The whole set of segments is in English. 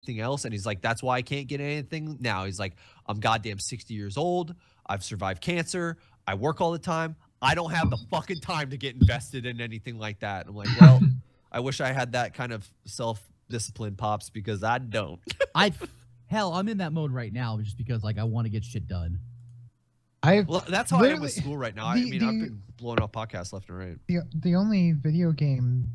anything else. And he's like, that's why I can't get anything now. He's like, I'm goddamn 60 years old. I've survived cancer. I work all the time. I don't have the fucking time to get invested in anything like that. I'm like, well, I wish I had that kind of self-discipline, Pops, because I don't. I'm in that mode right now just because like I want to get shit done. Well, that's how I am with school right now. I've been blowing up podcasts left and right. The only video game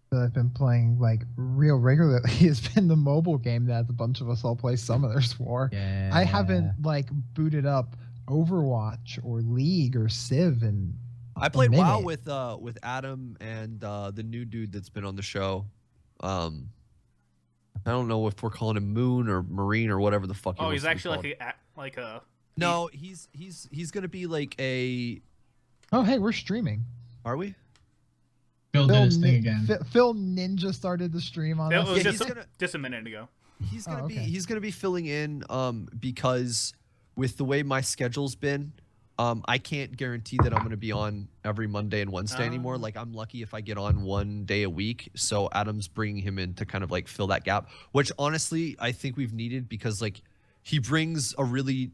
that I've been playing like real regularly has been the mobile game that a bunch of us all play Summoners for. Yeah. I haven't like booted up Overwatch or League or Civ and I played WoW with Adam and the new dude that's been on the show. I don't know if we're calling him Moon or Marine or whatever the fuck. He's actually like a. No, he's gonna be like a. Oh hey, we're streaming. Are we? Phil did his thing again. Phil Ninja started the stream on us. It was just a minute ago. He's gonna be filling in because with the way my schedule's been, I can't guarantee that I'm going to be on every Monday and Wednesday anymore. Like, I'm lucky if I get on one day a week. So Adam's bringing him in to kind of like fill that gap, which honestly I think we've needed because like he brings a really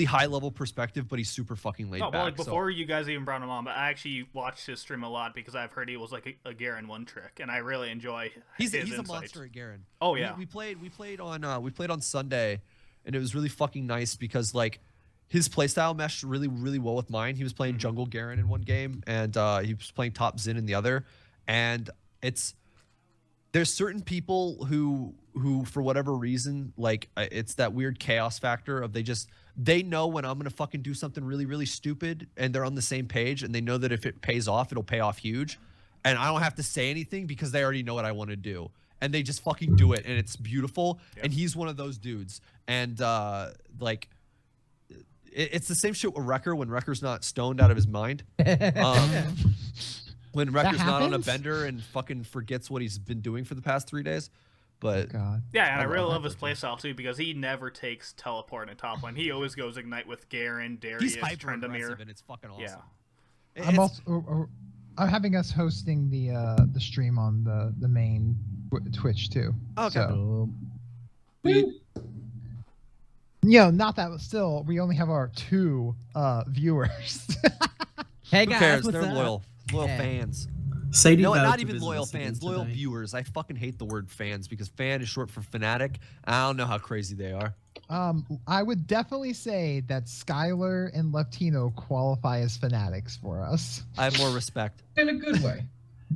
high level perspective, but he's super fucking laid back. Well, like before you guys even brought him on, but I actually watched his stream a lot because I've heard he was like a Garen one trick, and I really enjoy. He's a monster at Garen. Oh yeah, we played on Sunday, and it was really fucking nice because like. His playstyle meshed really, really well with mine. He was playing jungle Garen in one game, and he was playing top Xin in the other. And there's certain people who for whatever reason, like it's that weird chaos factor of they know when I'm gonna fucking do something really, really stupid, and they're on the same page, and they know that if it pays off, it'll pay off huge, and I don't have to say anything because they already know what I want to do, and they just fucking do it, and it's beautiful. Yep. And he's one of those dudes, and like. It's the same shit with Wrecker when Wrecker's not stoned out of his mind. When Wrecker's not on a bender and fucking forgets what he's been doing for the past 3 days. But yeah, and I really love his playstyle too because he never takes teleport in top lane. He always goes ignite with Garen, Darius, Tryndamere, and it's fucking awesome. Yeah. I'm having us hosting the stream on the main Twitch too. Okay. So, not that, but still, we only have our 2 viewers. Hey Who guys, cares? what's They're up? loyal fans. Sadie, no, not even loyal fans, loyal viewers. I fucking hate the word fans because fan is short for fanatic. I don't know how crazy they are. I would definitely say that Skylar and Leptino qualify as fanatics for us. I have more respect. In a good way.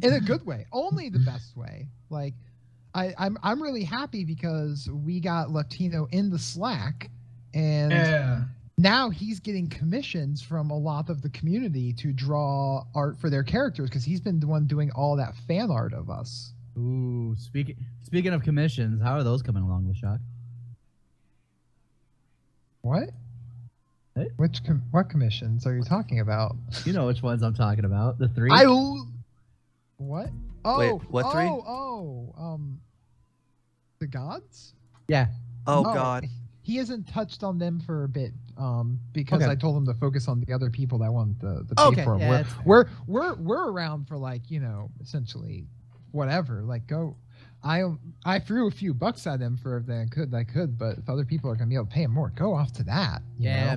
In a good way. Only the best way. Like, I'm really happy because we got Latino in the Slack, and now he's getting commissions from a lot of the community to draw art for their characters because he's been the one doing all that fan art of us. Ooh, speaking of commissions, how are those coming along, LeShock? What? Hey? What commissions are you talking about? You know which ones I'm talking about. The 3. What? Oh, wait, what 3? The gods? Yeah. Oh God. He hasn't touched on them for a bit, because I told him to focus on the other people that want the pay for him. Yeah, we're around for like, essentially whatever. Like I threw a few bucks at him for everything I could, but if other people are gonna be able to pay him more, go off to that. You know?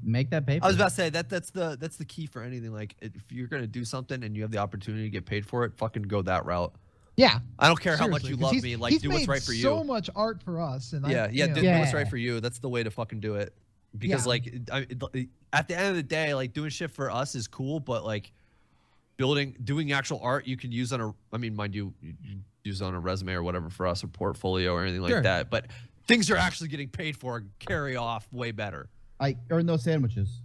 Make that pay. I was about to say that's the key for anything. Like if you're gonna do something and you have the opportunity to get paid for it, fucking go that route. Yeah. I don't care how much you love me. Like, do what's right for you. He's made so much art for us, and do what's right for you. That's the way to fucking do it. Because like, at the end of the day, like doing shit for us is cool, but like, doing actual art you can use on mind you use on a resume or whatever for us, or portfolio or anything like that. But things you're actually getting paid for carry off way better. I earn those sandwiches.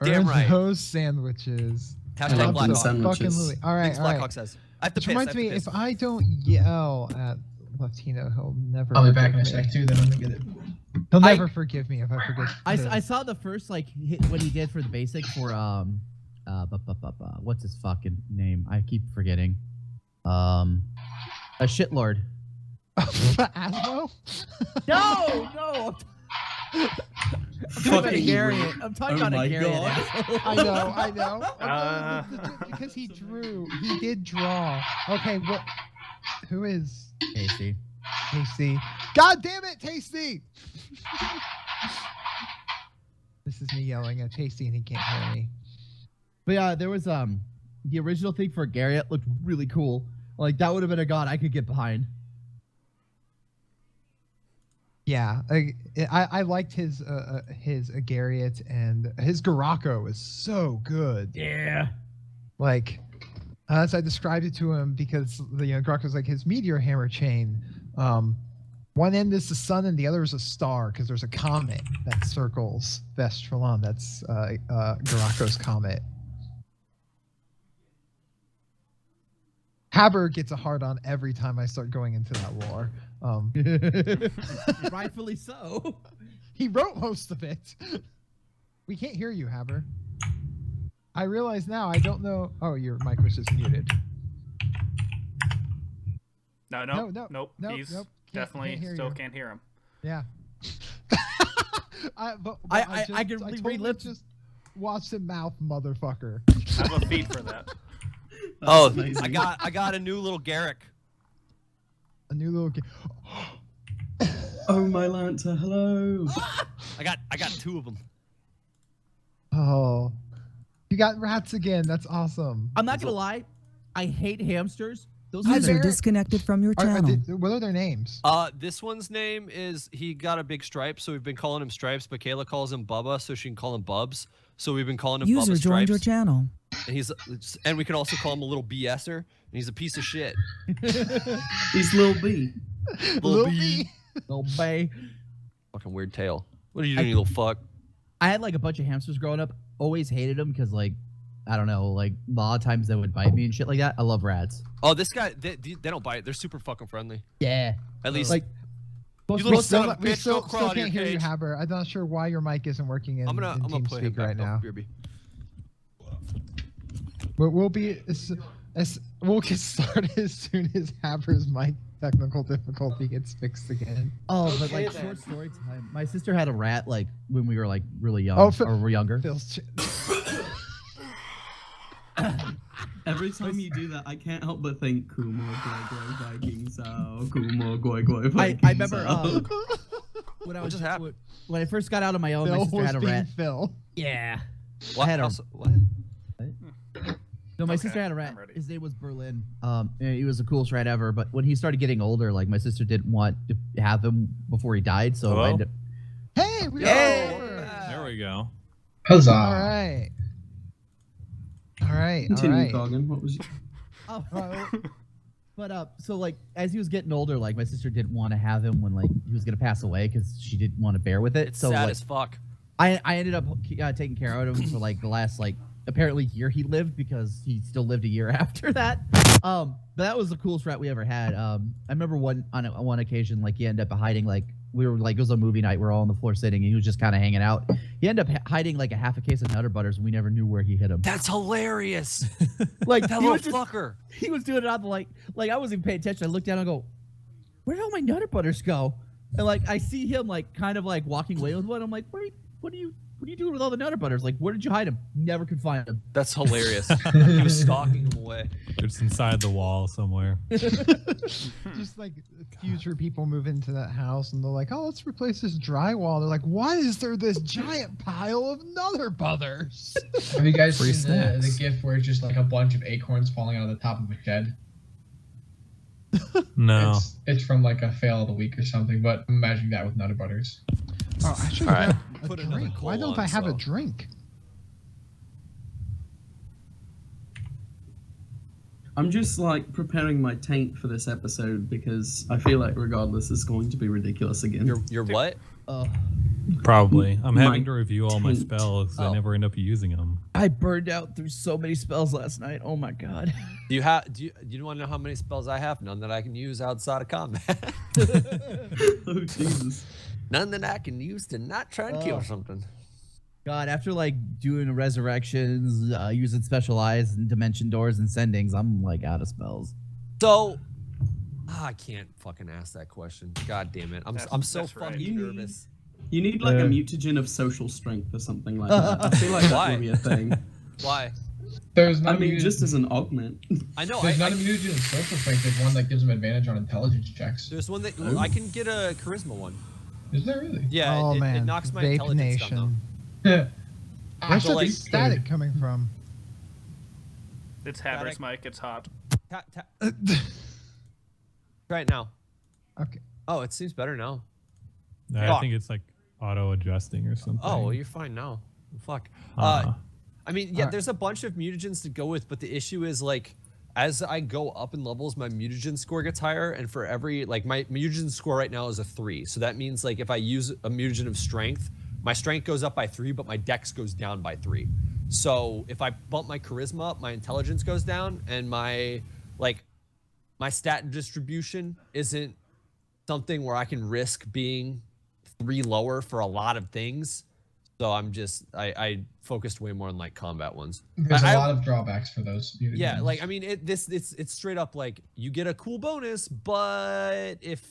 Damn right. Those sandwiches. Hashtag Blackhawk. Sandwiches. All right. Blackhawk says. Which reminds me, if I don't yell at Latino, he'll never. I'll be back in a sec too. Then I'm gonna get it. He'll never forgive me if I forget. I saw the first hit what he did for the basic for what's his fucking name? I keep forgetting. A shitlord. Asmo? No. I'm talking about a Garian. I'm talking about a Garian. I know. Because he did draw. Okay, who is? Casey. Tasty. God damn it, Tasty! This is me yelling at Tasty and he can't hear me. But yeah, there was the original thing for Garrett looked really cool. Like that would have been a god I could get behind. Yeah, I liked his Garriott, and his Garako is so good. Yeah. Like, as I described it to him, because Garako's like his meteor hammer chain. One end is the sun and the other is a star, because there's a comet that circles Vestfalon. That's Garako's comet. Haber gets a hard on every time I start going into that lore. Rightfully so. He wrote most of it. We can't hear you, Haber. I realize now I don't know. Oh, your mic was just muted. Nope. He's definitely still you. Can't hear him. Yeah. I can totally just watched him mouth motherfucker. I have a feed for that. Oh, amazing. I got a new little Garrick. A new little. Oh my Lanta, hello. I got 2 of them. Oh, you got rats again. That's awesome. I'm not gonna lie, I hate hamsters. Those User disconnected from your channel. What are their names? This one's name is, he got a big stripe, so we've been calling him Stripes, but Kayla calls him Bubba, so she can call him Bubs. So we've been calling him User Bubba joined Stripes. your channel. And we can also call him a little BSer, and he's a piece of shit. He's Lil B. Little B. Little bay. Fucking weird tail. What are you doing, you little fuck? I had like a bunch of hamsters growing up. Always hated them because like, I don't know, like a lot of times they would bite me and shit like that. I love rats. Oh, this guy, they don't bite. They're super fucking friendly. Yeah. At least, like, you little son of a We bitch, still don't crawl out of can't your hear you, cage. Haber. I'm not sure why your mic isn't working in I'm gonna put him TeamSpeak back right now. BRB. But we'll get started as soon as Haber's mic technical difficulty gets fixed again. Oh, but like short story time. My sister had a rat like when we were like really young, Oh, or we're younger. Phil's Every time you do that, I can't help but think Kumo Goi Goi Vikings out. Kumo Goi Goi Vikings I remember out. when I What was just happened? when I first got out on my own. Phil My sister was had a being rat. Phil. Yeah. What? I had a- What? No, my Okay, sister had a rat. I'm ready. His name was Berlin. And he was the coolest rat ever. But when he started getting older, like my sister didn't want to have him before he died, so I Hello? ended Hey, we Hey! got Haber. There we go. Huzzah. All right. All right. All Continue, right. Coggin. What was you? Oh, but so like as he was getting older, like my sister didn't want to have him when like he was gonna pass away because she didn't want to bear with it. It's so sad like, as fuck. I ended up taking care of him for like the last like apparently year he lived because he still lived a year after that. But that was the coolest rat we ever had. I remember on one occasion like he ended up hiding like we were like it was a movie night. We were all on the floor sitting and he was just kind of hanging out. He ended up hiding like a half a case of Nutter Butters and we never knew where he hid them. That's hilarious. Like That he little was just, fucker. he was doing it on the like I wasn't even paying attention. I looked down and go, where did all my Nutter Butters go? And like I see him like kind of like walking away with one. I'm like, what are you doing with all the Nutter Butters? Like, where did you hide him? Never could find him. That's hilarious. He was stalking him away. It's inside the wall somewhere. Just like future people move into that house and they're like, oh, let's replace this drywall. They're like, why is there this giant pile of Nutter Butters? Have you guys Free seen the snacks. GIF where it's just like a bunch of acorns falling out of the top of a shed? No. It's from like a fail of the week or something, but I'm imagining that with Nutter Butters. Oh, I should All right. have a Put another drink. Why coal don't on, I have a so- drink? I'm just like preparing my taint for this episode because I feel like regardless it's going to be ridiculous again. You're what? Probably. I'm My having to review all my taint. spells 'cause Oh. I never end up using them. I burned out through so many spells last night. Oh my god. Do you want to know how many spells I have? None that I can use outside of combat. Oh Jesus. None that I can use to not try and kill Oh. something. God, after like doing resurrections, using special eyes and dimension doors and sendings, I'm like out of spells. So, I can't fucking ask that question. God damn it. I'm so That's right. fucking nervous. You need like a mutagen of social strength or something like that. I feel like that Why? would be a thing. Why? There's I not mean, just as an augment. I know. There's not a mutagen in social strength. There's one that gives them advantage on intelligence checks. There's one that I can get a charisma one. Is there really? Yeah, Oh it man, knocks my Vape intelligence down Nation. Where's So, the like- static coming from? It's Haver's mic. It's hot. though. Try it now. Okay. Oh, it seems better now. I Fuck. think it's like auto adjusting or something. Oh, well, you're fine now. Fuck. Uh, I mean, yeah, there's a bunch of mutagens to go with, but the issue is like, as I go up in levels, my mutagen score gets higher, and for every like my mutagen score right now is a 3, so that means like if I use a mutagen of strength, my strength goes up by 3, but my dex goes down by 3. So if I bump my charisma up, my intelligence goes down, and my stat distribution isn't something where I can risk being 3 lower for a lot of things. So I focused way more on like combat ones. There's a lot of drawbacks for those mutagens. Yeah, like I mean, it's straight up like you get a cool bonus, but if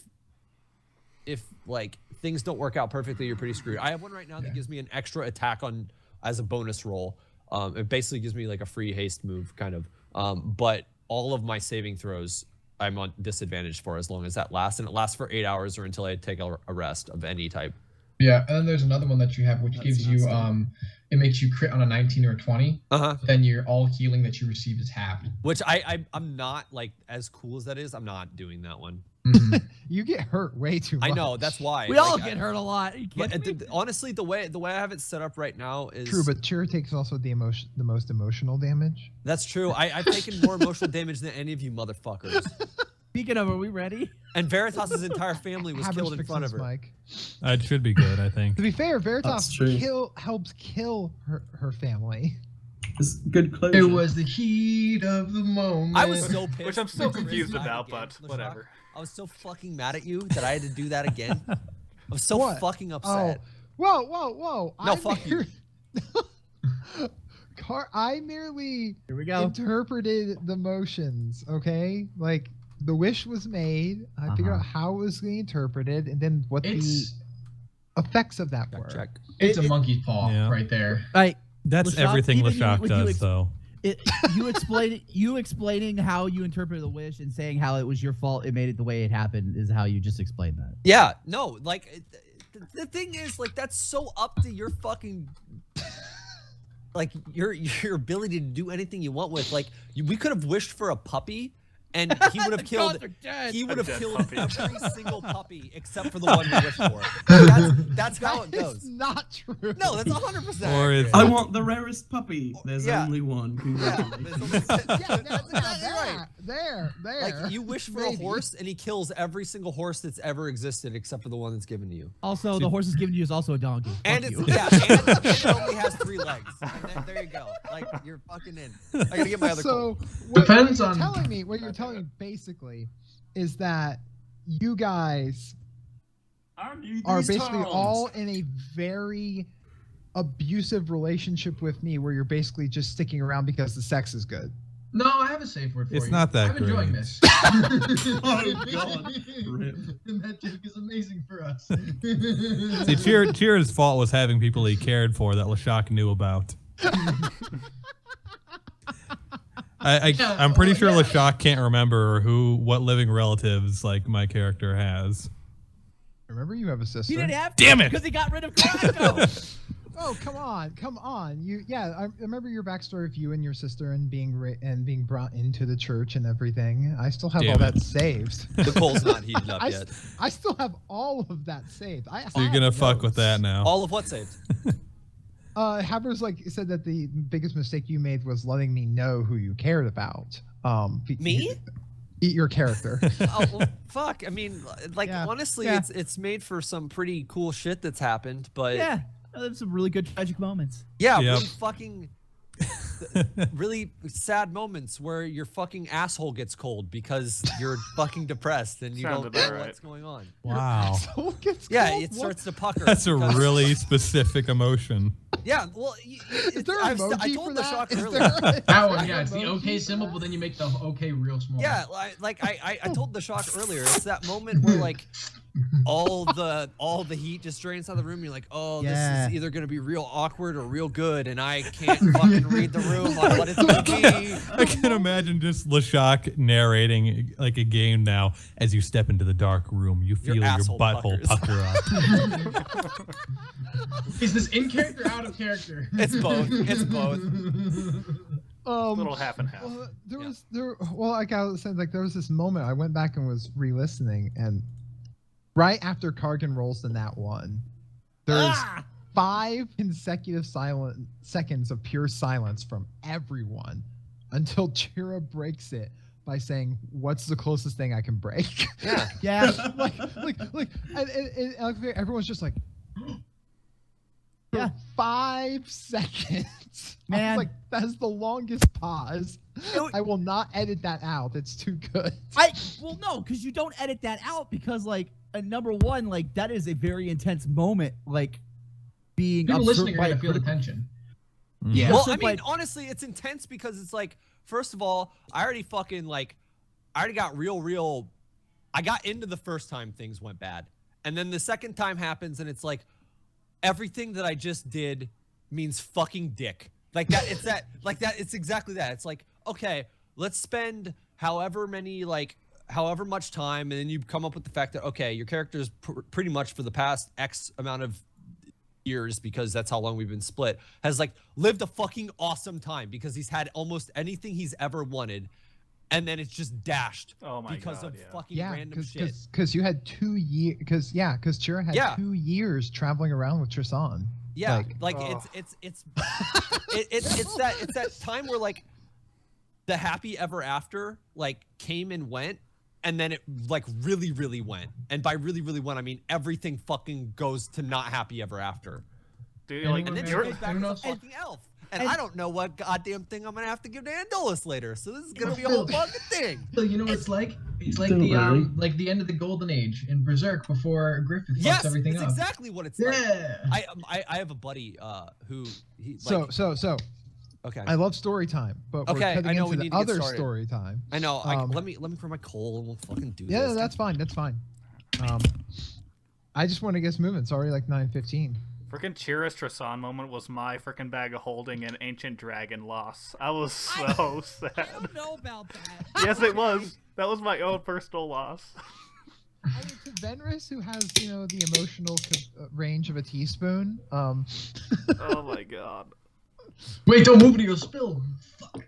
like things don't work out perfectly, you're pretty screwed. I have one right now that gives me an extra attack on as a bonus roll. It basically gives me like a free haste move kind of. But all of my saving throws I'm on disadvantage for as long as that lasts, and it lasts for 8 hours or until I take a rest of any type. Yeah, and then there's another one that you have which gives you it makes you crit on a 19 or a 20. Then your all healing that you receive is halved. Which I'm not like as cool as that is. I'm not doing that one. You get hurt way too much. I know, that's why. We all get hurt a lot. Honestly, the way I have it set up right now is true, but Cheer takes also the most emotional damage. That's true. I've taken more emotional damage than any of you motherfuckers. Speaking of, are we ready? And Veritas' entire family was Haver's killed in fixing front of his her. mic. it should be good, I think. To be fair, Veritas That's true. helps kill her family. It's good closure. It was the heat of the moment. I was so pissed. Which I'm still with Charisma confused again, about, but Lashak. whatever. I was so fucking mad at you that I had to do that again. I was so What? fucking upset. Oh, whoa! No, fuck you. I merely Here we go. interpreted the motions. Okay, like the wish was made. I figured out how it was being interpreted, and then what the effects of that were. Check. It's a monkey's paw right there. Right. That's Lashak, everything even Lashak you does, though. You explaining how you interpreted the wish and saying how it was your fault, it made it the way it happened, is how you just explained that. Yeah, no, like the thing is, like that's so up to your fucking like your ability to do anything you want with. Like we could have wished for a puppy, and he would have killed. He would have dead killed puppy. every single puppy except for the one we wished for. That's how it That goes. is not true. No, that's 100%. Or accurate. it's I want the rarest puppy. There's Yeah. only one. Yeah, Congratulations. that's exactly right. There. Like you wish for Maybe. a horse, and he kills every single horse that's ever existed except for the one that's given to you. Also, the horse is given to you is also a donkey. And Fuck it's you. and it only has 3 legs. And there you go. Like you're fucking in. I gotta get my other. So Depends what on- you're telling me basically is that you guys are basically all in a very abusive relationship with me, where you're basically just sticking around because the sex is good. No, I have a safe word for It's you. not that I'm enjoying great. this. Oh, God. Rip. And that joke is amazing for us. See, Cheer's fault was having people he cared for that Lashak knew about. I'm pretty sure Lashak can't remember what living relatives like my character has. Remember, you have a sister. He didn't have Damn it! because he got rid of Caraco. Oh, come on. I remember your backstory of you and your sister and being brought into the church and everything. I still have Damn all it. that saved. The coal's not heated up I, yet. I still have all of that saved. So you're gonna fuck with that now. All of what saved? Haber's said that the biggest mistake you made was letting me know who you cared about. Me? Your character. Oh well, fuck. I mean, like Yeah. honestly, Yeah. it's made for some pretty cool shit that's happened, but Yeah, there's some really good tragic moments. yeah, Yep. really fucking really sad moments where your fucking asshole gets cold because you're fucking depressed and you don't Sounded know about right. what's going on. Wow. Asshole gets Yeah, cold? it What? starts to pucker. That's a because- really specific emotion. Yeah, well, Is there an emoji I told for the that? shock Is earlier. there an That one, yeah, it's the emoji okay for symbol, that? but then you make the okay real small. Yeah, I told the shock earlier. It's that moment where like all the heat just drains out of the room. You're like, oh, this is either gonna be real awkward or real good, and I can't fucking read the room on what it's gonna be. I can imagine just LeShock narrating like a game now. As you step into the dark room, you feel your butthole pucker up. Is this in character or out of character? It's both. It's both. Little half and half. Like I was saying, like there was this moment I went back and was re-listening, and right after Kargan rolls the nat 1, there's 5 consecutive seconds of pure silence from everyone until Chira breaks it by saying, "What's the closest thing I can break?" Yeah. and everyone's just like, yeah, 5 seconds. Man, I was like, that's the longest pause. I will not edit that out. It's too good. Well, no, because you don't edit that out because, like, number one, like that is a very intense moment. Like being people listening are by gonna feel the tension. Yeah. Well, I mean, honestly, it's intense because it's like, first of all, I already got real. I got into the first time things went bad, and then the second time happens, and it's like everything that I just did means fucking dick. Like that. It's that. Like that. It's exactly that. It's like, okay, let's spend however much time, and then you come up with the fact that, okay, your character is pretty much for the past X amount of years, because that's how long we've been split, has like lived a fucking awesome time because he's had almost anything he's ever wanted, and then it's just dashed because of fucking random shit. Because you had 2 years. Because Chira had 2 years traveling around with Tristan. Yeah, it's that time where like the happy ever after like came and went, and then it like really went. And by really went, I mean everything fucking goes to not happy ever after. Dude, like, and then she goes back as a fucking elf. And I don't know what goddamn thing I'm gonna have to give to Andolis later. So this is gonna be a whole fucking thing. So you know what it's like? It's like the end of the Golden Age in Berserk before Griffith fucks everything up. That's exactly what it's like. I have a buddy who okay. I love story time, but we're heading into the other story time. I know. Let me clear my coal and we'll fucking do this. Yeah, that's fine. That's fine. I just want to get us moving. It's already like 9:15. Freaking Chira's Tristan moment was my freaking bag of holding an ancient dragon loss. I was so sad. I don't know about that. Yes, it was. That was my own personal loss. I mean, to Venris, who has, the emotional range of a teaspoon. Oh my god. Wait, don't move it, you'll spill. Fuck.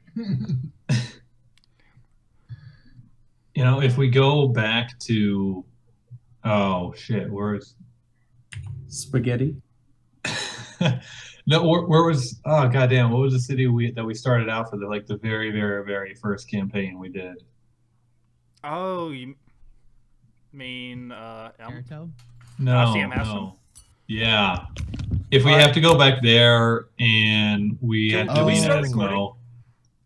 If we go back to, where's spaghetti? No, where was? Oh goddamn! What was the city that we started out for the very, very, very first campaign we did? Oh, you mean Naruto? No. Yeah. If we have to go back there and we have to be in Esmo,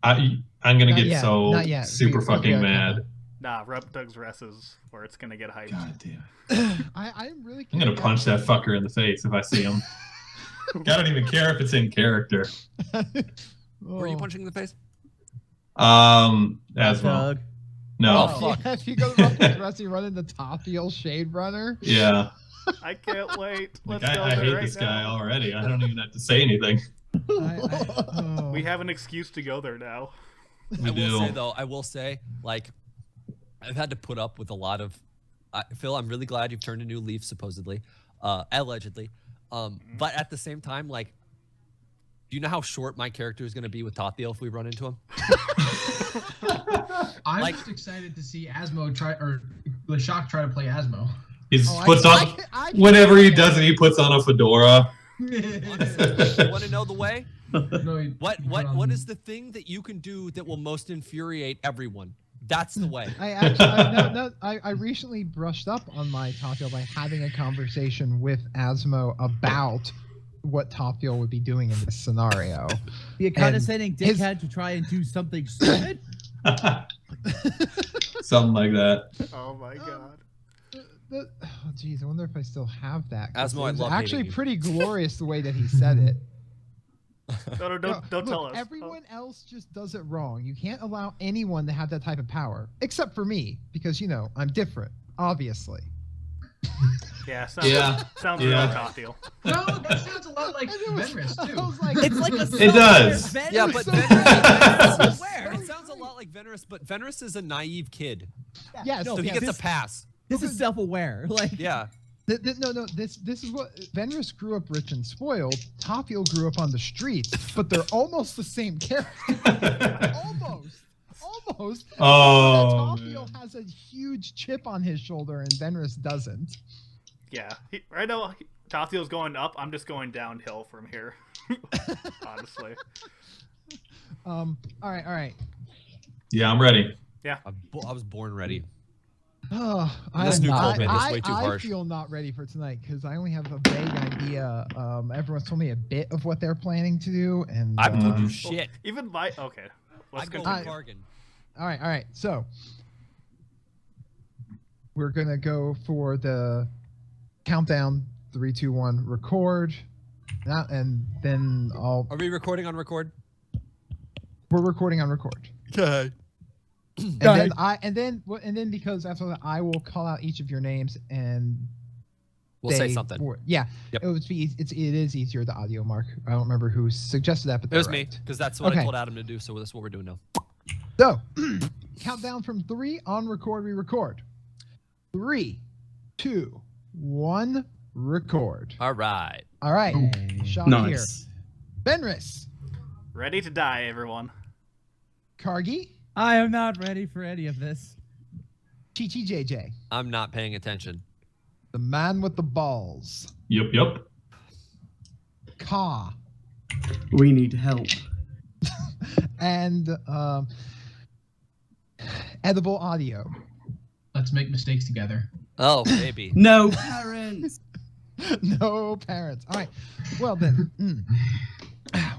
I'm gonna get super fucking mad. Nah, Rep Doug's Rest is where it's gonna get hyped. God damn. I'm really. I'm gonna punch that fucker in the face if I see him. I don't even care if it's in character. Were you punching in the face? As well. No. Oh, yeah, if you go to Rep Doug's Rest, you run into Tophiel Shade Runner. Yeah. I can't wait. Let's go I hate right this now. guy already. I don't even have to say anything. We have an excuse to go there now. I will say, like, I've had to put up with a lot of. Phil, I'm really glad you've turned a new leaf, supposedly, allegedly. But at the same time, like, do you know how short my character is going to be with Tothiel if we run into him? I'm just excited to see Asmo LeShock try to play Asmo. He puts on whenever he does it, he puts on a fedora. Honestly, you want to know the way? No, what is the thing that you can do that will most infuriate everyone? That's the way. I recently brushed up on my Tophiel by having a conversation with Asmo about what Tophiel would be doing in this scenario. Be a condescending dickhead to try and do something stupid? Something like that. Oh my god. Geez, I wonder if I still have that. Asmo, I love actually you. pretty glorious the way that he said it. No, don't tell us. Everyone else just does it wrong. You can't allow anyone to have that type of power, except for me, because I'm different, obviously. Yeah, sounds real Tothiel. No, that sounds a lot like Venris too. It's like a It does. Yeah, but so Venris is aware. It sounds a lot like Venris, but Venris is a naive kid. Yes, So he gets a pass. This is self-aware. Like Yeah. No. This is what Venris grew up rich and spoiled. Tophiel grew up on the streets, but they're almost the same character. Almost. Oh, Tophiel has a huge chip on his shoulder, and Venris doesn't. Yeah, right now Tothiel's going up. I'm just going downhill from here. Honestly. All right. yeah, I'm ready. Yeah. I was born ready. Oh, This new COVID is way too I harsh. feel not ready for tonight because I only have a vague idea. Everyone's told me a bit of what they're planning to do, and I've told you shit. Even my okay. I Let's go continue. with Gargan. All right. So we're gonna go for the countdown. 3, 2, 1, record. And then Are we recording on record? we're recording on record. Okay. And then because after that I will call out each of your names and We'll say something. Yeah, Yep. it is easier the audio mark. I don't remember who suggested that, but It was they're me, right. because that's what Okay. I told Adam to do, so that's what we're doing now. So, countdown from 3 on record. We record. 3, 2, 1, record. All right. All right, Sean here. Nice. Benris, Ready to die, everyone. Kargi, I am not ready for any of this. Chi JJ, I'm not paying attention. the man with the balls, Yep. Ka, We need help. and edible audio. Let's make mistakes together. Oh, baby. No parents. No parents. All right. Well then,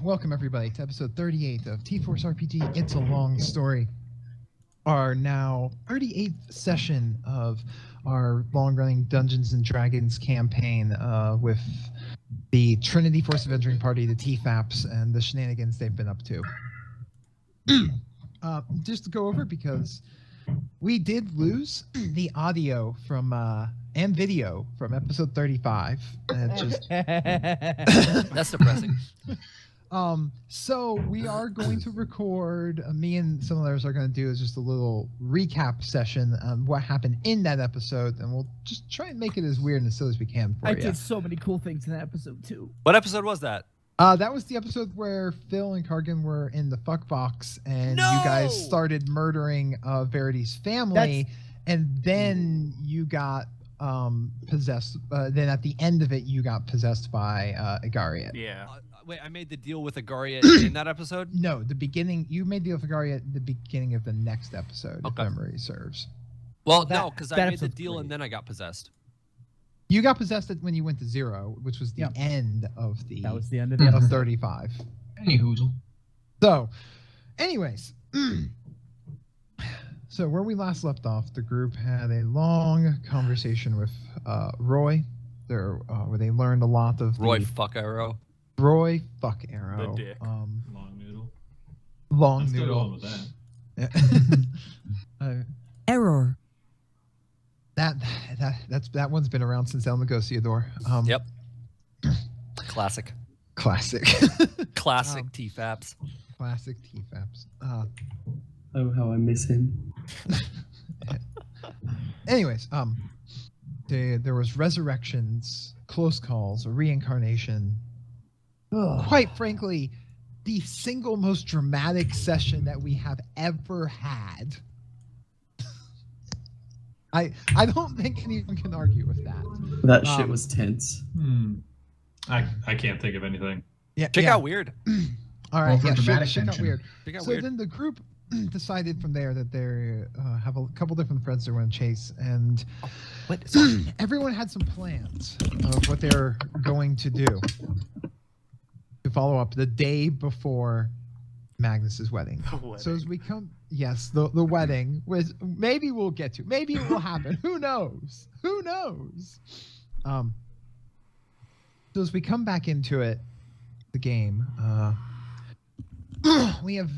welcome everybody to episode 38 of T-Force RPG. It's a long story. Our now 38th session of our long-running Dungeons and Dragons campaign with the Trinity Force Avenging Party, the TFAPs, and the shenanigans they've been up to. Just to go over, because we did lose the audio from and video from episode 35. And just That's depressing. so we are going to record. Me and some others are going to do is just a little recap session on what happened in that episode, and we'll just try and make it as weird and as silly as we can for I you. did so many cool things in that episode too. What episode was that? That was the episode where Phil and Kargan were in the fuck box, and you guys started murdering Verity's family, and then you got possessed. Then at the end of it, you got possessed by Igariot. Yeah. Wait, I made the deal with Agaria in that episode? No, the beginning. You made the deal with Igariot at the beginning of the next episode, Okay. if memory serves. Well, that- no, because that I made the episode's deal great. and then I got possessed. You got possessed when you went to 0, which was the Yep. end of the That was the end of the of episode. 35. Any hoozle. So, anyways, so where we last left off, the group had a long conversation with Roy, where they learned a lot of Roy the fuck arrow. Roy fuck arrow, The dick. Long noodle. long I'm still noodle. going with that. Error. That one's been around since El Negociador. Yep. Classic. Classic. Classic TFAPs. Classic TFAPs. Oh, how I miss him. Anyways, there was resurrections, close calls, a reincarnation. Quite frankly, the single most dramatic session that we have ever had. I don't think anyone can argue with that. That shit was tense. I can't think of anything. Yeah. Check out Weird. All right. Well, for Yeah. dramatic Check out tension. weird. Check out So Weird. then the group decided from there that they have a couple different friends they want to chase, and What? everyone had some plans of what they're going to do to follow up the day before Magnus's wedding. The wedding. So as we come, yes, the wedding, which maybe we'll get to, maybe it will happen. Who knows? Who knows? So as we come back into it, the game, we have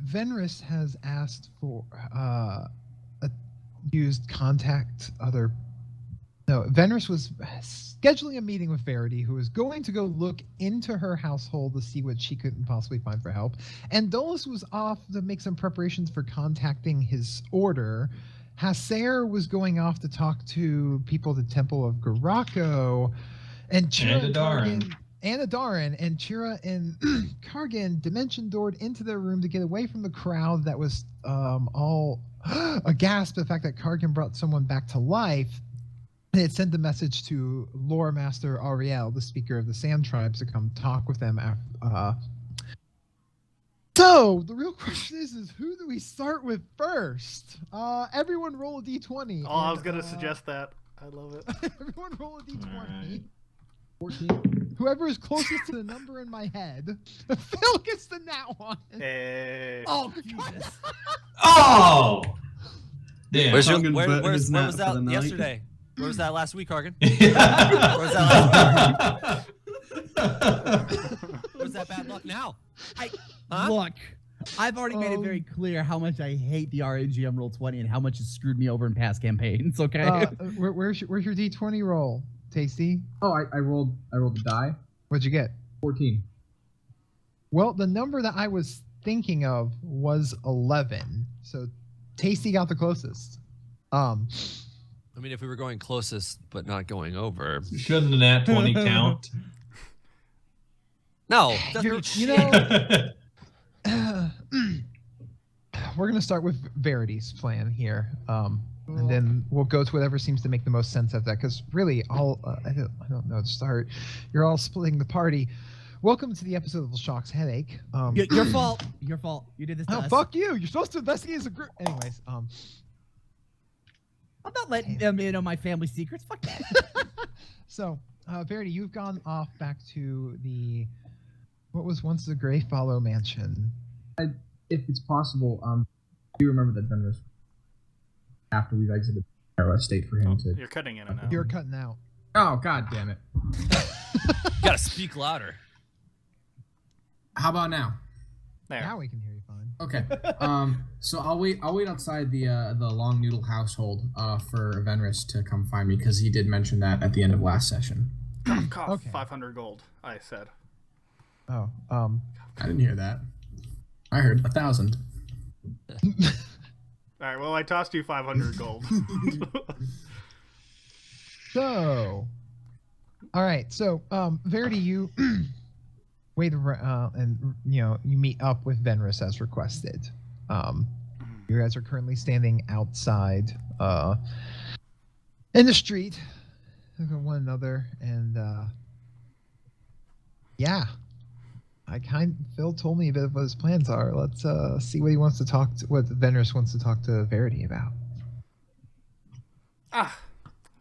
Venris has asked for used contact other No, Venris was scheduling a meeting with Verity, who was going to go look into her household to see what she couldn't possibly find for help. And Dolus was off to make some preparations for contacting his order. Hasser was going off to talk to people at the Temple of Garako. And Chira and Kargan, and Chira and Kargan dimension doored into their room to get away from the crowd that was all aghast at the fact that Kargan brought someone back to life. They had sent a message to Lore Master Ariel, the speaker of the Sand Tribes, to come talk with them. So the real question is who do we start with first? Everyone roll a d20. Oh, I was gonna suggest that. I love it. Everyone roll a d20. 14. Whoever is closest to the number in my head, Phil gets the nat one. Hey. Oh, Jesus. Oh! Damn. Where was that yesterday? Where was that last week, Kargan? Where was that last week? Where's that bad luck now? Look, I've already made it very clear how much I hate the RNGM roll 20 and how much it screwed me over in past campaigns. Okay. Where's your d20 roll, Tasty? Oh, I rolled the die. What'd you get? 14. Well, the number that I was thinking of was 11. So Tasty got the closest. I mean, if we were going closest but not going over, shouldn't the nat 20 count? No, we're gonna start with Verity's plan here, and then we'll go to whatever seems to make the most sense of that. Because really, I don't know to start. You're all splitting the party. Welcome to the episode of the Shock's Headache. Your fault. Your fault. You did this. To us. Fuck you. You're supposed to investigate as a group. Anyways, I'm not letting them in on my family secrets. Fuck that. So, Verity, you've gone off back to what was once the Greyfollow Mansion. If it's possible, do you remember that Venris after we've exited our estate for him to... You're cutting in and out. You're cutting out. Oh, god damn it. You gotta speak louder. How about now? There. Now we can hear you fine. Okay. So I'll wait outside the Long Noodle household for Venris to come find me, because he did mention that at the end of last session. Cough, Okay. 500 gold, I said. Oh, I didn't hear that. I heard 1,000. Alright, well, I tossed you 500 gold. So, all right. So, Verity, you wait around, and you meet up with Venris as requested. You guys are currently standing outside, in the street, looking at one another, and yeah. Phil told me a bit of what his plans are. Let's see what he wants to what Venris wants to talk to Verity about.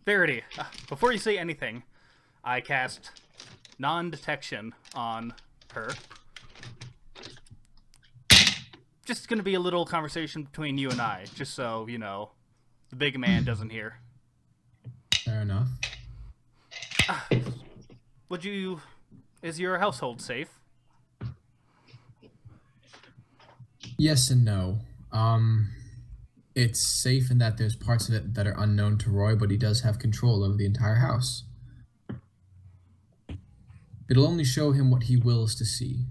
Verity, before you say anything, I cast non-detection on her. Just gonna be a little conversation between you and I, just so, the big man doesn't hear. Fair enough. Is your household safe? Yes and no. It's safe in that there's parts of it that are unknown to Roy, but he does have control over the entire house. It'll only show him what he wills to see.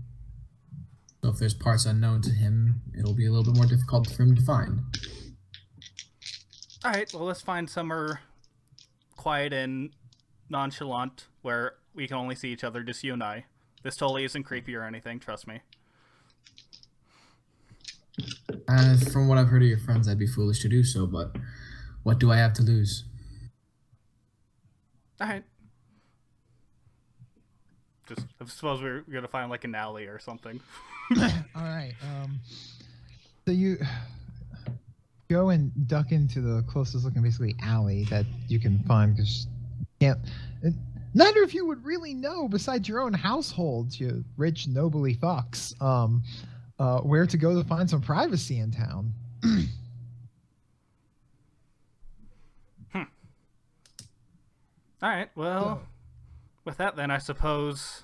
So if there's parts unknown to him, it'll be a little bit more difficult for him to find. Alright, well, let's find somewhere quiet and nonchalant where we can only see each other, just you and I. This totally isn't creepy or anything, trust me. From what I've heard of your friends, I'd be foolish to do so, but what do I have to lose? Alright. I suppose we're gonna find like an alley or something. Alright, so you go and duck into the closest looking basically alley that you can find, because neither of you would really know, besides your own households, you rich nobly fucks, where to go to find some privacy in town. Alright, well, with that then, I suppose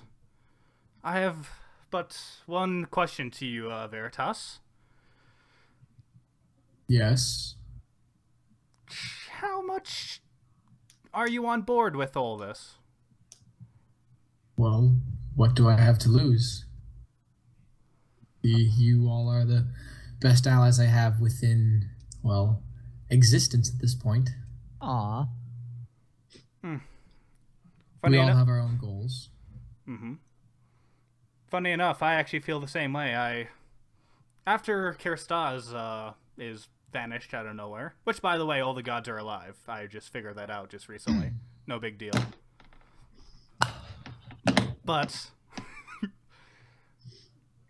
I have but one question to you, Veritas. Yes? How much are you on board with all this? Well, what do I have to lose? You all are the best allies I have within, well, existence at this point. Aw. We all have our own goals. Mm-hmm. Funny enough, I actually feel the same way. After Kirstaz is vanished out of nowhere, which, by the way, all the gods are alive. I just figured that out just recently. No big deal. But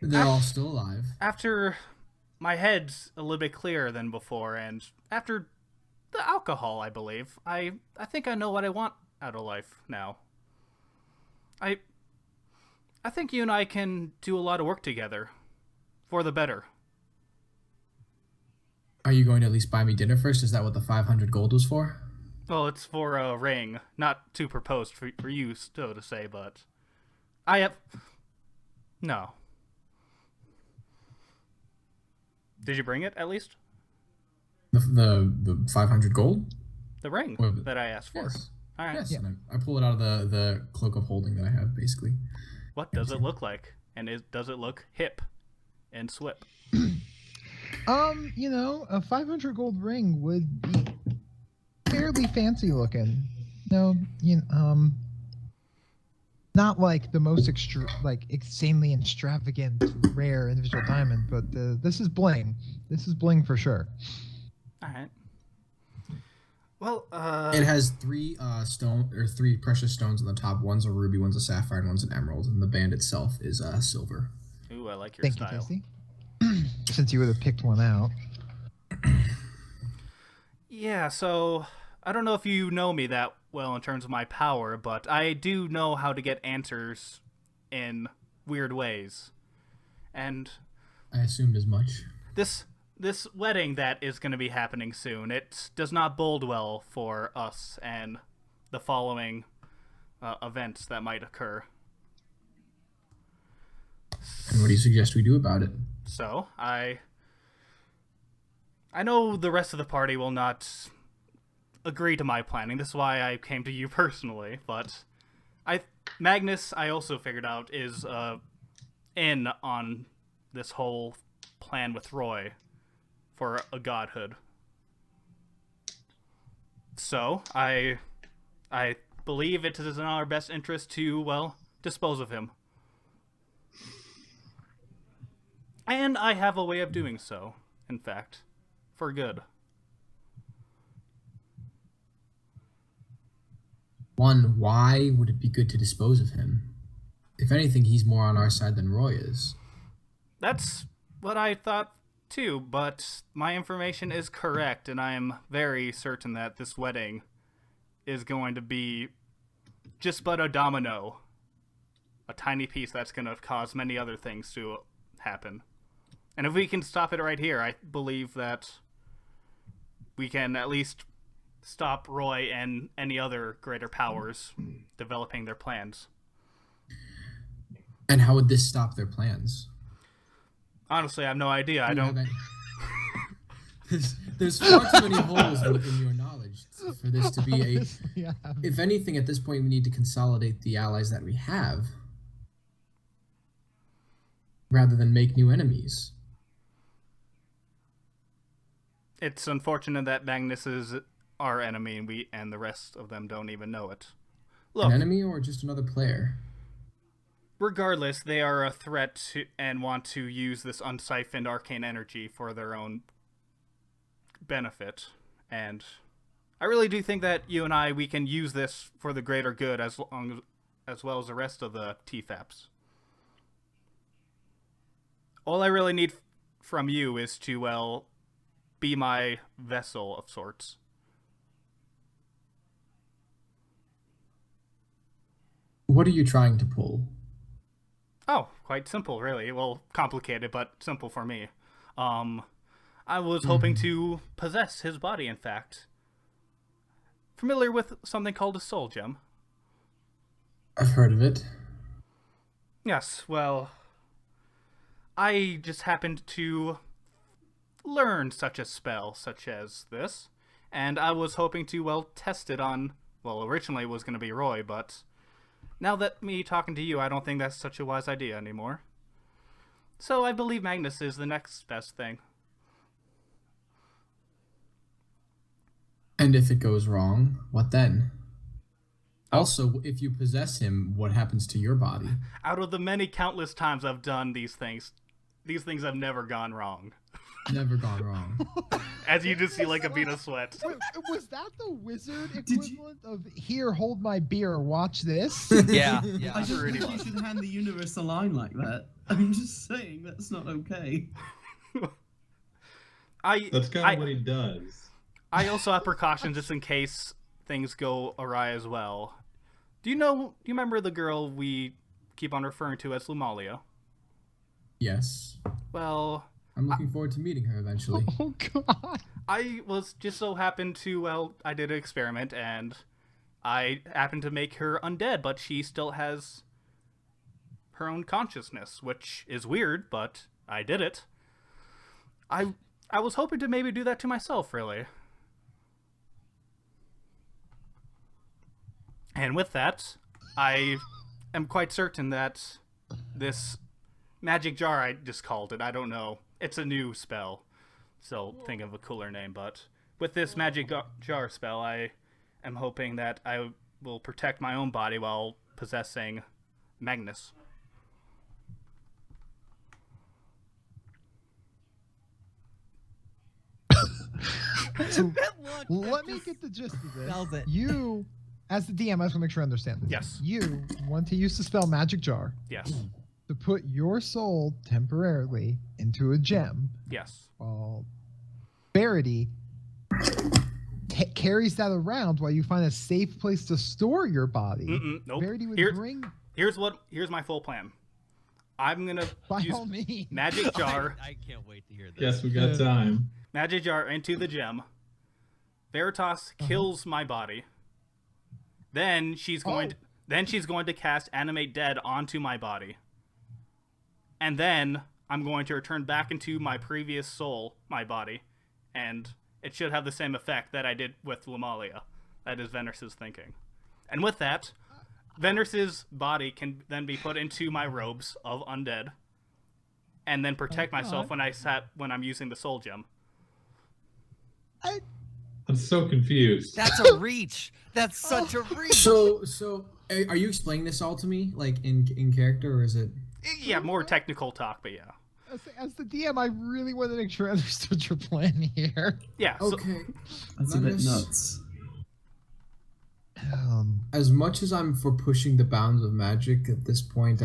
they're all still alive. After my head's a little bit clearer than before, and after the alcohol, I believe, I think I know what I want out of life now. I think you and I can do a lot of work together for the better. Are you going to at least buy me dinner first? Is that what the 500 gold was for? Well, it's for a ring, not to propose for you, so to say, but I have... No. Did you bring it, at least? The 500 gold? The ring that I asked for. Yes. All right. Yes, and I pull it out of the cloak of holding that I have, basically. What does it look like? And does it look hip and swip? A 500 gold ring would be fairly fancy looking. No, not like the most insanely extravagant, rare individual diamond, but this is bling. This is bling for sure. All right. Well, it has three precious stones on the top. One's a ruby, one's a sapphire, and one's an emerald. And the band itself is silver. Ooh, I like your Thank style. You, Casey. Since you would have picked one out. Yeah, so I don't know if you know me that well in terms of my power, but I do know how to get answers in weird ways. And I assumed as much. This wedding that is going to be happening soon, it does not bode well for us and the following events that might occur. And what do you suggest we do about it? So, I know the rest of the party will not agree to my planning. This is why I came to you personally, but Magnus, I also figured out, is in on this whole plan with Roy for a godhood. So, I believe it is in our best interest to, well, dispose of him. And I have a way of doing so, in fact, for good. One, why would it be good to dispose of him? If anything, he's more on our side than Roy is. That's what I thought too, but my information is correct, and I am very certain that this wedding is going to be just but a domino. A tiny piece that's going to cause many other things to happen. And if we can stop it right here, I believe that we can at least stop Roy and any other greater powers developing their plans. And how would this stop their plans? Honestly, I have no idea. I don't... There's far too many holes in your knowledge for this to be a... Yeah. If anything, at this point, we need to consolidate the allies that we have rather than make new enemies. It's unfortunate that Magnus is our enemy and the rest of them don't even know it. Look, an enemy or just another player? Regardless, they are a threat and want to use this unsiphoned arcane energy for their own benefit. And I really do think that you and we can use this for the greater good as well as the rest of the TFAPs. All I really need from you is to, well, be my vessel of sorts. What are you trying to pull? Oh, quite simple, really. Well, complicated, but simple for me. I was hoping to possess his body, in fact. Familiar with something called a soul gem? I've heard of it. Yes, well, I just happened to learn such a spell, such as this, and I was hoping to, well, test it on Well, originally it was going to be Roy, but now that me talking to you, I don't think that's such a wise idea anymore. So I believe Magnus is the next best thing. And if it goes wrong, what then? Also, if you possess him, what happens to your body? Out of the many countless times I've done these things have never gone wrong. Never gone wrong. As you just see like a bead of sweat. Was that the wizard equivalent of here, hold my beer, watch this? Yeah. I just think you should hand the universe a line like that. I'm just saying that's not okay. That's kind of what he does. I also have precautions just in case things go awry as well. Do you remember the girl we keep on referring to as Lumalia? Yes. Well, I'm looking forward to meeting her eventually. Oh, God. I was just so happened to, I did an experiment and I happened to make her undead, but she still has her own consciousness, which is weird, but I did it. I was hoping to maybe do that to myself, really. And with that, I am quite certain that this magic jar, I just called it, I don't know. It's a new spell, so think of a cooler name, but with this magic jar spell, I am hoping that I will protect my own body while possessing Magnus. So, let me get the gist of this. You, as the DM, I just want to make sure I understand this. Yes. You want to use the spell Magic Jar. Yes. To put your soul temporarily into a gem. Yes. While Verity carries that around while you find a safe place to store your body. Nope. Verity would Here's my full plan. I'm gonna use Magic Jar. I can't wait to hear this. Yes, we got time. Magic Jar into the gem. Veritas kills my body. Then she's going to cast Animate Dead onto my body. And then I'm going to return back into my previous soul, my body, and it should have the same effect that I did with Lumalia. That is Venris's thinking. And with that, Venris's body can then be put into my robes of undead, and then protect myself when I'm using the soul gem. I'm so confused. That's a reach. That's such a reach. So are you explaining this all to me, like in character, or is it? Yeah, more technical talk, but yeah. As the DM, I really want to make sure I understood your plan here. Yeah. Okay. That's a bit nuts. As much as I'm for pushing the bounds of magic at this point,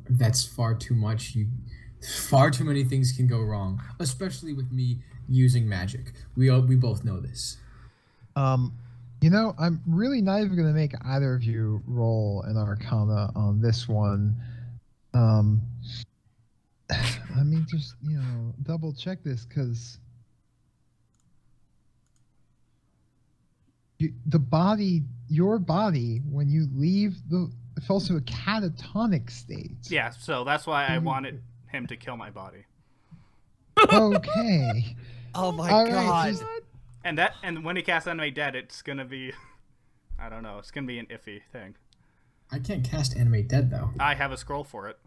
that's far too much. Far too many things can go wrong, especially with me using magic. We both know this. I'm really not even going to make either of you roll an Arcana on this one. Let me just, double check this, because your body, when you leave it falls to a catatonic state. Yeah, so that's why I wanted him to kill my body. Okay. Oh my god. Right, and when he casts Animate Dead, it's gonna be, I don't know, it's gonna be an iffy thing. I can't cast Animate Dead though. I have a scroll for it.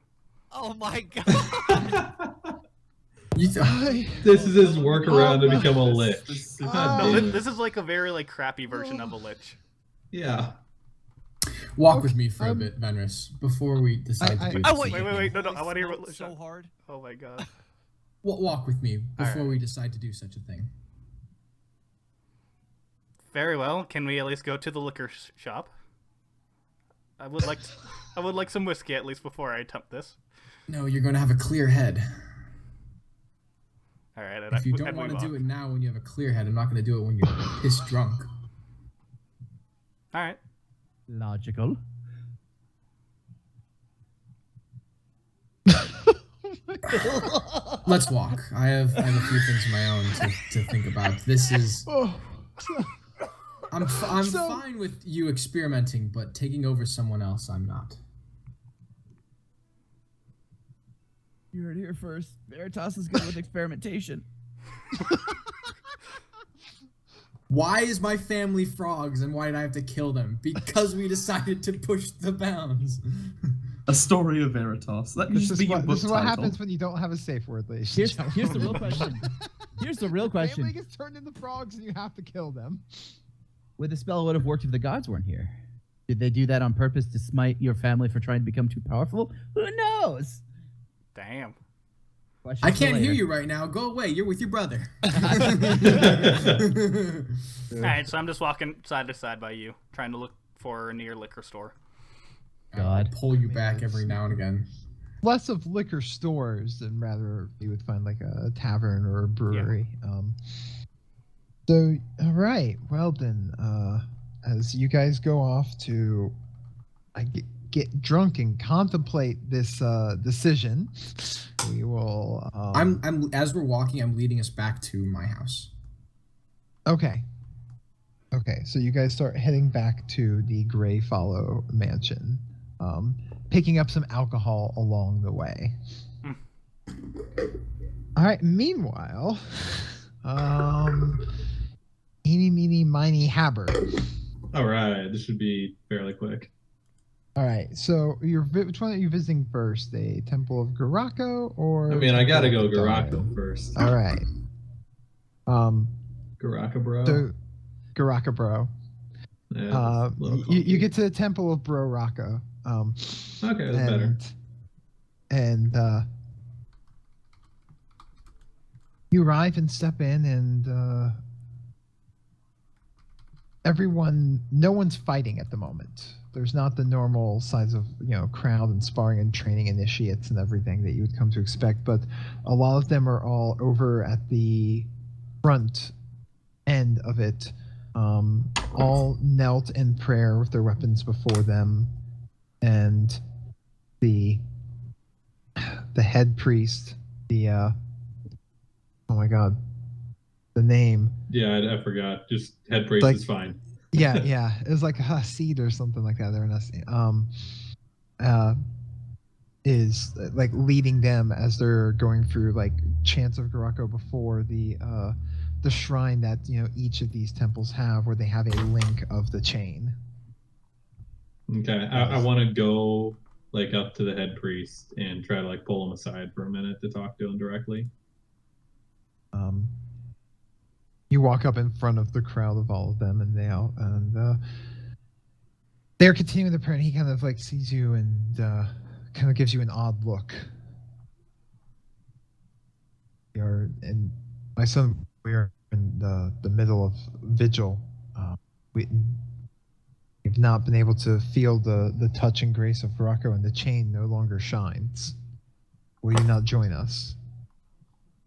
Oh my god. This is his workaround to become a lich. This is like a very crappy version of a lich. Yeah. Walk with me for a bit, Venris, before we decide to do this. Wait, no, I want to hear what It's so hard. Oh my god. Walk with me before we decide to do such a thing. Very well. Can we at least go to the liquor shop? I would like some whiskey at least before I attempt this. No, you're going to have a clear head. All right. If you don't want to do it now when you have a clear head, I'm not going to do it when you're pissed drunk. All right. Logical. Let's walk. I have a few things of my own to think about. This is. I'm fine with you experimenting, but taking over someone else, I'm not. You heard it here first. Veritas is good with experimentation. Why is my family frogs, and why did I have to kill them? Because we decided to push the bounds. A story of Veritas. That could just be your book This is what title. happens when you don't have a safe word, ladies and gentlemen. Here's the real question. Here's the real question. Family gets turned into frogs and you have to kill them. Would the spell would have worked if the gods weren't here? Did they do that on purpose to smite your family for trying to become too powerful? Who knows? Damn. Question I for can't later. hear you right now. Go away. You're with your brother. All right, so I'm just walking side to side by you, trying to look for a near liquor store. God. I'll pull you back every now and again. Less of liquor stores than rather you would find like a tavern or a brewery. So, all right. Well then, as you guys go off to get drunk and contemplate this decision, we will. I'm as we're walking, I'm leading us back to my house. Okay. Okay, so you guys start heading back to the Gray Follow mansion, picking up some alcohol along the way. All right. Meanwhile, eeny, meeny, miny, habber. All right, this should be fairly quick. All right. So which one are you visiting first? The Temple of Garako or? I mean, I gotta go Temple of Dawn? Garako first. All right. Garaka, bro. So Garaka, bro. Yeah, that's a little You funky. get to the Temple of Bro Rocco. Okay, that's better. And you arrive and step in, and no one's fighting at the moment. There's not the normal size of crowd and sparring and training initiates and everything that you would come to expect, but a lot of them are all over at the front end of it, all knelt in prayer with their weapons before them, and the head priest, oh my god, the name. Yeah, I forgot. Just head priest Like- is fine. Yeah, it was like a Hasid or something like that. They're is like leading them as they're going through like chants of Garako before the shrine that each of these temples have, where they have a link of the chain. Okay, I want to go like up to the head priest and try to like pull him aside for a minute to talk to him directly. You walk up in front of the crowd of all of them, and they're continuing the prayer, and he kind of like sees you and kind of gives you an odd look. And my son, we are in the middle of vigil. We've not been able to feel the touch and grace of Rocco, and the chain no longer shines. Will you not join us?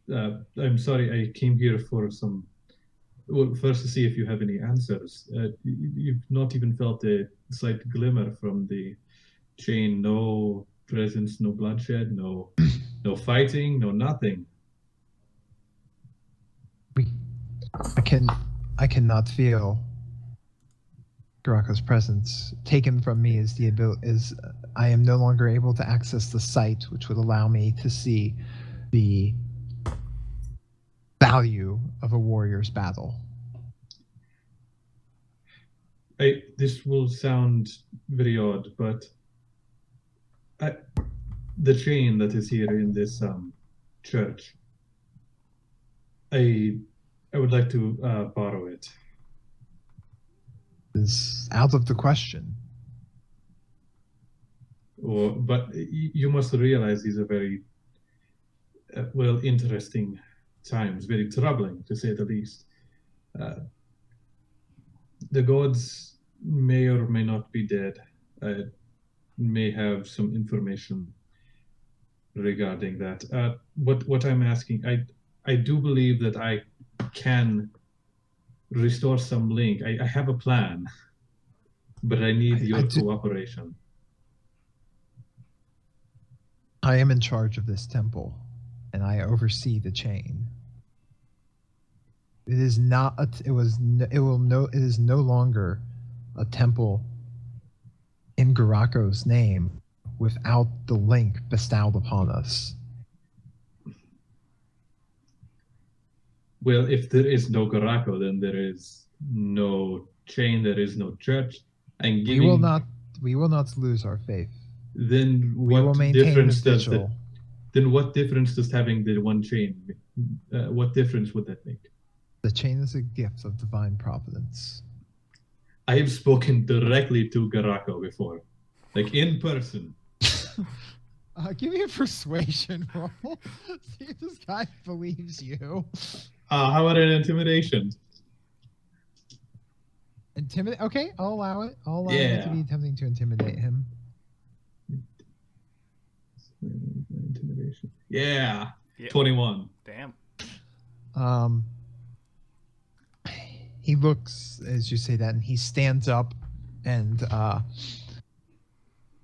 I'm sorry, I came here for some. Well, first to see if you have any answers. You've not even felt a slight glimmer from the chain. No presence, no bloodshed, no fighting, no nothing. I cannot feel Garako's presence. Taken from me is I am no longer able to access the sight, which would allow me to see the value of a warrior's battle. This will sound very odd, but the chain that is here in this church, I would like to borrow it. Is out of the question. But you must realize these are very interesting times, very troubling to say the least. The gods may or may not be dead. May have some information regarding that. What I'm asking, I do believe that I can restore some link. I have a plan, but I need your cooperation. I am in charge of this temple, and I oversee the chain. It is not. It is no longer a temple in Garako's name without the link bestowed upon us. Well, if there is no Garako, then there is no chain, there is no church. And we will not lose our faith. Then we will maintain the vigil. Then what difference does having the one chain make? What difference would that make? The chain is a gift of divine providence. I have spoken directly to Garako before, like in person. Give me a persuasion roll. See if this guy believes you. How about an intimidation? Intimidate? Okay, I'll allow it. I'll allow it to be attempting to intimidate him. Intimidation. Yeah. 21. Damn. He looks as you say that, and he stands up and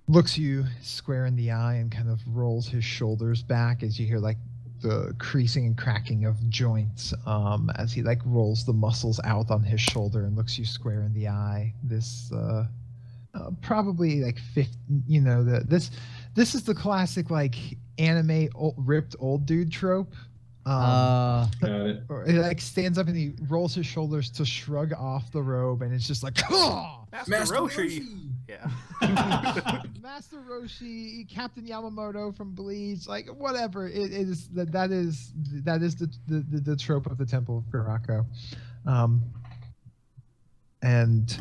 looks you square in the eye and kind of rolls his shoulders back as you hear like the creasing and cracking of joints as he like rolls the muscles out on his shoulder and looks you square in the eye. This probably like 50, this is the classic like anime ripped old dude trope. Got it. Or he like stands up and he rolls his shoulders to shrug off the robe, and it's just like Master Roshi. Yeah. Master Roshi, Captain Yamamoto from Bleach, like whatever. It is that is the trope of the Temple of Garako. And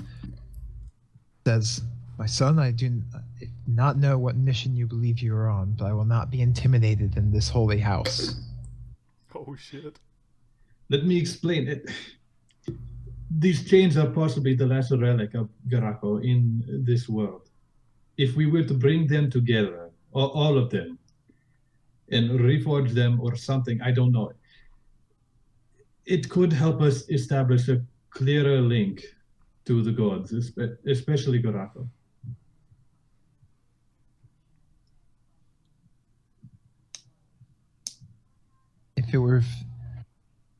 says, "My son, I do not know what mission you believe you are on, but I will not be intimidated in this holy house." Oh shit. Let me explain it. These chains are possibly the last relic of Garako in this world. If we were to bring them together, all of them, and reforge them or something, I don't know. It could help us establish a clearer link to the gods, especially Garako. If it were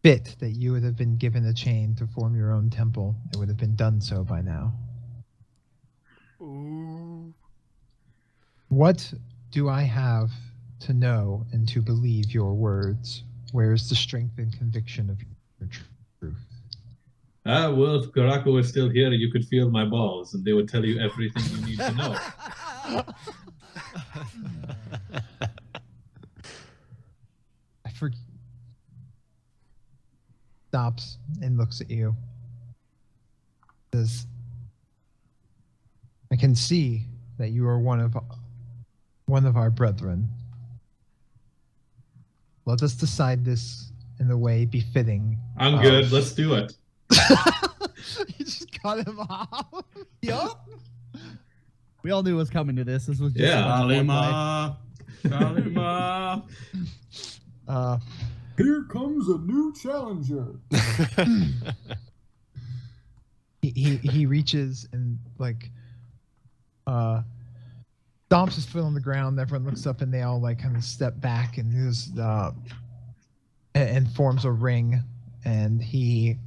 fit that you would have been given a chain to form your own temple, it would have been done so by now. Ooh. What do I have to know and to believe your words? Where is the strength and conviction of your truth? Well, if Garako was still here, you could feel my balls, and they would tell you everything you need to know. Stops and looks at you. Says, "I can see that you are one of our brethren. Let us decide this in the way befitting." I'm good. Let's do it. You just cut him off. Yup. We all knew it was coming to this. This was just Kalima. Here comes a new challenger. he reaches and like stomps his foot on the ground. Everyone looks up and they all like kind of step back and forms a ring, and he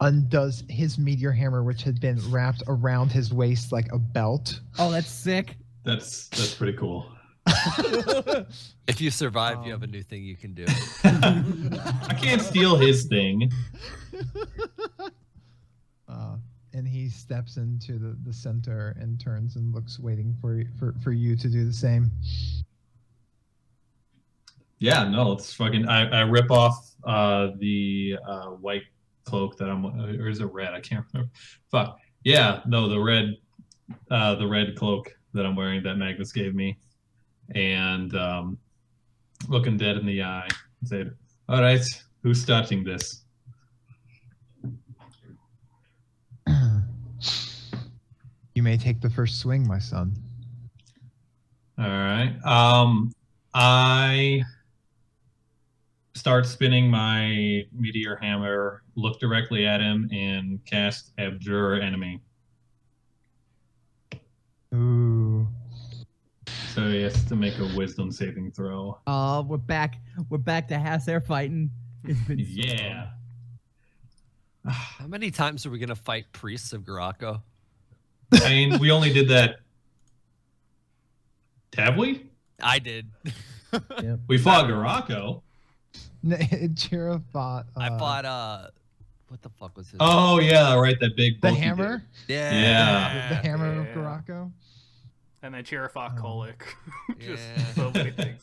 undoes his meteor hammer, which had been wrapped around his waist like a belt. Oh, that's sick. That's pretty cool. If you survive, you have a new thing you can do. I can't steal his thing. And he steps into the center and turns and looks, waiting for you to do the same. Yeah, no, it's fucking. I rip off the white cloak that I'm, or is it red? I can't remember. Fuck. Yeah, no, the red cloak that I'm wearing that Magnus gave me, and looking dead in the eye, and said, "All right, who's starting this?" You may take the first swing, my son. All right. I start spinning my meteor hammer, look directly at him, and cast Abjure Enemy. Ooh. So he has to make a wisdom saving throw. Oh, we're back. We're back to Hasair fighting. It's been yeah. How many times are we gonna fight priests of Garako? I mean, we only did that. Have we? I did. Yep. We fought Garako. Jira fought. I fought What the fuck was his? Oh yeah, right. That big. The hammer. Yeah. The hammer of Garako. And then Chirifok Kolic. Just Yeah. so many things.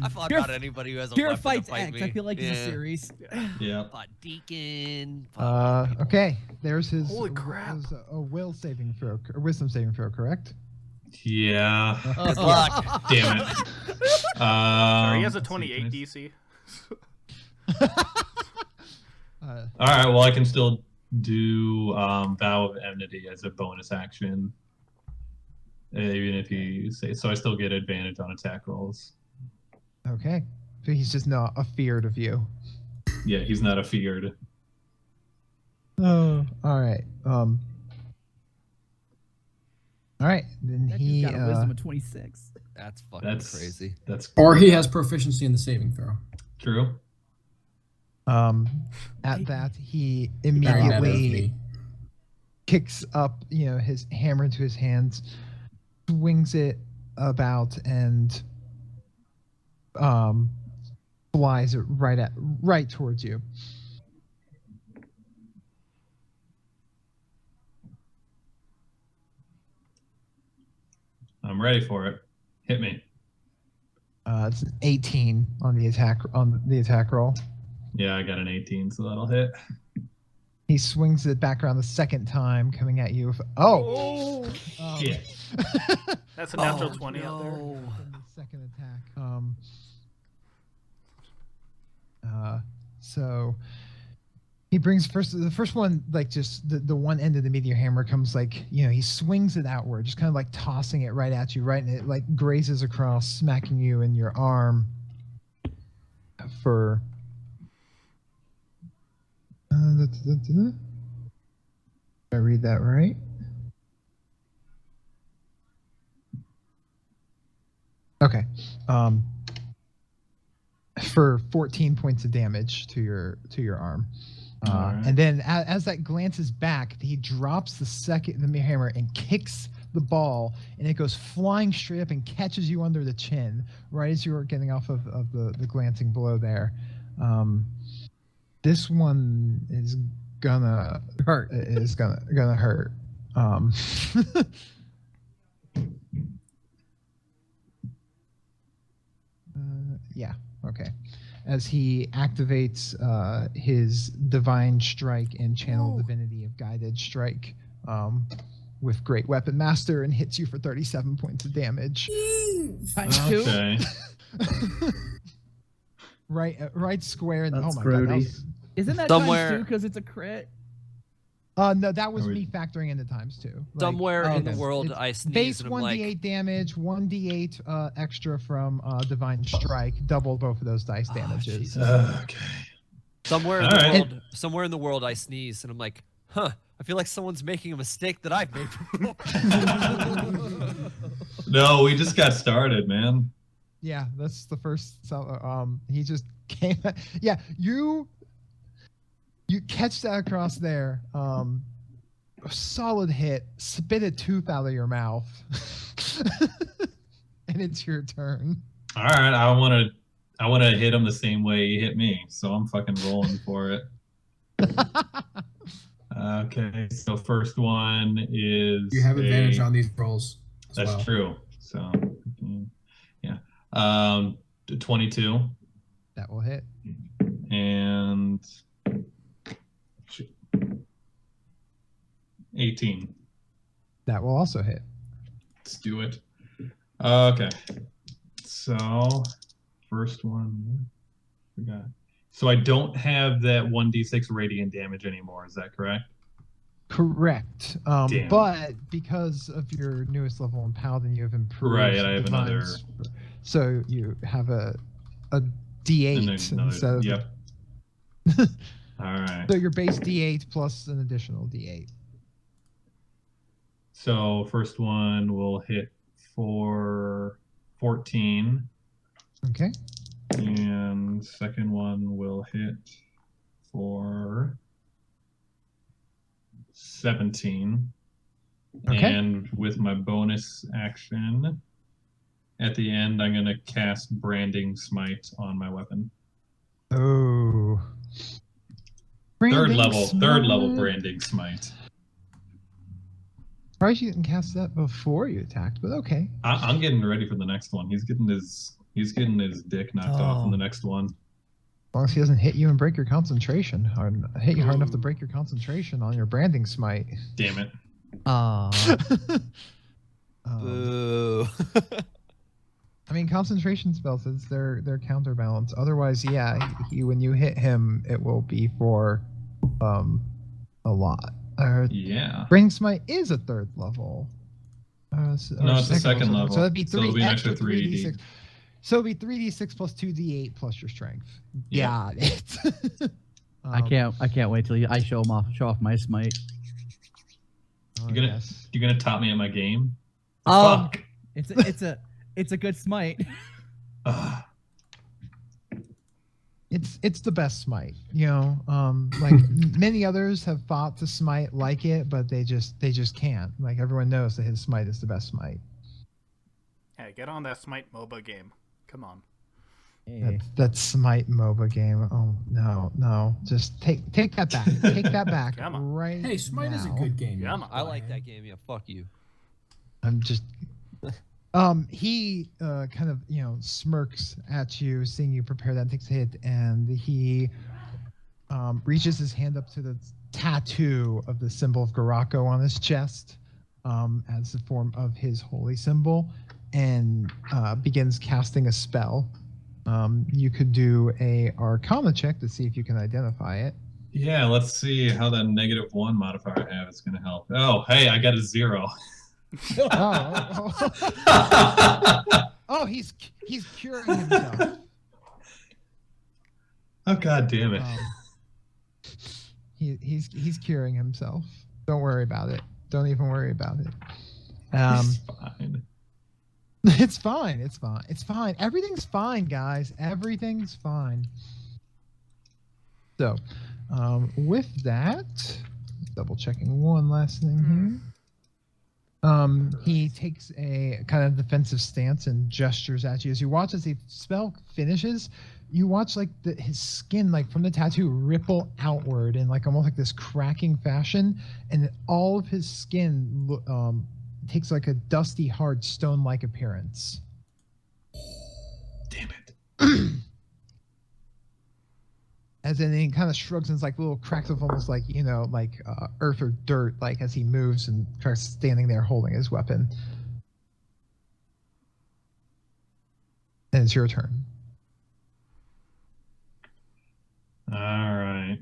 I fought about anybody who has a Pure weapon to Fights fight X. me. I feel like it's a series. Yeah. Fought Deacon. fought a lot of people. Okay. There's his. Holy crap. Was a will saving throw, or wisdom saving throw, correct? Yeah. Good luck. Damn it. Sorry, he has a let's see, 28 DC. All right. Well, I can still do Vow of Enmity as a bonus action, even if you say so. I still get advantage on attack rolls. Okay. So he's just not afeared of you. Yeah, he's not afeared. Oh. All right. All right. Then That he. dude got a wisdom of 26. That's fucking crazy. That's Or he has proficiency in the saving throw. true. At that, he Very meta of immediately me. kicks up, his hammer into his hands, swings it about, and flies it right towards you. I'm ready for it. Hit me. It's an 18 on the attack roll. Yeah, I got an 18, so that'll hit. He swings it back around the second time, coming at you. Shit. That's a natural 20 out there. From the second attack. So he brings the first one, like just the one end of the meteor hammer comes he swings it outward, just kind of like tossing it right at you, right, and it like grazes across, smacking you in your arm for. Did I read that right? Okay. For 14 points of damage to your arm. Right. And then as that glances back, he drops the hammer and kicks the ball, and it goes flying straight up and catches you under the chin right as you were getting off of the glancing blow there. This one is gonna hurt. Is gonna hurt. Yeah. Okay. As he activates his divine strike and channel divinity of guided strike with Great Weapon Master, and hits you for 37 points of damage. Okay. Right square. That's oh my grody. god. Isn't that Somewhere- times 2 because it's a crit? No, that was Are we- me factoring in the times too. Somewhere in the it's- world, it's I sneeze base and I'm like, 1d8 damage, 1d8 extra from divine strike, double both of those dice damages. Jesus. Okay. somewhere in All the right. world, somewhere in the world, I sneeze and I'm like, huh? I feel like someone's making a mistake that I've made before. No, we just got started, man. Yeah, that's the first. He just came. Yeah, you catch that across there. A solid hit. Spit a tooth out of your mouth, and it's your turn. All right, I want to hit him the same way he hit me, so I'm fucking rolling for it. Okay, so first one is You have advantage on these rolls. That's true. So, yeah. 22 That will hit. and 18. That will also hit. Let's do it. Okay. So, first one. Forgot. So I don't have that 1d6 radiant damage anymore. Is that correct? Correct. Damn. But because of your newest level in Paladin, you have improved. Right, I have divine another- So you have a D8 And then instead of. Yep. All right. So your base D8 plus an additional D8. So first one will hit for 14. Okay. And second one will hit for 17. Okay. And with my bonus action, at the end, I'm going to cast Branding Smite on my weapon. Oh. Branding third level smite. branding smite. Surprised you didn't cast that before you attacked, but okay. I'm getting ready for the next one. He's getting his dick knocked off in the next one. As long as he doesn't hit you and break your concentration, or hit you hard enough to break your concentration on your branding smite. Damn it. Boo. I mean, concentration spells is their counterbalance. Otherwise, yeah, when you hit him, it will be for a lot. Yeah. Branding smite is a 3rd level. No, it's a second level. So that'd be So it'll be an extra 3d6. So it'll be 3d6 plus 2d8 plus your strength. Yeah. Got it. I can't wait till I show off my smite. You're gonna top me at my game? Fuck. It's a good smite. It's the best smite, you know. Like many others have fought to smite like it, but they just can't. Like everyone knows that his smite is the best smite. Hey, get on that Smite MOBA game. Come on. Hey. That smite MOBA game. Oh no! Just take that back. Take that back. Come on. Right. Hey, Smite now. is a good game. Come on. I like that game. Yeah, fuck you. I'm just. He kind of smirks at you, seeing you prepare that takes a hit, and he reaches his hand up to the tattoo of the symbol of Garako on his chest, as a form of his holy symbol, and begins casting a spell. You could do a Arcana check to see if you can identify it. Yeah, let's see how that -1 modifier I have is going to help. Oh, hey, I got a 0. Oh, he's curing himself. Oh, god damn it. He's curing himself. Don't worry about it. Don't even worry about it. It's fine. It's fine. It's fine. It's fine. Everything's fine, guys. Everything's fine. So, with that, double checking one last thing here. He takes a kind of defensive stance and gestures at you. As you watch as the spell finishes, you watch like his skin, like from the tattoo, ripple outward in like almost like this cracking fashion, and all of his skin takes like a dusty, hard, stone-like appearance. Damn it. As in, he kind of shrugs and it's like little cracks of almost like, earth or dirt, like as he moves and starts standing there holding his weapon. And it's your turn. All right.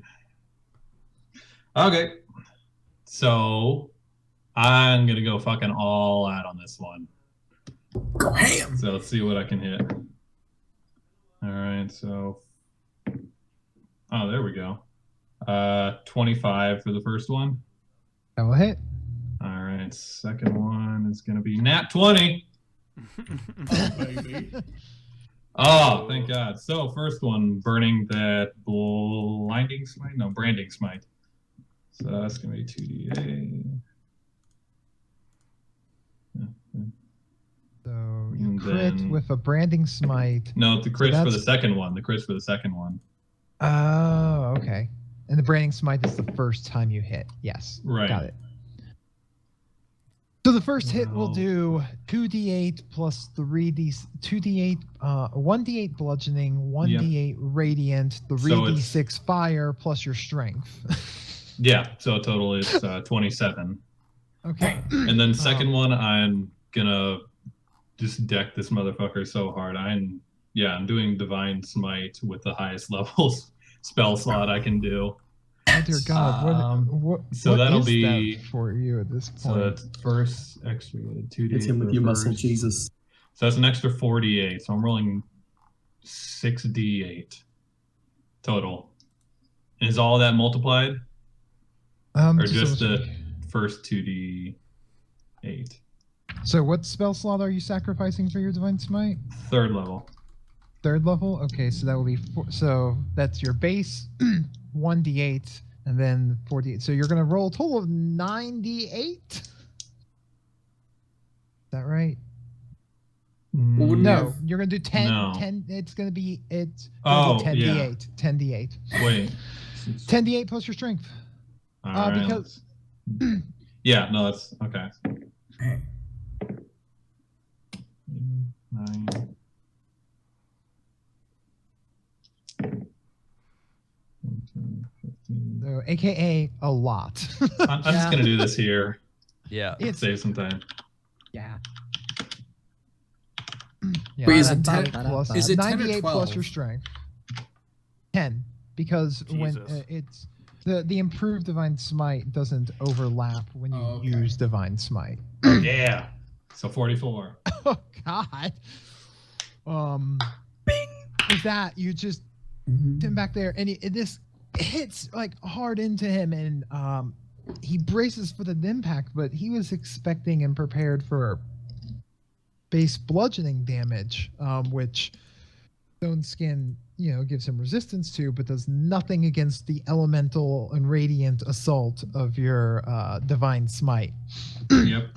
Okay. So I'm going to go fucking all out on this one. Go ham! So let's see what I can hit. All right. So, oh, there we go. 25 for the first one. That will hit. All right. Second one is going to be nat 20. Oh, baby. Oh, thank God. So first one, burning that blinding smite? No, branding smite. So that's going to be 2d8. So you And crit then- with a branding smite. No, the crit's for that's- the second one. The crit's for the second one. Oh, okay. And the branding smite is the first time you hit. Yes. Right. Got it. So the first hit will Wow. do 2d8 plus 2d8, 1d8 bludgeoning, 1d8 radiant, 3d6 fire plus your strength. Yeah, so total is 27. Okay. And then second one, I'm gonna just deck this motherfucker so hard. I'm doing Divine Smite with the highest levels spell slot I can do. Oh dear God! What So that'll is be that for you at this point? So that's first extra 2d8. Hit him with for your muscle, first. Jesus. So that's an extra 48. So I'm rolling 6d8 total. And is all that multiplied? Or just the first 2d8? So what spell slot are you sacrificing for your Divine Smite? Third level. Third level? Okay, so that will be so that's your base 1d8 and then 48. So you're going to roll a total of 9d8? Is that right? Well, wouldn't you No, have- you're going to do 10. No. 10. It's going to be 10d8. 10d8. Wait. 10d8 plus your strength. All right, because yeah, no, that's okay. 9. So, AKA a lot. I'm just gonna do this here. Yeah. Save some time. Yeah. Yeah, Wait, is that it 10? 98 plus, Is it 10 or 98 plus 12? your strength. 10, because when Jesus. it's the improved divine smite doesn't overlap when you use divine smite. Yeah. So 44. Oh God. Bing. With that, you just him back there, and this hits like hard into him, and he braces for the impact, but he was expecting and prepared for base bludgeoning damage, which stone skin, gives him resistance to, but does nothing against the elemental and radiant assault of your divine smite. Yep.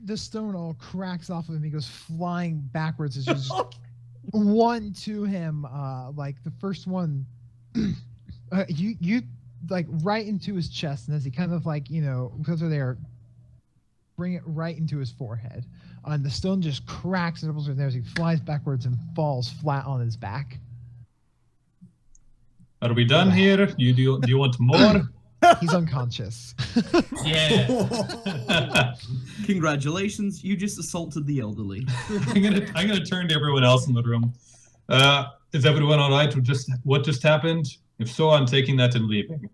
The stone all cracks off of him. He goes flying backwards as you just one to him, like the first one, you like right into his chest, and as he kind of like because of there, bring it right into his forehead, and the stone just cracks and doubles right there as he flies backwards and falls flat on his back. Are we done here? Do you want more? He's unconscious. Yeah. Congratulations, you just assaulted the elderly. I'm gonna turn to everyone else in the room. Is everyone all right with what just happened? If so, I'm taking that and leaving.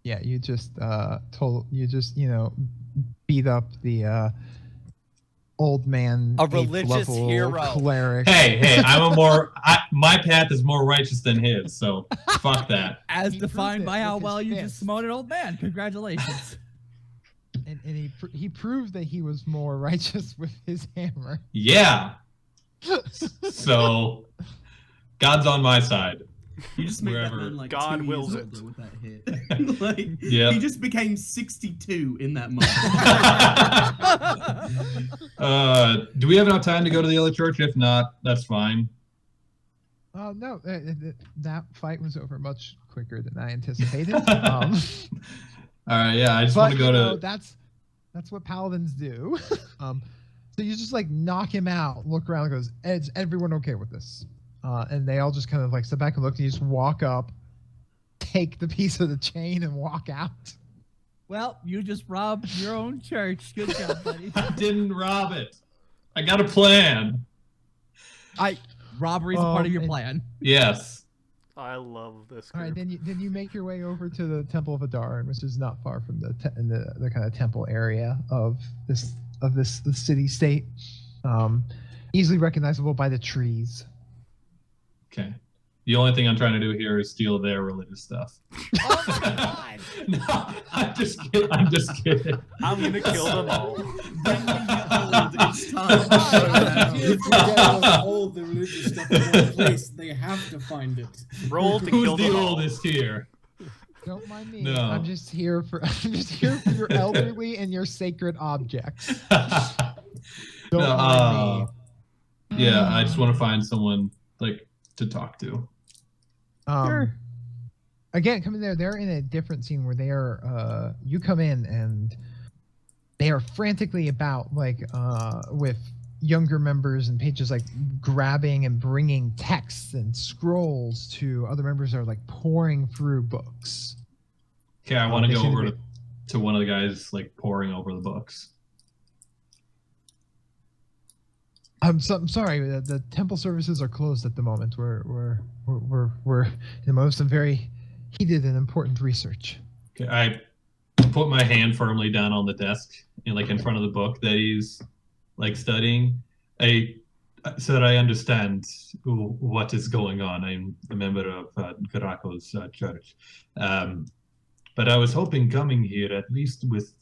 Yeah, you just beat up the old man, a religious hero cleric. Hey, my path is more righteous than his, so fuck that. As He defined proved by it how with well his you fist. just smote an old man. Congratulations. And he proved that he was more righteous with his hammer. Yeah. So, God's on my side. You just made Wherever. that man like God 2 wills years it. older with that hit. Like, Yeah. he just became 62 in that month. Do we have enough time to go to the other church? If not, that's fine. No, that fight was over much quicker than I anticipated. All right, yeah, I just want to go to. That's what paladins do. So you just like knock him out, look around, and goes, "Is everyone okay with this?" And they all just kind of like step back and look, and you just walk up, take the piece of the chain, and walk out. Well, you just robbed your own church. Good job, buddy. I didn't rob it. I got a plan. Robbery's a part of your and- plan. Yes. I love this All right, group. then you make your way over to the Temple of Adaran, which is not far from the kind of temple area of this city state, easily recognizable by the trees. Okay. The only thing I'm trying to do here is steal their religious stuff. Oh my god! No, I'm just kidding. I'm just kidding. I'm gonna kill them all. Bring me the old, it's time. If you get all the religious stuff in one place, they have to find it. Roll to Who's kill the them all. oldest here? Don't mind me. No. I'm just here for your elderly and your sacred objects. Don't No, mind me. Yeah, I just want to find someone like to talk to. Sure. Again, coming there, they're in a different scene where they are. You come in and they are frantically about, like, with younger members and pages, like grabbing and bringing texts and scrolls to other members that are like pouring through books. Okay, I want to they go seem to over be- to one of the guys like poring over the books. I'm sorry. The temple services are closed at the moment. We're in the most of very heated and important research. Okay, I put my hand firmly down on the desk, like in front of the book that he's like studying. I said I understand what is going on. I'm a member of Karako's church, but I was hoping coming here at least with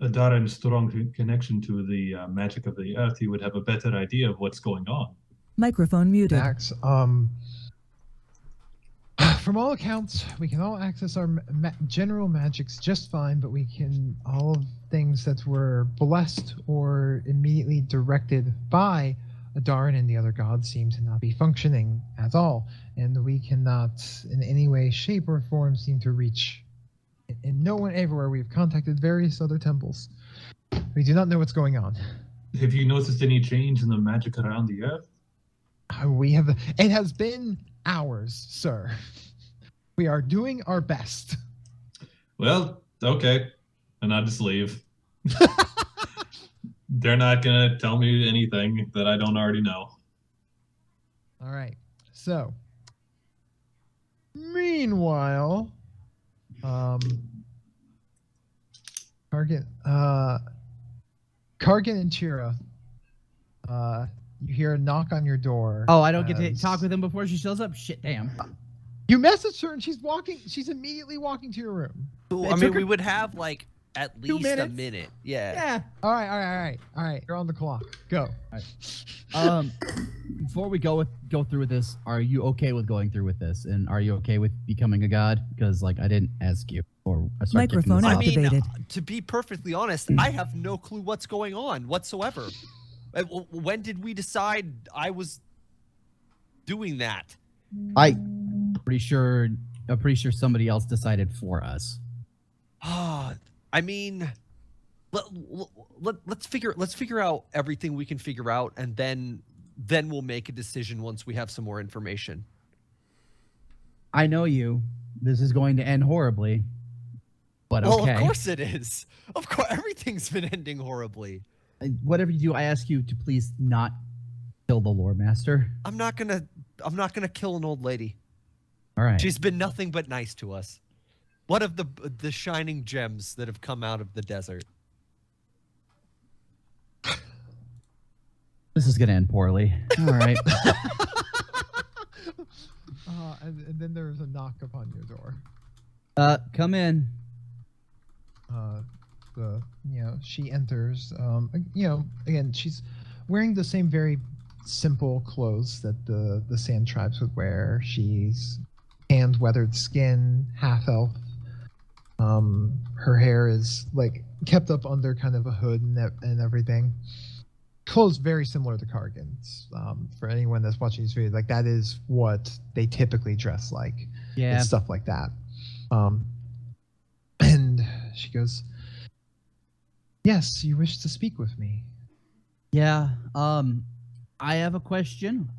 a Darren's strong connection to the magic of the earth, he would have a better idea of what's going on. Microphone muted. Max, from all accounts, we can all access our general magics just fine, but we can all of things that were blessed or immediately directed by Adarin and the other gods seem to not be functioning at all, and we cannot in any way, shape, or form seem to reach. And no one everywhere. We've contacted various other temples. We do not know what's going on. Have you noticed any change in the magic around the earth? We have. It has been hours, sir. We are doing our best. Well, okay. And I just leave. They're not going to tell me anything that I don't already know. All right. So, meanwhile, Kargan and Chira, you hear a knock on your door. Oh, I don't get to talk with him before she shows up? Shit, damn. You messaged her and she's immediately walking to your room. Ooh, I mean, we would have like at least a minute. Yeah. Yeah. All right. You're on the clock. Go. All right. Before we go through with this, are you okay with going through with this? And are you okay with becoming a god? Because like I didn't ask you. Or microphone activated. I mean, to be perfectly honest, I have no clue what's going on whatsoever. When did we decide I was doing that? I'm pretty sure somebody else decided for us. I mean, let's figure out everything we can figure out, and then we'll make a decision once we have some more information. I know you. This is going to end horribly. But okay. Well, of course it is. Of course, everything's been ending horribly. Whatever you do, I ask you to please not kill the lore master. I'm not gonna kill an old lady. All right. She's been nothing but nice to us. One of the shining gems that have come out of the desert. This is gonna end poorly. All right. And then there's a knock upon your door. Come in. She enters. Again, she's wearing the same very simple clothes that the Sand Tribes would wear. She's tanned, weathered skin, half elf. Her hair is like kept up under kind of a hood and everything. Clothes very similar to Kargan's. For anyone that's watching this video, like that is what they typically dress like. Yeah. And stuff like that. And she goes, "Yes, you wish to speak with me." Yeah. I have a question.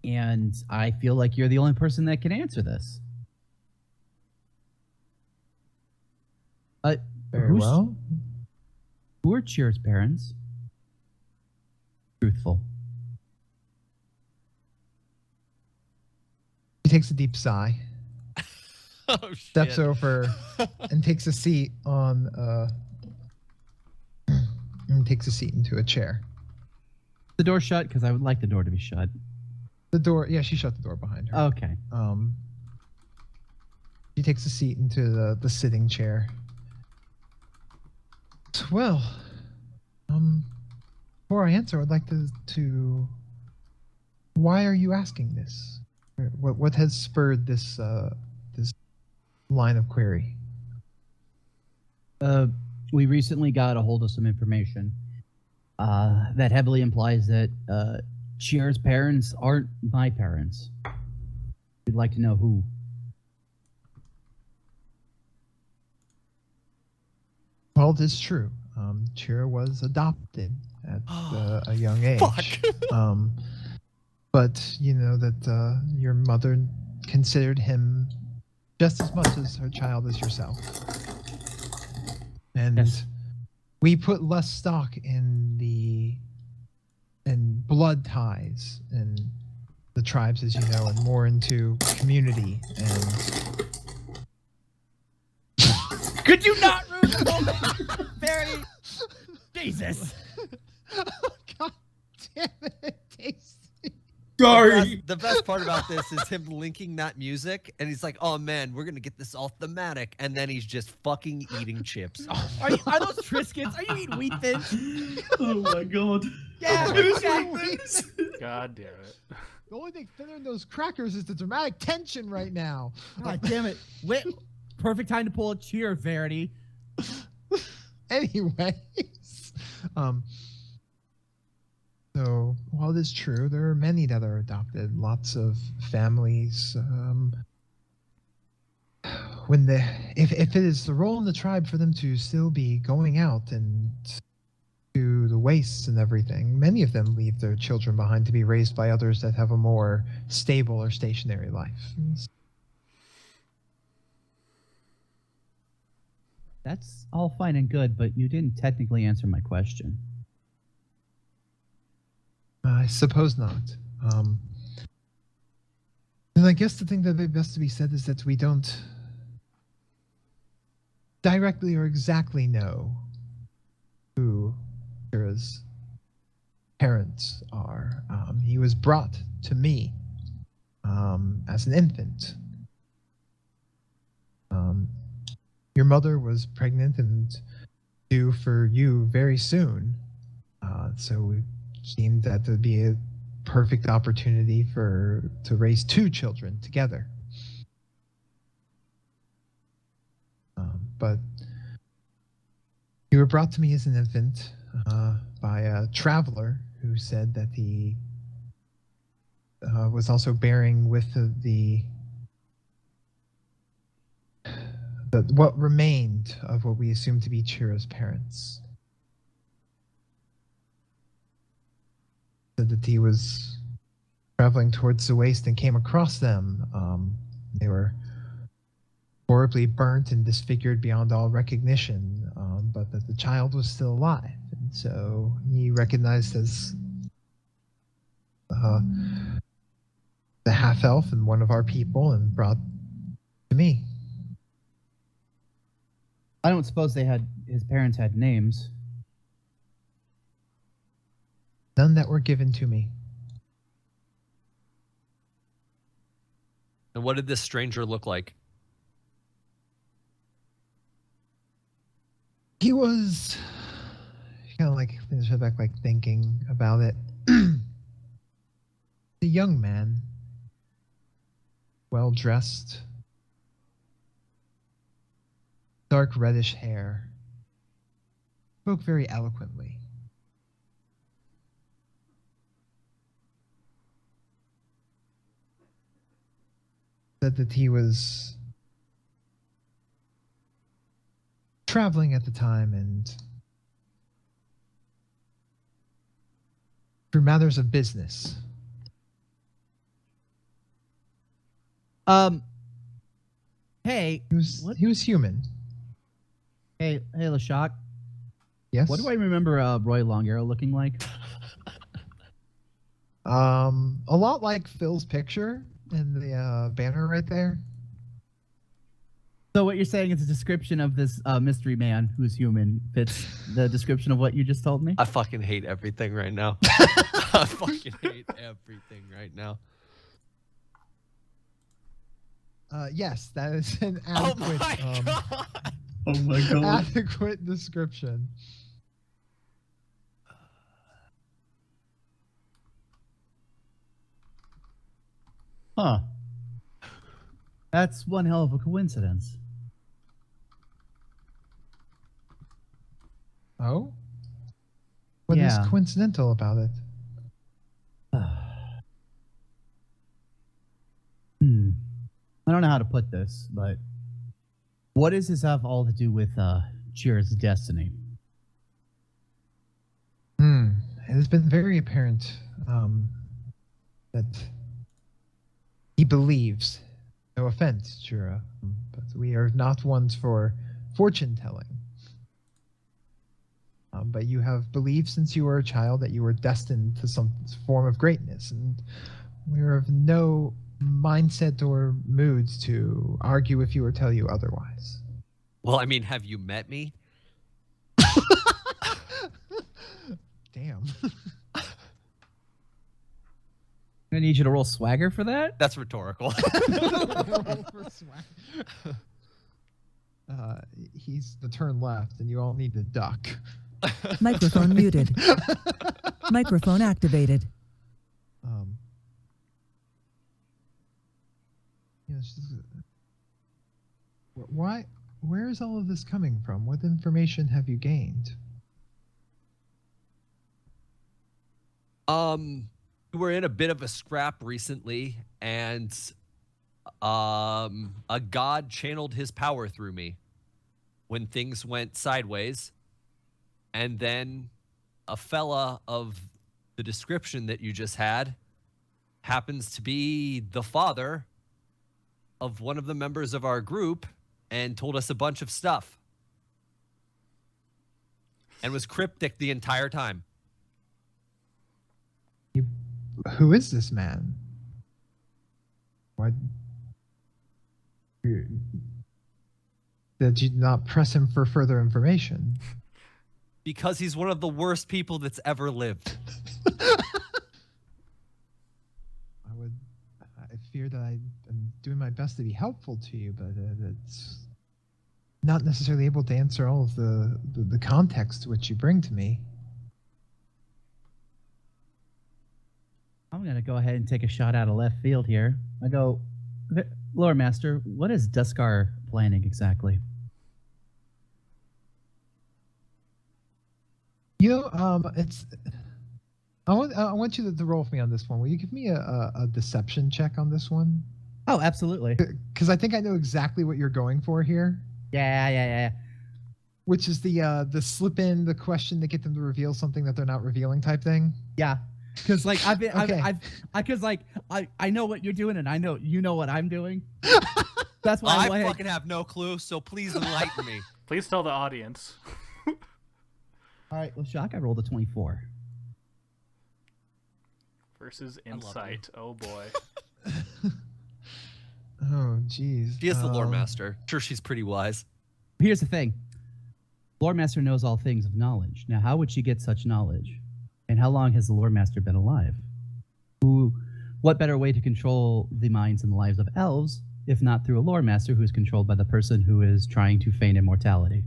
And I feel like you're the only person that can answer this. Very well. Who are Cheer's parents? Truthful. She takes a deep sigh. Oh, steps over and takes a seat into a chair. The door shut? Because I would like the door to be shut. The door, yeah, she shut the door behind her. Okay. She takes a seat into the sitting chair. Well, before I answer, I'd like to why are you asking this? What has spurred this this line of query? We recently got a hold of some information that heavily implies that Cheer's parents aren't my parents. We'd like to know who. Well, this is true. Cheer was adopted at a young age. But you know that your mother considered him just as much as her child as yourself. And yes. We put less stock in blood ties and the tribes, as you know, and more into community and Could you not ruin the moment? Verity. Jesus. Oh, God damn it, Tasty. Sorry. The best part about this is him linking that music, and he's like, "Oh man, we're gonna get this all thematic," and then he's just fucking eating chips. Are those Triscuits? Are you eating wheat thins? Oh my god. Yeah, God damn it. The only thing thinner than those crackers is the dramatic tension right now. God damn it. Wait, perfect time to pull a cheer, Verity. Anyways, So, while it is true, there are many that are adopted. Lots of families. If it is the role in the tribe for them to still be going out and to the wastes and everything, many of them leave their children behind to be raised by others that have a more stable or stationary life. That's all fine and good, but you didn't technically answer my question. I suppose not. And I guess the thing that best to be said is that we don't directly or exactly know who Kira's parents are. He was brought to me as an infant. Your mother was pregnant and due for you very soon. So it seemed that would be a perfect opportunity to raise two children together. But you were brought to me as an infant by a traveler who said that he was also bearing with what remained of what we assumed to be Chira's parents. Said that he was traveling towards the waste and came across them. They were horribly burnt and disfigured beyond all recognition, but that the child was still alive. And so he recognized as the half-elf and one of our people and brought to me. I don't suppose his parents had names. None that were given to me. And what did this stranger look like? He was kind of like, back, like thinking about it. A young man, well dressed, dark reddish hair, spoke very eloquently. Said that he was traveling at the time and for matters of business. Hey, he was human. Hey, LaShock. Yes. What do I remember Roy Long Arrow looking like? A lot like Phil's picture in the banner right there. So what you're saying is a description of this mystery man who's human fits the description of what you just told me? I fucking hate everything right now. I fucking hate everything right now. Yes, that is an adequate, oh my god, adequate description. Huh. That's one hell of a coincidence. Oh? What is coincidental about it? I don't know how to put this, but what does this have all to do with Chira's destiny? It has been very apparent that he believes, no offense, Chira, but we are not ones for fortune telling. But you have believed since you were a child that you were destined to some form of greatness, and we are of no mindset or moods to argue with you or tell you otherwise. Well, I mean, have you met me? Damn. I need you to roll swagger for that? That's rhetorical. He's the turn left, and you all need to duck. Microphone muted. Microphone activated. Why? Where is all of this coming from? What information have you gained? We were in a bit of a scrap recently, and a god channeled his power through me when things went sideways, and then a fella of the description that you just had happens to be the father of one of the members of our group and told us a bunch of stuff and was cryptic the entire time. Who is this man? Why did you not press him for further information? Because he's one of the worst people that's ever lived. I fear that I am doing my best to be helpful to you, but it's not necessarily able to answer all of the context which you bring to me. I'm going to go ahead and take a shot out of left field here. I go, Lore Master, what is Duskar planning exactly? It's. I want you to roll for me on this one. Will you give me a deception check on this one? Oh, absolutely. Because I think I know exactly what you're going for here. Yeah. Which is the slip in the question to get them to reveal something that they're not revealing type thing. Yeah. Because like I know what you're doing and I know you know what I'm doing. That's why I fucking have no clue. So please enlighten me. Please tell the audience. All right, well, Shock, I rolled a 24. Versus insight. Oh boy. Oh jeez. She is the lore master. Sure, she's pretty wise. Here's the thing. Lore master knows all things of knowledge. Now, how would she get such knowledge? And how long has the lore master been alive? What better way to control the minds and the lives of elves if not through a lore master who is controlled by the person who is trying to feign immortality?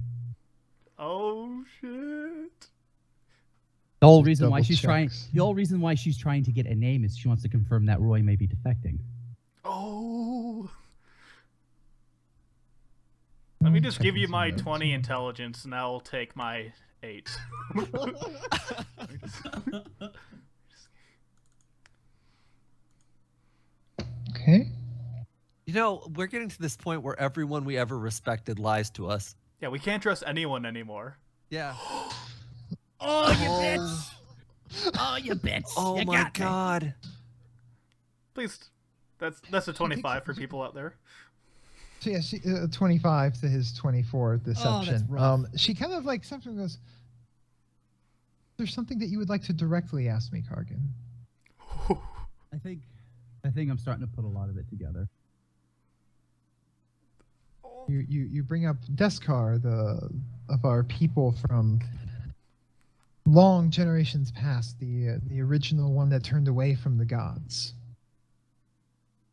Oh shit. The whole reason why she's trying to get a name is she wants to confirm that Roy may be defecting. Oh. Let me just give you my 20 intelligence and I'll take my 8. Okay. You know, we're getting to this point where everyone we ever respected lies to us. Yeah, we can't trust anyone anymore. Yeah. Oh, you bitch! Oh, you bitch! Oh you my god. Please, that's a 25 for people out there. So yeah, she 25 to his 24 deception. Oh, that's rough. She kind of like something goes. There's something that you would like to directly ask me, Kargan. I think I'm starting to put a lot of it together. You bring up Deskar, of our people from long generations past, the original one that turned away from the gods.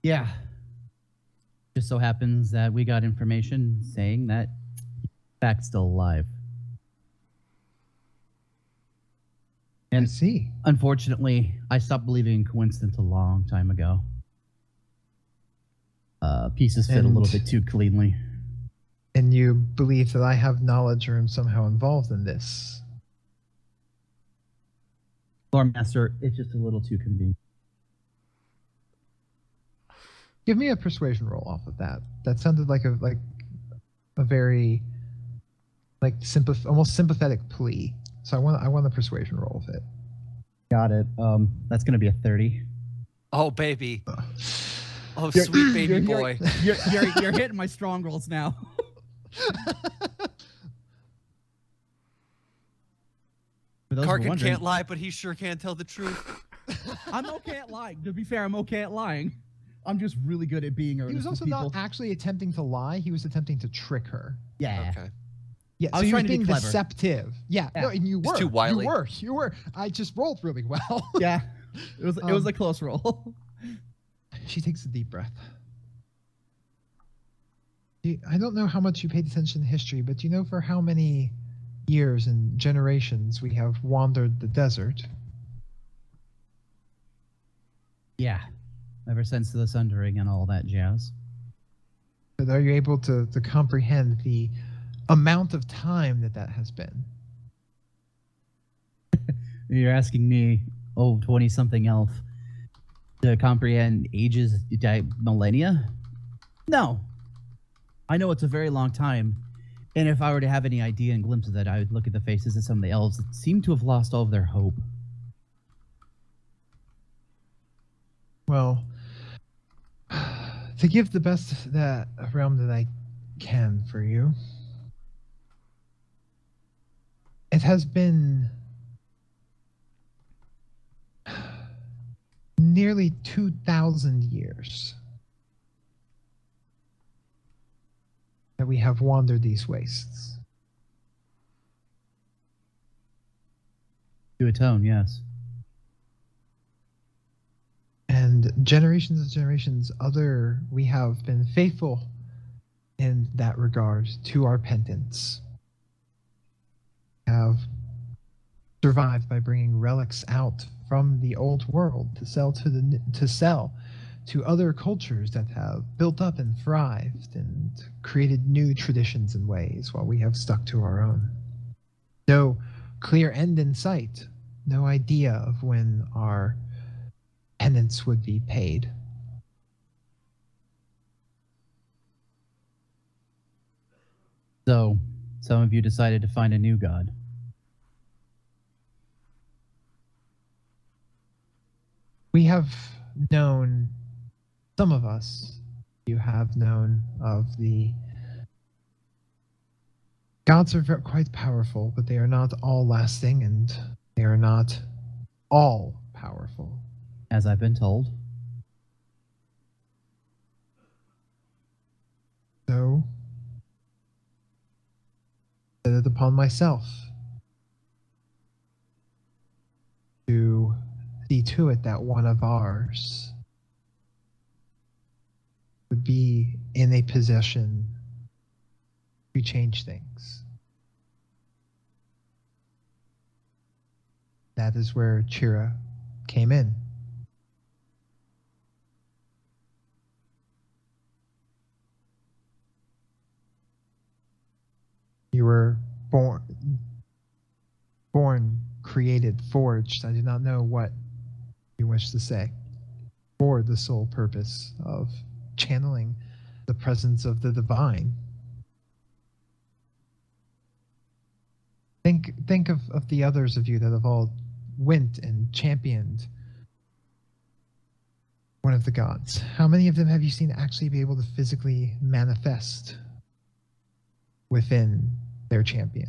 Yeah. Just so happens that we got information saying that he's in fact still alive. And I see. Unfortunately, I stopped believing in coincidence a long time ago. Pieces fit a little bit too cleanly. And you believe that I have knowledge or am somehow involved in this? Lore Master, it's just a little too convenient. Give me a persuasion roll off of that. That sounded like a very almost sympathetic plea. So I want a persuasion roll of it. Got it. That's gonna be a 30. Oh baby. Oh sweet baby boy. You're hitting my strong rolls now. Kargan can't lie, but he sure can tell the truth. I'm okay at lying. To be fair, I'm okay at lying. I'm just really good at being earnest. He was also not actually attempting to lie. He was attempting to trick her. Yeah. Okay. Yeah, I was he was trying to be being clever. deceptive. Yeah. No, and you were. too wily. You were. I just rolled really well. Yeah. It was a close roll. She takes a deep breath. I don't know how much you paid attention to history, but you know for how many years and generations we have wandered the desert? Yeah. Ever since the Sundering and all that jazz. But are you able to comprehend the amount of time that has been? You're asking me 20-something elf to comprehend ages, millennia? No. I know it's a very long time, and if I were to have any idea and glimpse of that, I would look at the faces of some of the elves that seem to have lost all of their hope. Well, to give the best that realm that I can for you, it has been nearly 2,000 years that we have wandered these wastes. To atone, yes. And generations and generations we have been faithful in that regard to our penance. Have survived by bringing relics out from the old world to sell to other cultures that have built up and thrived and created new traditions and ways while we have stuck to our own. No clear end in sight, no idea of when our penance would be paid. So, some of you decided to find a new god. We have known, some of us, you have known of the gods are quite powerful, but they are not all lasting, and they are not all powerful. As I've been told. So, I set it upon myself to see to it that one of ours would be in a position to change things. That is where Chira came in. You were born, created, forged. I do not know what you wish to say. For the sole purpose of channeling the presence of the divine. Think of the others of you that have all went and championed one of the gods. How many of them have you seen actually be able to physically manifest within their champion?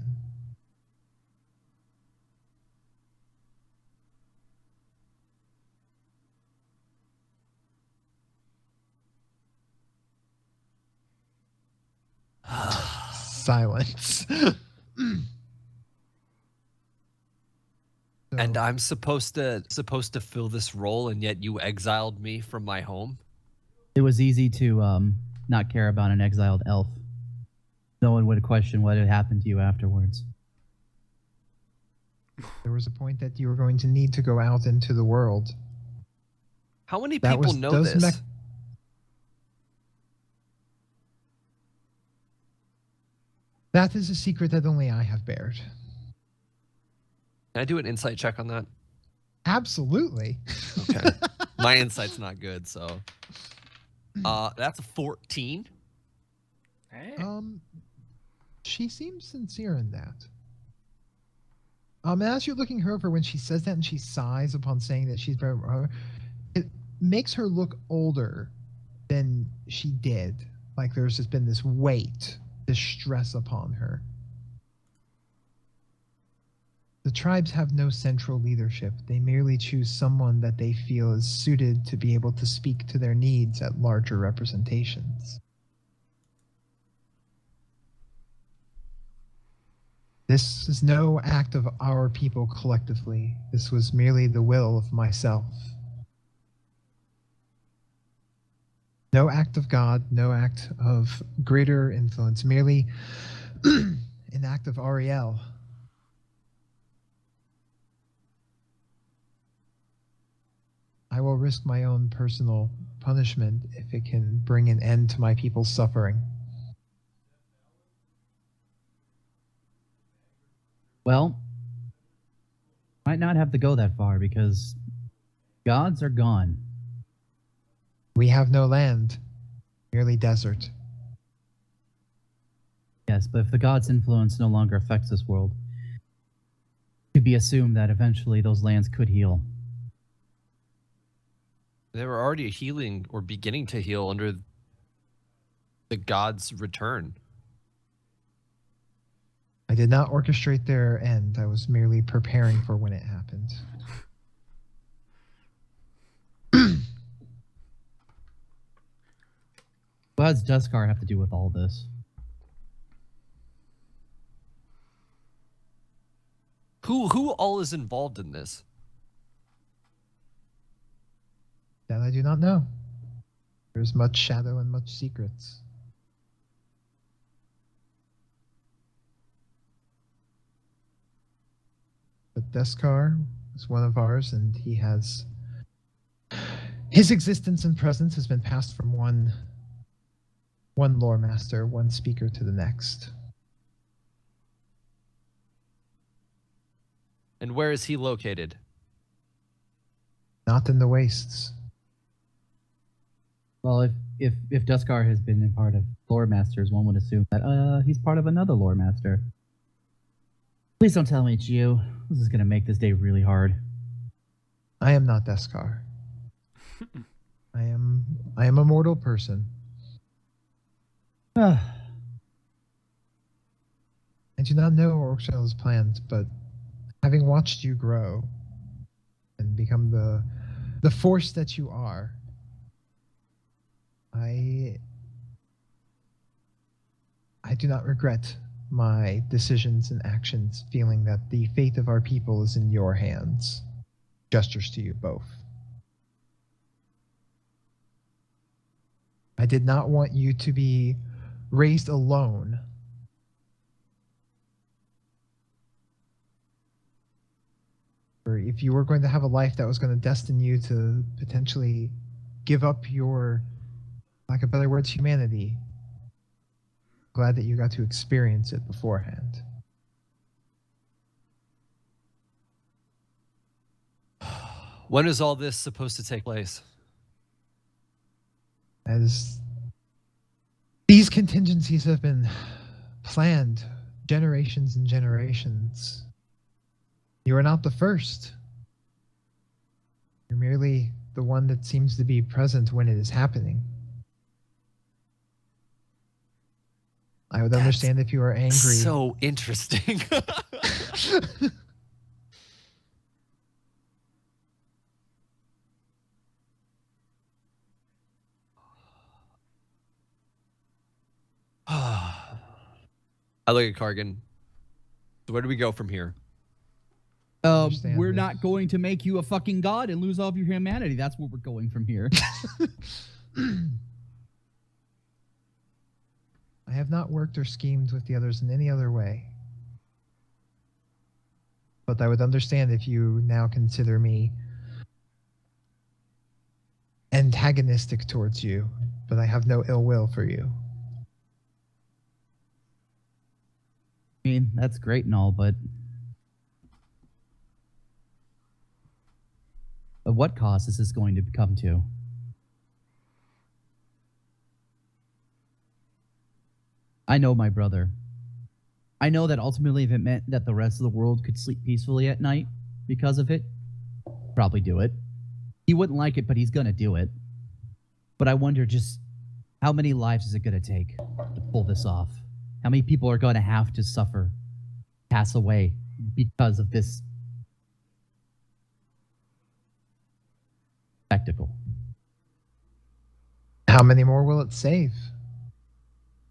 Silence. And I'm supposed to fill this role, and yet you exiled me from my home? It was easy to not care about an exiled elf. No one would question what had happened to you afterwards. There was a point that you were going to need to go out into the world. How many people know this? That is a secret that only I have bared. Can I do an insight check on that? Absolutely. Okay. My insight's not good, so. That's a 14. Hey. She seems sincere in that. And as you're looking her over, when she says that and she sighs upon saying that she's very, it makes her look older than she did. Like there's just been this weight, this stress upon her. The tribes have no central leadership. They merely choose someone that they feel is suited to be able to speak to their needs at larger representations. This is no act of our people collectively. This was merely the will of myself. No act of God, no act of greater influence, merely an act of Ariel. I will risk my own personal punishment if it can bring an end to my people's suffering. Well, Might not have to go that far because gods are gone. We have no land, merely desert. Yes, but if the gods' influence no longer affects this world, it could be assumed that eventually those lands could heal. They were already healing or beginning to heal under the gods' return. I did not orchestrate their end. I was merely preparing for when it happened. What does Duskar have to do with all this? Who all is involved in this? That I do not know. There's much shadow and much secrets. But Deskar is one of ours, and he has... His existence and presence has been passed from one lore master, one speaker to the next. And where is he located? Not in the wastes. Well, if Duskar has been in part of lore masters, one would assume that he's part of another lore master. Please don't tell me it's you. This is gonna make this day really hard. I am not Deskar. I am a mortal person. I do not know Orkshel's plans, but having watched you grow and become the force that you are, I do not regret my decisions and actions, feeling that the fate of our people is in your hands. Gestures to you both. I did not want you to be raised alone. Or if you were going to have a life that was going to destine you to potentially give up your, lack of better words, humanity. Glad that you got to experience it beforehand. When is all this supposed to take place? As these contingencies have been planned generations and generations. You are not the first. You're merely the one that seems to be present when it is happening. I would understand if you are angry. So interesting. I look at Kargan. So where do we go from here? We're not going to make you a fucking god and lose all of your humanity. That's where we're going from here. I have not worked or schemed with the others in any other way. But I would understand if you now consider me antagonistic towards you, but I have no ill will for you. I mean, that's great and all, but at what cost is this going to come to? I know my brother. I know that ultimately if it meant that the rest of the world could sleep peacefully at night because of it, probably do it. He wouldn't like it, but he's gonna do it. But I wonder just how many lives is it gonna take to pull this off? How many people are gonna have to suffer, pass away because of this spectacle? How many more will it save?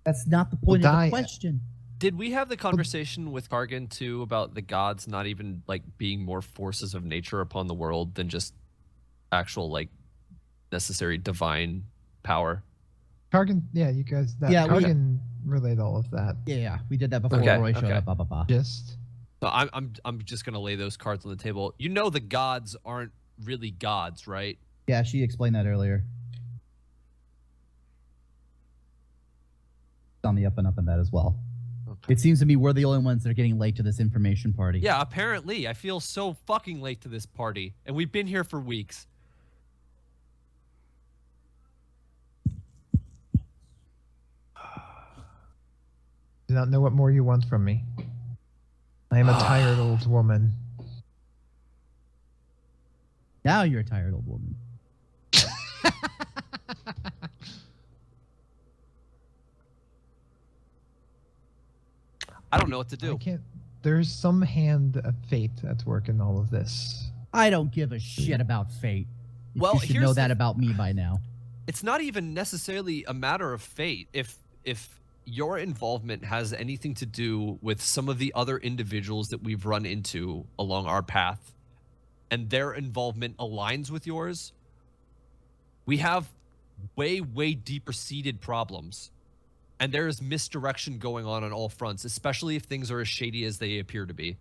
That's not the point of the question. Did we have the conversation with Kargan too about the gods not even like being more forces of nature upon the world than just actual like necessary divine power? Kargan, yeah, you guys. Kargan relayed all of that. Yeah, we did that before Roy showed up. Just. So I'm just gonna lay those cards on the table. You know the gods aren't really gods, right? Yeah, she explained that earlier. On the up and up in that as well. It seems to me we're the only ones that are getting late to this information party. Yeah, apparently. I feel so fucking late to this party, and we've been here for weeks. Do not know what more you want from me. I am a tired old woman. Now you're a tired old woman. I don't know what to do. I can't. There's some hand of fate at work in all of this. I don't give a shit about fate. Well, you should know that about me by now. It's not even necessarily a matter of fate. If your involvement has anything to do with some of the other individuals that we've run into along our path, and their involvement aligns with yours, we have way, way deeper seated problems. And there is misdirection going on all fronts, especially if things are as shady as they appear to be.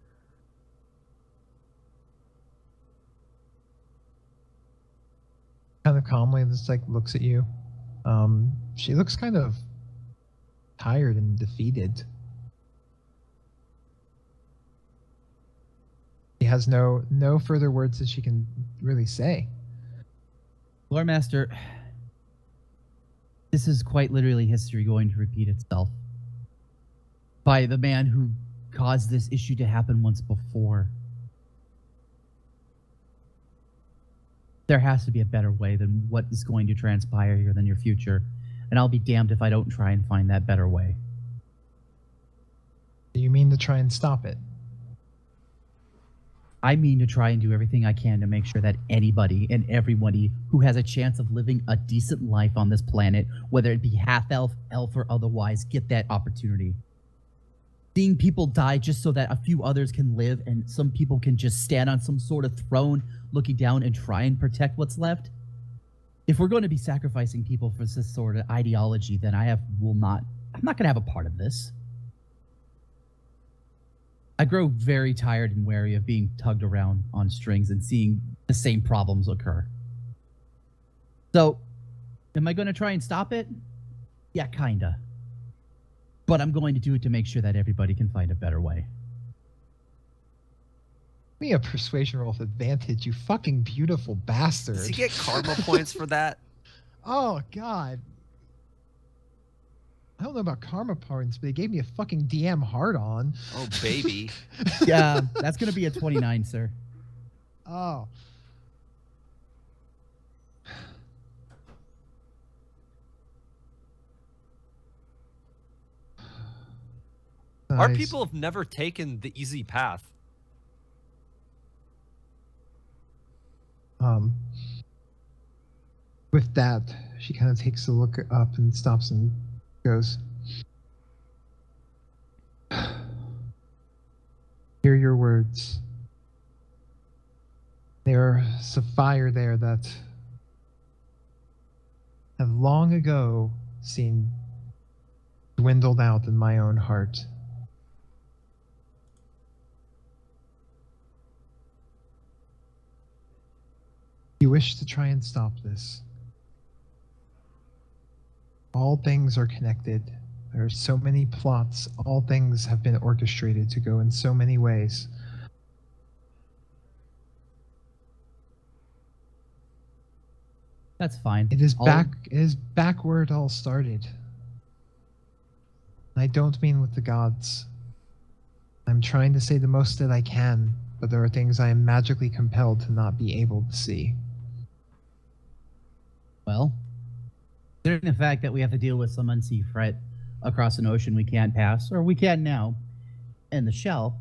Kind of calmly, just like looks at you. She looks kind of tired and defeated. She has no further words that she can really say. Lore Master, this is quite literally history going to repeat itself. By the man who caused this issue to happen once before. There has to be a better way than what is going to transpire here than your future. And I'll be damned if I don't try and find that better way. Do you mean to try and stop it? I mean to try and do everything I can to make sure that anybody and everybody who has a chance of living a decent life on this planet, whether it be half-elf, elf, or otherwise, get that opportunity. Seeing people die just so that a few others can live and some people can just stand on some sort of throne looking down and try and protect what's left. If we're going to be sacrificing people for this sort of ideology, then I'm not going to have a part of this. I grow very tired and wary of being tugged around on strings and seeing the same problems occur. So, am I going to try and stop it? Yeah, kinda. But I'm going to do it to make sure that everybody can find a better way. Give me a persuasion roll with advantage, you fucking beautiful bastard. Does he get karma points for that? Oh, God. I don't know about karma points, but they gave me a fucking DM hard on. Oh, baby. Yeah, that's going to be a 29, sir. Oh. Our Nice. people have never taken the easy path. With that, she kind of takes a look up and stops and goes, hear your words. There's a fire there that have long ago seen dwindled out in my own heart. You wish to try and stop this. All things are connected. There are so many plots. All things have been orchestrated to go in so many ways. That's fine. It is back where it all started. I don't mean with the gods. I'm trying to say the most that I can, but there are things I am magically compelled to not be able to see. Well, considering the fact that we have to deal with some unseen threat across an ocean we can't pass, or we can now, in the shell,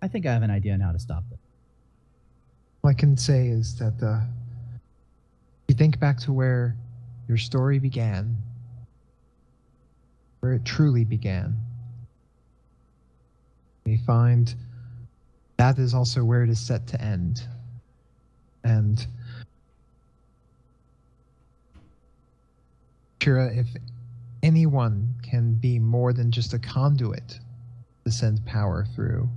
I think I have an idea on how to stop it. All I can say is that you think back to where your story began, where it truly began. We find that is also where it is set to end. And Kira, if anyone can be more than just a conduit to send power through,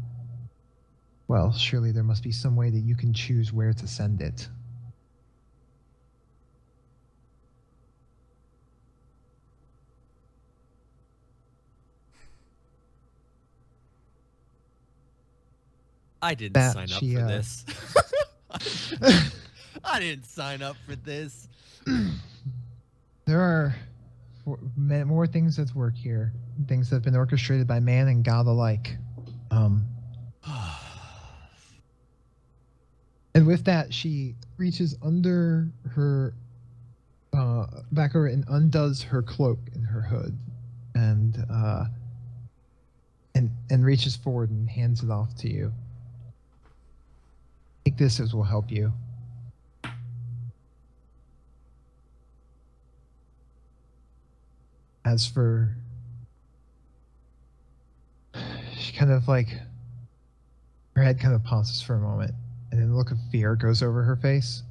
well, surely there must be some way that you can choose where to send it. I didn't that sign up she, for this. I didn't sign up for this. There are more things at work here. Things that have been orchestrated by man and God alike. And with that, she reaches under her back over and undoes her cloak and her hood, and reaches forward and hands it off to you. Take this, as will help you. As for, she kind of like, her head kind of pauses for a moment, and then a look of fear goes over her face.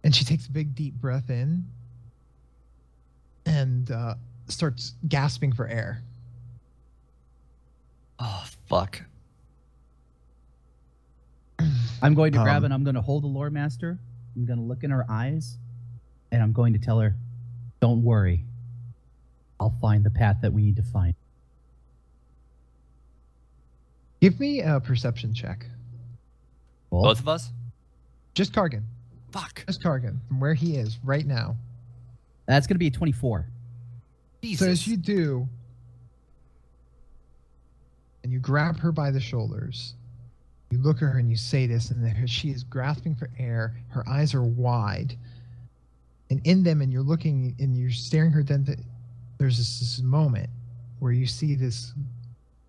And she takes a big, deep breath in and starts gasping for air. Oh, fuck. I'm going to grab and I'm going to hold the lore master. I'm going to look in her eyes, and I'm going to tell her, don't worry. I'll find the path that we need to find. Give me a perception check. Cool. Both of us? Just Kargan. Fuck. Just Kargan, from where he is right now. That's going to be a 24. Jesus. So as you do, and you grab her by the shoulders, you look at her and you say this, and she is grasping for air. Her eyes are wide. And in them, and you're looking, and you're staring her, then there's this moment where you see this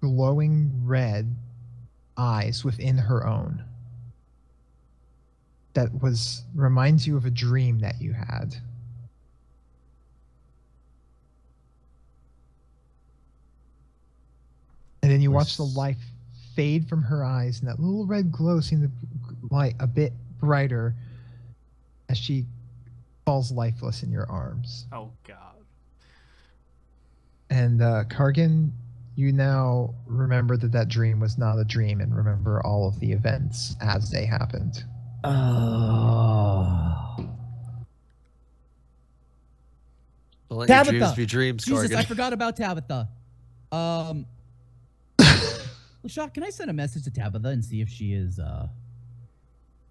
glowing red eyes within her own. That reminds you of a dream that you had. And then you watch the life fade from her eyes, and that little red glow seemed to light a bit brighter as she falls lifeless in your arms. Oh, God. And Kargan, you now remember that dream was not a dream, and remember all of the events as they happened. Oh. Don't let Tabitha! your dreams be dreams, Jesus, Kargan. I forgot about Tabitha. Lashak, can I send a message to Tabitha and see if she is,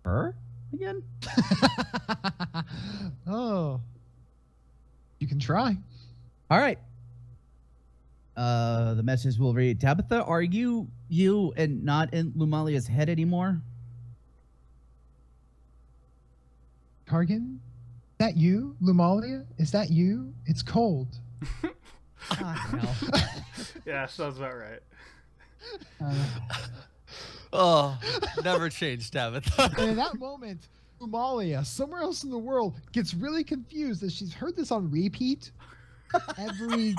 her again? Oh. You can try. All right. The message will read, Tabitha, are you and not in Lumalia's head anymore? Kargan? Is that you, Lumalia? Is that you? It's cold. Yeah, sounds about right. Oh, never changed, Tabitha. And in that moment, Lumalia, somewhere else in the world, gets really confused as she's heard this on repeat every,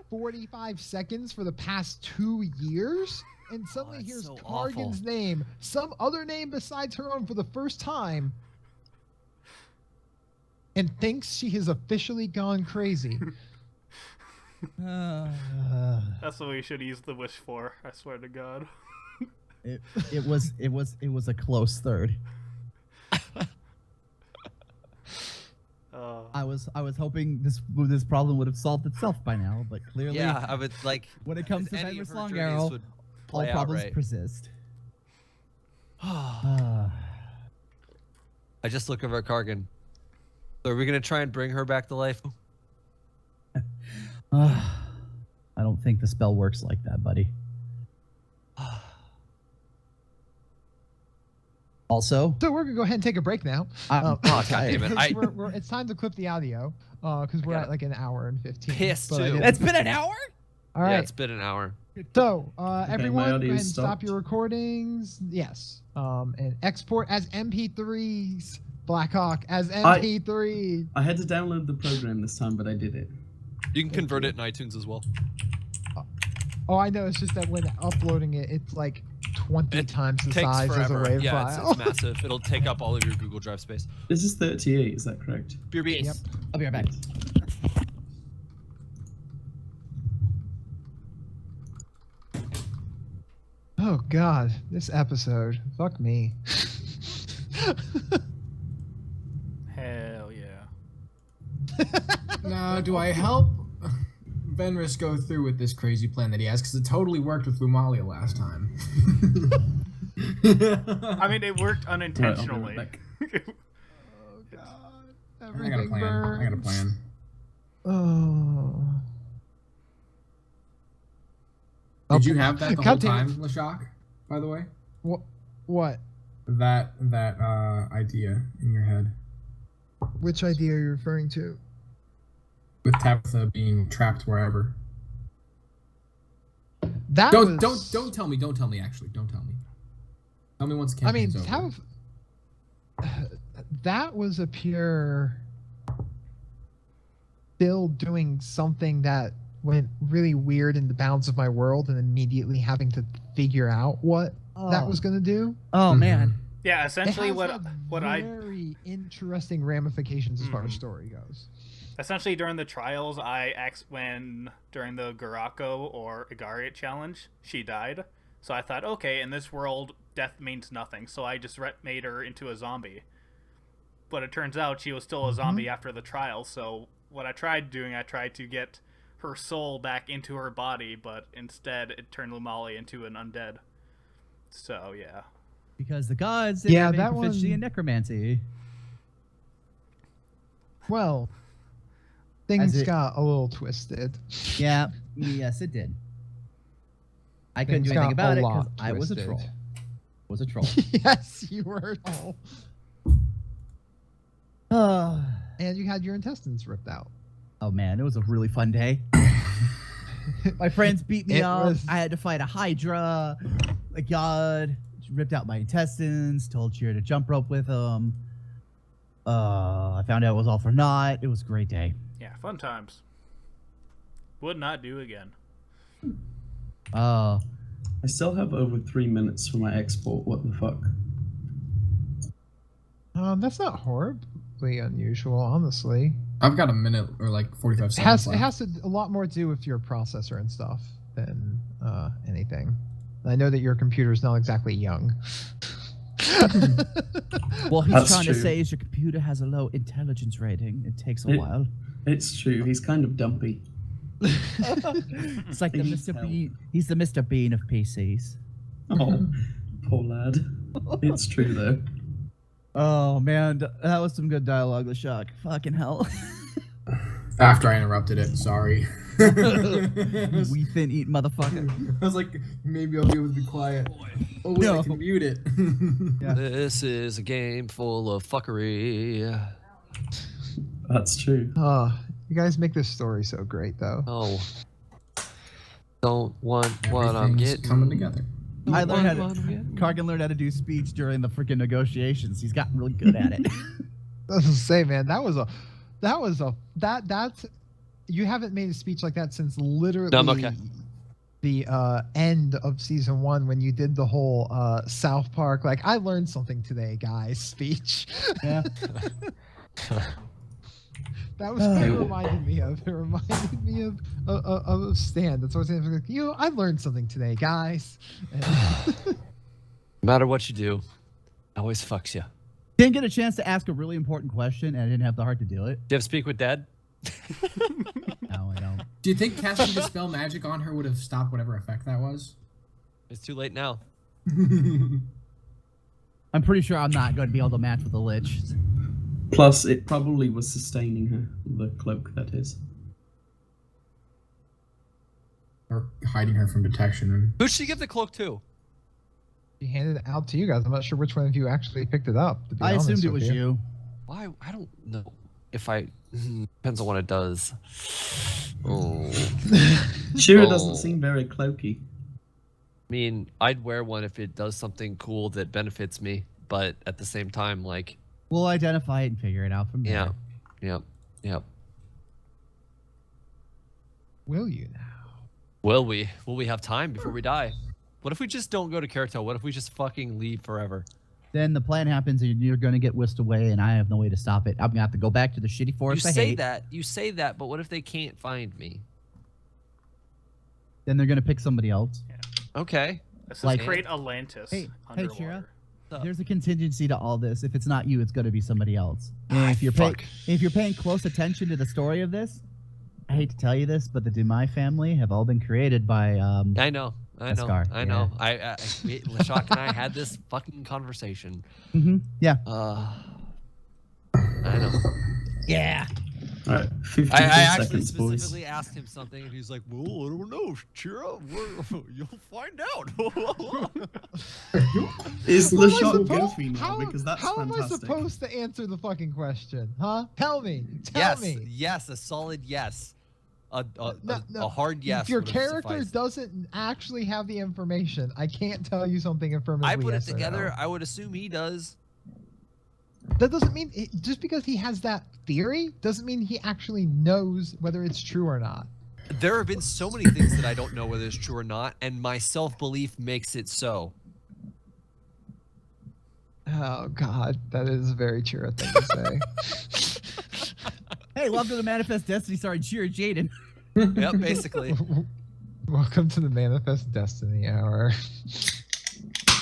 45 seconds for the past 2 years, and suddenly hears so Kargan's awful. name, some other name besides her own, for the first time, and thinks she has officially gone crazy. That's what we should use the wish for. I swear to God. It was a close third. I was hoping this problem would have solved itself by now, but clearly, Yeah, I would when it comes to any Fenris of her Long journeys Arrow, would all play out problems right. persist. I just look over at Kargan. So are we gonna try and bring her back to life? I don't think the spell works like that, buddy. Also, So we're gonna go ahead and take a break now. I'm God damn it. It's time to clip the audio because we're at like an hour and 15. Pissed, but I too. didn't- it's been an hour. All right. Yeah, it's been an hour. So, everyone, go audio ahead and stop stopped. your recordings. Yes. And export as MP3s. Blackhawk as MP3. I had to download the program this time, but I did it. You can convert it in iTunes as well. Oh, I know. It's just that when uploading it, it's like 20 It times the takes size forever. as a WAV Yeah, file. it's massive. It'll take up all of your Google Drive space. This is 38, is that correct? Beer beats. Yep. I'll be right back. Oh, God. This episode. Fuck me. Hell yeah. Now, do I help Venris go through with this crazy plan that he has, because it totally worked with Lumalia last time. I mean, it worked unintentionally. Oh god. Everything I got a plan. burns. I got a plan. Oh. Did you have that the whole God damn time, Lashak, by the way? What? That idea in your head. Which idea are you referring to? With Tabitha being trapped wherever. Don't tell me. Don't tell me. Actually, don't tell me. Tell me once the I mean, campaign's over. that was a pure Bill doing something that went really weird in the bounds of my world, and immediately having to figure out what that was going to do. Oh man. Yeah, essentially it has very interesting ramifications as far as story goes. Essentially, during the trials, during the Garako or Igariot challenge, she died. So I thought, okay, in this world, death means nothing. So I just made her into a zombie. But it turns out she was still a zombie after the trial. So what I tried to get her soul back into her body, but instead it turned Lumali into an undead. So yeah. Because the gods didn't have any that proficiency one- in necromancy. Well, things got a little twisted. Yeah, yes, it did. I couldn't do Things anything got about a it lot because I was a twisted. troll. Was a troll. Yes, you were. And you had your intestines ripped out. Oh man, it was a really fun day. My friends beat me up. I had to fight a Hydra. A god ripped out my intestines. Told Cheer to jump rope with him. I found out it was all for naught. It was a great day. Yeah, fun times. Would not do again. I still have over 3 minutes for my export. What the fuck? That's not horribly unusual, honestly. I've got a minute or like 45 seconds. It has a lot more to do with your processor and stuff than anything. I know that your computer is not exactly young. Well, he's That's trying true. to say is your computer has a low intelligence rating. It takes a while. It's true. He's kind of dumpy. It's like the Mr. Bean. He's the Mr. Bean of PCs. Oh, poor lad. It's true though. Oh man, that was some good dialogue. The shock. Fucking hell. After I interrupted it, sorry. We thin eat motherfucker. I was like, maybe I'll be able to be quiet. Oh wait, No. I can mute it. Yeah. This is a game full of fuckery. That's true. You guys make this story so great, though. Oh. Don't want what I'm Everything's getting. coming together. I learned how to. Kargan learned how to do speech during the freaking negotiations. He's gotten really good at it. I was gonna say, man, that's you haven't made a speech like that since literally No, I'm okay. the end of season 1 when you did the whole South Park, like, I learned something today, guys, speech. Yeah. That was what it reminded me of. It reminded me of Stan. That's what I was saying. Like, I learned something today, guys. No matter what you do, it always fucks you. Didn't get a chance to ask a really important question, and I didn't have the heart to do it. Do you have Speak with Dad? No, I don't. Do you think casting Dispel Magic on her would have stopped whatever effect that was? It's too late now. I'm pretty sure I'm not going to be able to match with the Lich. Plus, it probably was sustaining her. The cloak, that is. Or hiding her from detection. Who'd she give the cloak to? She handed it out to you guys. I'm not sure which one of you actually picked it up. To be I honest assumed it with was you. Why? I don't know if I. Depends on what it does. Oh. Shira Oh. doesn't seem very cloaky. I mean, I'd wear one if it does something cool that benefits me, but at the same time, like. We'll identify it and figure it out from there. Yep. Will you now? Will we? Will we have time before we die? What if we just don't go to Kirito? What if we just fucking leave forever? Then the plan happens and you're going to get whisked away and I have no way to stop it. I'm going to have to go back to the shitty forest You I say hate. that. You say that, but what if they can't find me? Then they're going to pick somebody else. Okay. Let's Like- create Atlantis Hey, underwater. Shira. There's a contingency to all this. If it's not you, it's going to be somebody else. And if you're fuck. if you're paying close attention to the story of this, I hate to tell you this, but the Demai family have all been created by I know. Ascar, I know. Lashak and I had this fucking conversation. Yeah. I know. Yeah. All right, 54 I actually seconds, boys. specifically asked him something, and he's like, "Well, I don't know. Cheer up. You'll find out." Is How am I Lashak supposed- goofy now? how- Because that's How fantastic. am I supposed to answer the fucking question? Huh? Tell me. Tell Yes, me. yes, a solid yes. A No, hard yes. If your would have character sufficed. doesn't actually have the information, I can't tell you something affirmatively. I put it yes or no. together. I would assume he does. That doesn't mean just because he has that theory doesn't mean he actually knows whether it's true or not. There have been so many things that I don't know whether it's true or not, and my self-belief makes it so. Oh God, that is a very true thing to say. Hey, welcome to the Manifest Destiny starring Cheer Jaden. Yep, basically. Welcome to the Manifest Destiny Hour.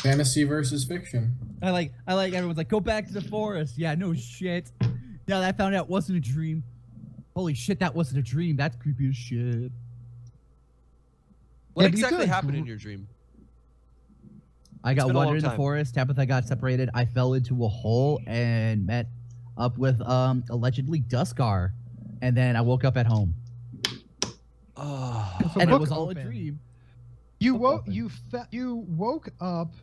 Fantasy versus fiction. I like everyone's like, go back to the forest. Yeah, no shit. Now that I found out it wasn't a dream. Holy shit, that wasn't a dream. That's creepy as shit. What Yeah, but you exactly could- happened in your dream? I got been a long wandered in the time. forest. Tabitha got separated. I fell into a hole and met up with allegedly Duskar, and then I woke up at home, Oh, With a and it book was all a open. dream. You Book woke. open. You woke up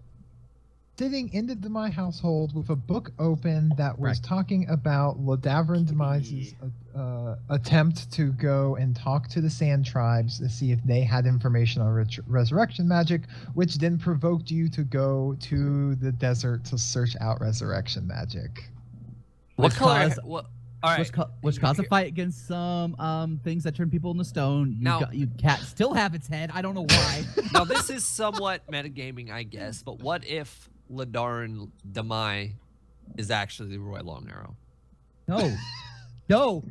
sitting into my household with a book open that was Correct. talking about Ladavrin Demise's attempt to go and talk to the Sand Tribes to see if they had information on resurrection magic, which then provoked you to go to the desert to search out resurrection magic. what Which color? caused- What? All right. Which caused a fight against some things that turn people into stone. Now- You cat still have its head. I don't know why. Now this is somewhat metagaming, I guess. But what if Ladarin Demai is actually Roy Longarrow? No,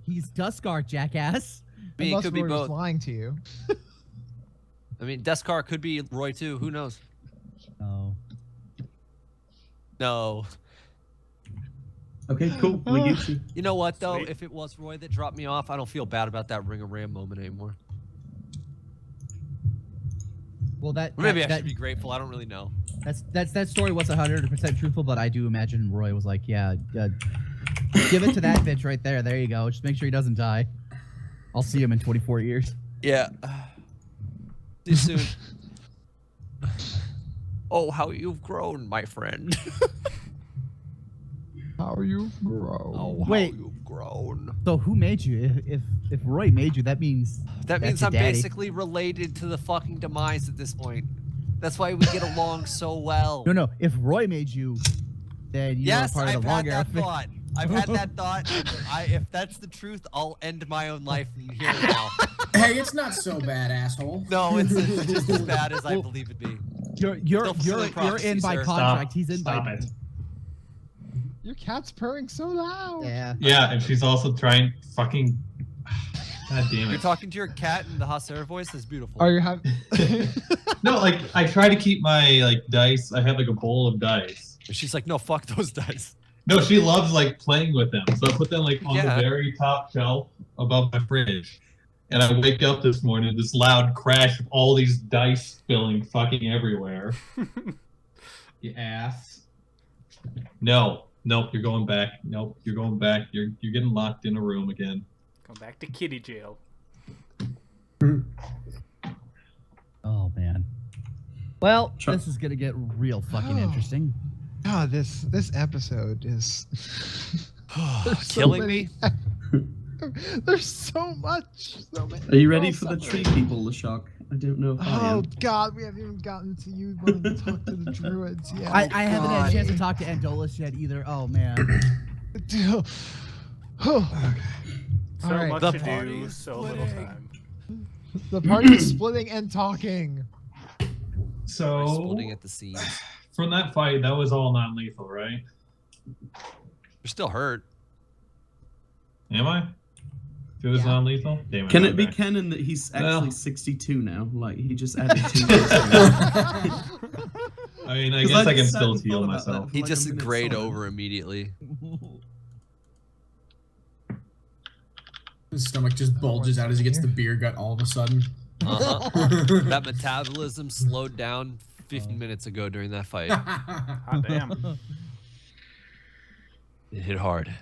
he's Duskar, jackass. I mean, it Unless could be Roy was both. lying to you. I mean, Deskar could be Roy too. Who knows? No. No. Okay, cool. We get you. You know what though? Sweet. If it was Roy that dropped me off, I don't feel bad about that Ring of Ram moment anymore. Well, Or maybe I should be grateful. I don't really know. that story was 100% truthful, but I do imagine Roy was like, yeah, give it to that bitch right there. There you go. Just make sure he doesn't die. I'll see him in 24 years. Yeah. See you soon. Oh, how you've grown, my friend. How you grow? Oh, how Wait. you've grown. So who made you? If Roy made you, that means That means that's your I'm daddy. basically related to the fucking Demise at this point. That's why we get along so well. No. If Roy made you, then you're Yes, part I've of the had long that arrow. thought. I've had that thought. And if that's the truth, I'll end my own life here and now. Hey, it's not so bad, asshole. No, it's just as bad as I believe it be. You're Fulfilling prophecy, in by sir. contract. He's in Stop by. it. Your cat's purring so loud. Yeah. Yeah, and she's also trying fucking. God damn You're it. talking to your cat in the Hasera voice. That's beautiful. Are you having? No, like I try to keep my like dice. I have like a bowl of dice. She's like, no, fuck those dice. No, she loves like playing with them. So I put them like on Yeah. the very top shelf above my fridge. And I wake up this morning, this loud crash of all these dice spilling fucking everywhere. You ass. No, nope, you're going back. Nope, you're going back. You're getting locked in a room again. Go back to kitty jail. Oh man. Well, Sure. this is gonna get real fucking interesting. God, this episode is There's so Killing many- me. There's so much. So many. Are you ready Oh, for the sorry. tree people, Lashak? I don't know if I Oh am. God, we haven't even gotten to you wanting to talk to the druids yet. I haven't had a chance to talk to Andolis yet either. Oh man. to. So All right. much The to party do, is so little time. The party is splitting and talking. So Splitting at the seams. from that fight, that was all non-lethal, right? You're still hurt. Am I? If it was Yeah. non-lethal? Damn it. Can my it be bad. canon that he's Well. actually 62 now? Like, he just added 2 years to it. I mean, I 'Cause guess I I can sat still and heal thought about that. myself. He Like a just minute grayed solid. over immediately. His stomach just bulges out as he gets the beer gut all of a sudden. That metabolism slowed down 15 minutes ago during that fight. Hot damn. It hit hard.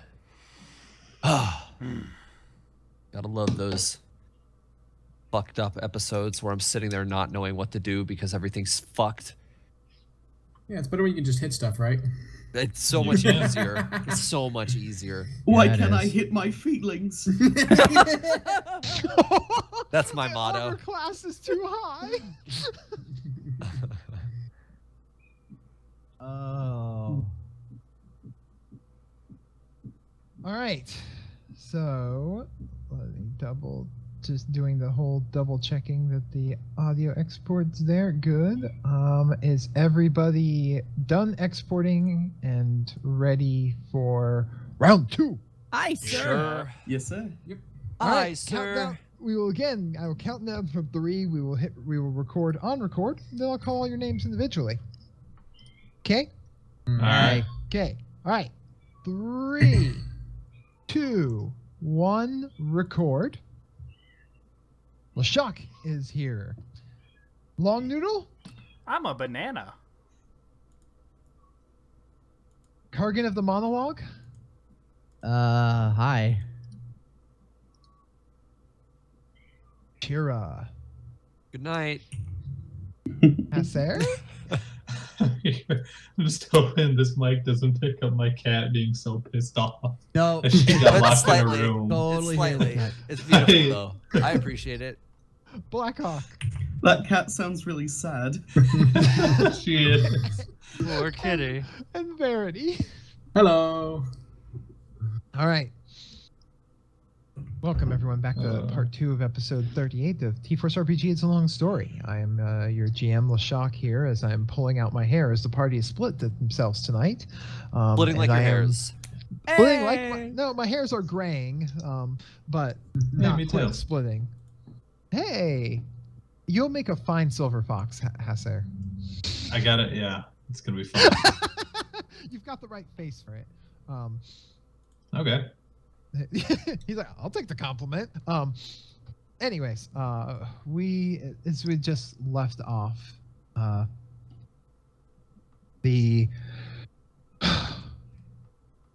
Gotta love those fucked up episodes where I'm sitting there not knowing what to do because everything's fucked. Yeah, it's better when you can just hit stuff, right? It's so much easier. It's so much easier. Why can't I hit my feelings? That's my motto. Armor class is too high. Oh. All right. So, let me just doing the whole double checking that the audio export's there. Good. Is everybody done exporting and ready for round 2? Aye, sir. Sure. Yes, sir. Yep. All Aye, right, sir. countdown. I will count down from 3. We will record on record. Then I'll call all your names individually. Okay? All right. Okay. All right. 3, 2, 1, record. LeShock is here. Long Noodle? I'm a banana. Kargan of the Monologue? Hi. Kira. Good night. Hasser? I'm just hoping this mic doesn't pick up my cat being so pissed off. No, That she got But locked in a slightly. room. totally It's hear the slightly. cat. It's beautiful though. I appreciate it. Blackhawk. That cat sounds really sad. She is. Poor kitty. And Verity. Hello. All right. Welcome, everyone, back to part 2 of episode 38 of T-Force RPG. It's a Long Story. I am your GM, LeShock, here, as I am pulling out my hair as the party is split themselves tonight. Splitting like your hairs. Splitting like my hairs are graying, but not me quite too. splitting. Hey, you'll make a fine silver fox, Hasser. I got it. Yeah, it's gonna be fun. You've got the right face for it. Okay. He's like, I'll take the compliment. Anyways, we just left off, the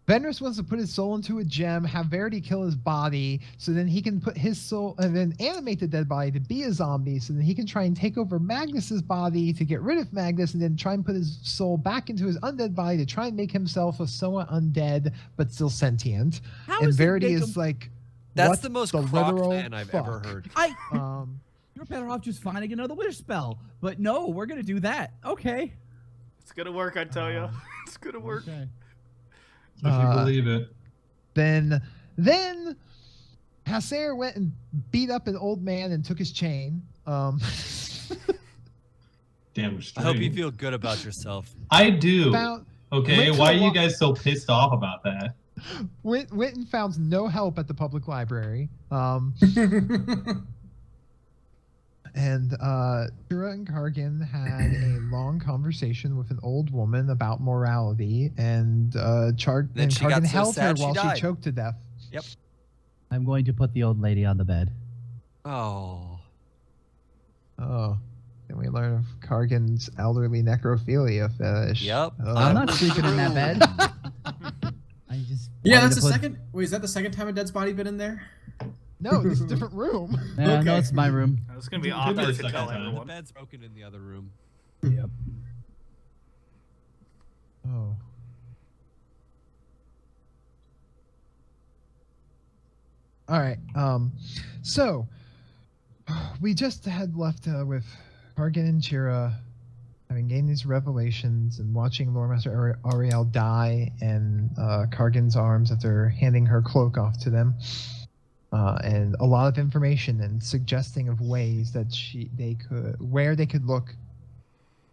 Venrus wants to put his soul into a gem, have Verity kill his body, so then he can put his soul and then animate the dead body to be a zombie, so then he can try and take over Magnus's body to get rid of Magnus, and then try and put his soul back into his undead body to try and make himself a somewhat undead but still sentient. And Verity is like, That's what the most the crocked literal man I've ever fuck? heard. You're better off just finding another wither spell. But no, we're gonna do that. Okay. It's gonna work, I tell you. It's gonna work. Okay. If you believe it. Then Hasser went and beat up an old man and took his chain. Damn I straight. hope you feel good about yourself. I do. Found, Okay, went to why are the you wa- guys so pissed off about that? went and found no help at the public library. And Kira and Kargan had a long conversation with an old woman about morality, and Then she Kargan got so held sad her she while died. she choked to death. Yep. I'm going to put the old lady on the bed. Oh. Oh. Then we learn of Kargan's elderly necrophilia fetish. Yep. I'm not sleeping in that bed. I just Yeah, wanted that's to the put- second. Wait, is that the second time a dead's body been in there? No, this is a different room. Yeah, no, Okay. it's my room. It's gonna be Could be awkward the to second tell time. The everyone. bed's broken in the other room. Yep. Oh. All right. So we just had left with Kargan and Chira having gained these revelations and watching Lore Master Ariel die in Kargan's arms after handing her cloak off to them. And a lot of information and suggesting of ways that where they could look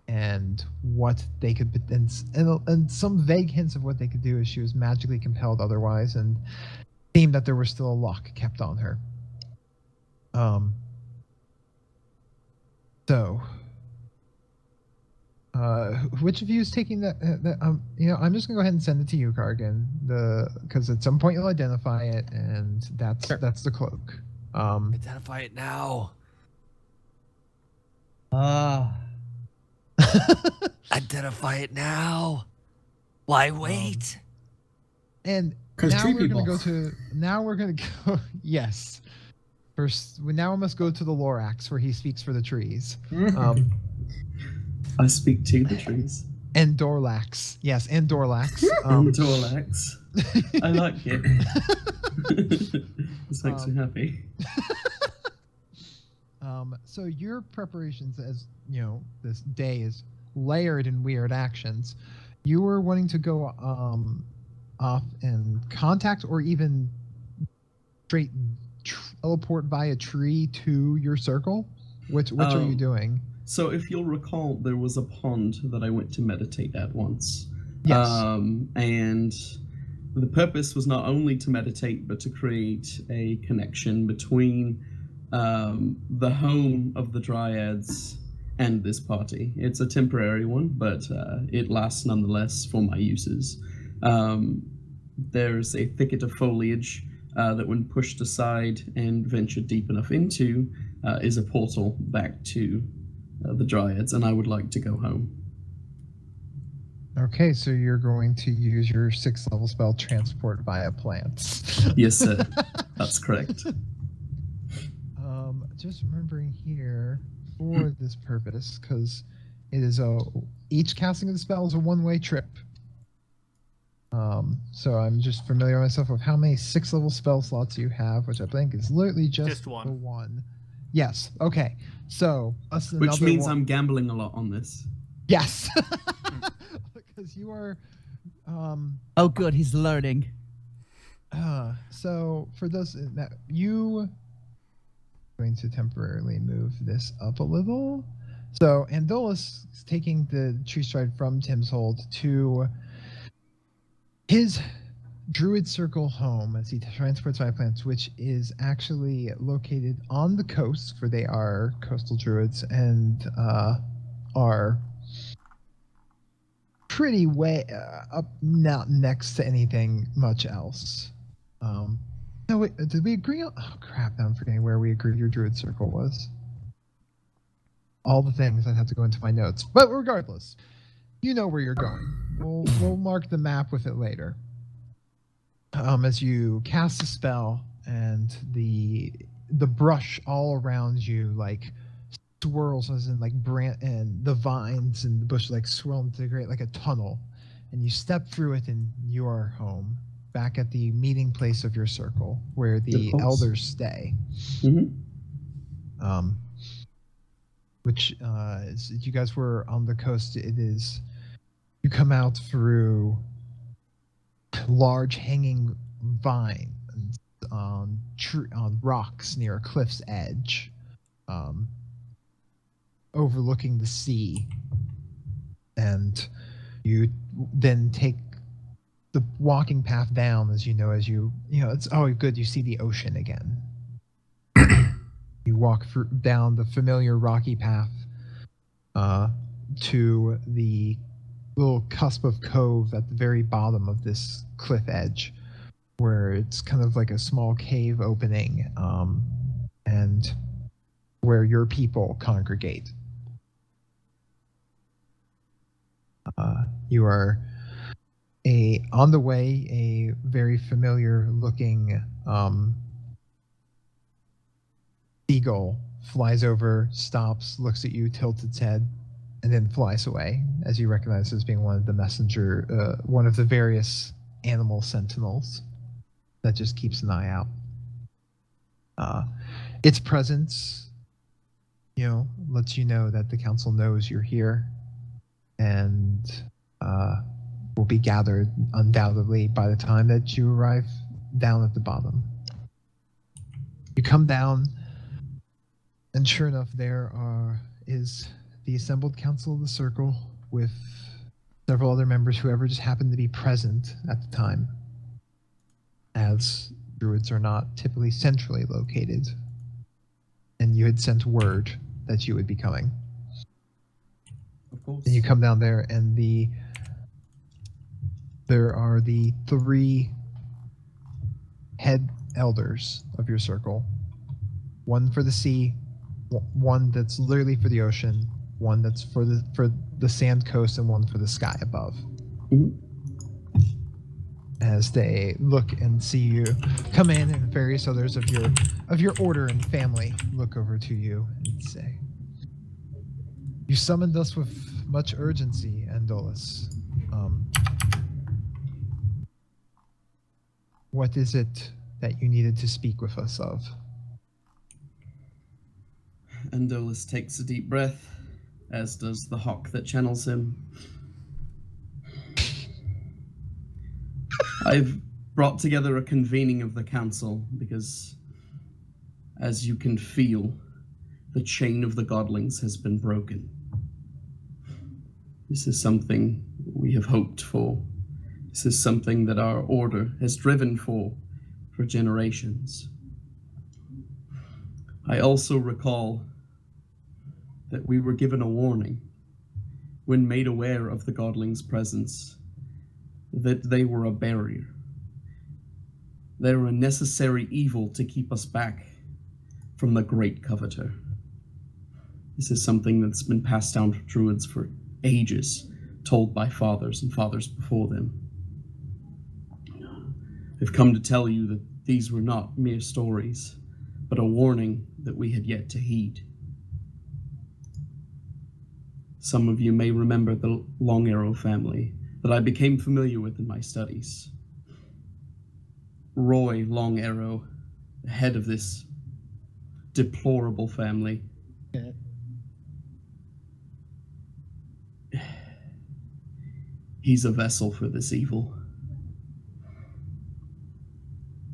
and what they could, and some vague hints of what they could do as she was magically compelled otherwise, and seemed that there was still a lock kept on her. So which of you is taking the I'm just gonna go ahead and send it to you, Kargan. Because at some point you'll identify it, and that's the cloak. Identify it now. Identify it now. Why wait? And now we're gonna go. Yes. First, now we must go to the Lorax, where he speaks for the trees. I speak to the trees. And Dorlax. Yes, and Dorlax. And Dorlax. I like it. This makes me happy. So your preparations, as you know, this day is layered in weird actions. You were wanting to go off and contact, or even straight teleport via tree to your circle. Which are you doing? So if you'll recall, there was a pond that I went to meditate at once. Yes. And the purpose was not only to meditate, but to create a connection between the home of the Dryads and this party. It's a temporary one, but it lasts nonetheless for my uses. There's a thicket of foliage that when pushed aside and ventured deep enough into, is a portal back to the Dryads, and I would like to go home. Okay, so you're going to use your 6th level spell, Transport via Plants. Yes, sir. That's correct. Just remembering here, for this purpose, because it is each casting of the spell is a one-way trip. So I'm just familiar myself with how many 6th level spell slots you have, which I think is literally just one. the one. Yes. Okay. So which means I'm gambling a lot on this. Yes. Because you are. Oh, good. He's learning. So for those that you going to temporarily move this up a little. So Andolus is taking the tree stride from Tim's Hold to his Druid Circle home as he transports 5 plants, which is actually located on the coast, for they are coastal druids and are pretty way up, not next to anything much else. No, wait, did we agree on? Oh crap! Now I'm forgetting where we agreed your Druid Circle was. All the things, I'd have to go into my notes, but regardless, you know where you're going. We'll mark the map with it later. As you cast a spell, and the brush all around you like swirls, as in like and the vines and the bush like swirl to create like a tunnel, and you step through it, and you are home, back at the meeting place of your circle, where the elders stay. Mm-hmm. Which is, you guys were on the coast. It is, you come out through large hanging vine on rocks near a cliff's edge, overlooking the sea, and you then take the walking path down, as you know it's good, you see the ocean again. You walk down the familiar rocky path to the little cusp of cove at the very bottom of this cliff edge, where it's kind of like a small cave opening, and where your people congregate. You are on the way, a very familiar looking seagull flies over, stops, looks at you, tilts its head, and then flies away, as you recognize as being one of the one of the various animal sentinels that just keeps an eye out. Its presence, lets you know that the council knows you're here, and will be gathered undoubtedly by the time that you arrive down at the bottom. You come down, and sure enough, there is the assembled council of the circle with several other members, whoever just happened to be present at the time, as druids are not typically centrally located, and you had sent word that you would be coming. course. And you come down there, and there are the 3 head elders of your circle. One for the sea, one that's literally for the ocean, one that's for the sand coast, and one for the sky above. Mm-hmm. As they look and see you come in, and various others of your order and family look over to you and say, "You summoned us with much urgency, Andolus. What is it that you needed to speak with us of?" Andolus takes a deep breath, as does the hawk that channels him. I've brought together a convening of the council because, as you can feel, the chain of the godlings has been broken. This is something we have hoped for. This is something that our order has driven for generations. I also recall that we were given a warning when made aware of the godlings' presence, that they were a barrier. They were a necessary evil to keep us back from the great coveter. This is something that's been passed down from druids for ages, told by fathers and fathers before them. I've come to tell you that these were not mere stories, but a warning that we had yet to heed. Some of you may remember the Long Arrow family that I became familiar with in my studies. Roy Long Arrow, the head of this deplorable family. He's a vessel for this evil.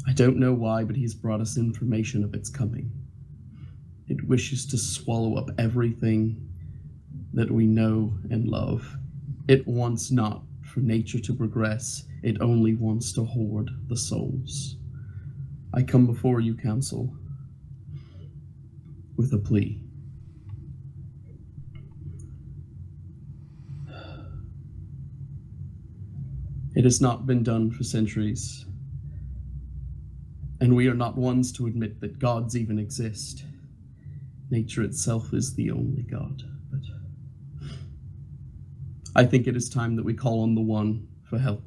I don't know why, but he's brought us information of its coming. It wishes to swallow up everything that we know and love. It wants not for nature to progress. It only wants to hoard the souls. I come before you, Council, with a plea. It has not been done for centuries, and we are not ones to admit that gods even exist. Nature itself is the only god, but I think it is time that we call on the One for help.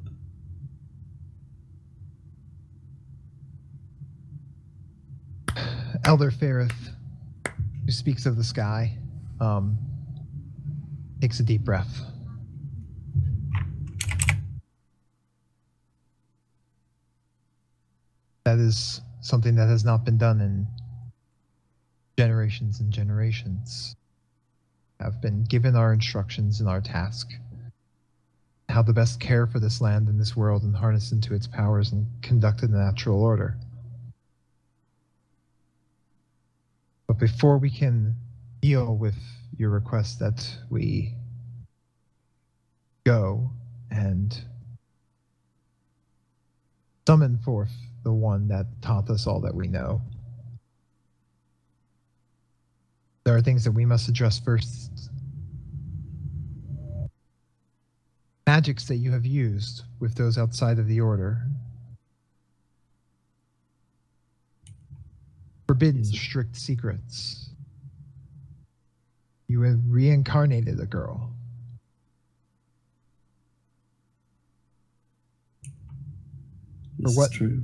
Elder Ferrith, who speaks of the sky, takes a deep breath. That is something that has not been done in generations and generations. Have been given our instructions and our task, how to best care for this land and this world and harness into its powers and conduct in the natural order. But before we can deal with your request that we go and summon forth the one that taught us all that we know, there are things that we must address first. Magics that you have used with those outside of the order. Forbidden strict secrets. You have reincarnated a girl. This is true.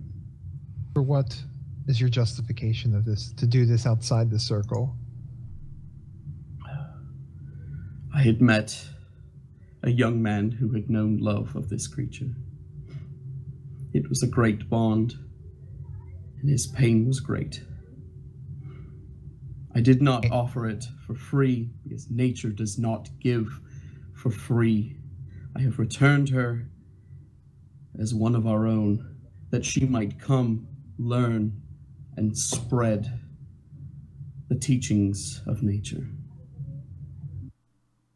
For what is your justification of this, to do this outside the circle? I had met a young man who had known love of this creature. It was a great bond, and his pain was great. I did not offer it for free, because nature does not give for free. I have returned her as one of our own, that she might come, learn, and spread the teachings of nature.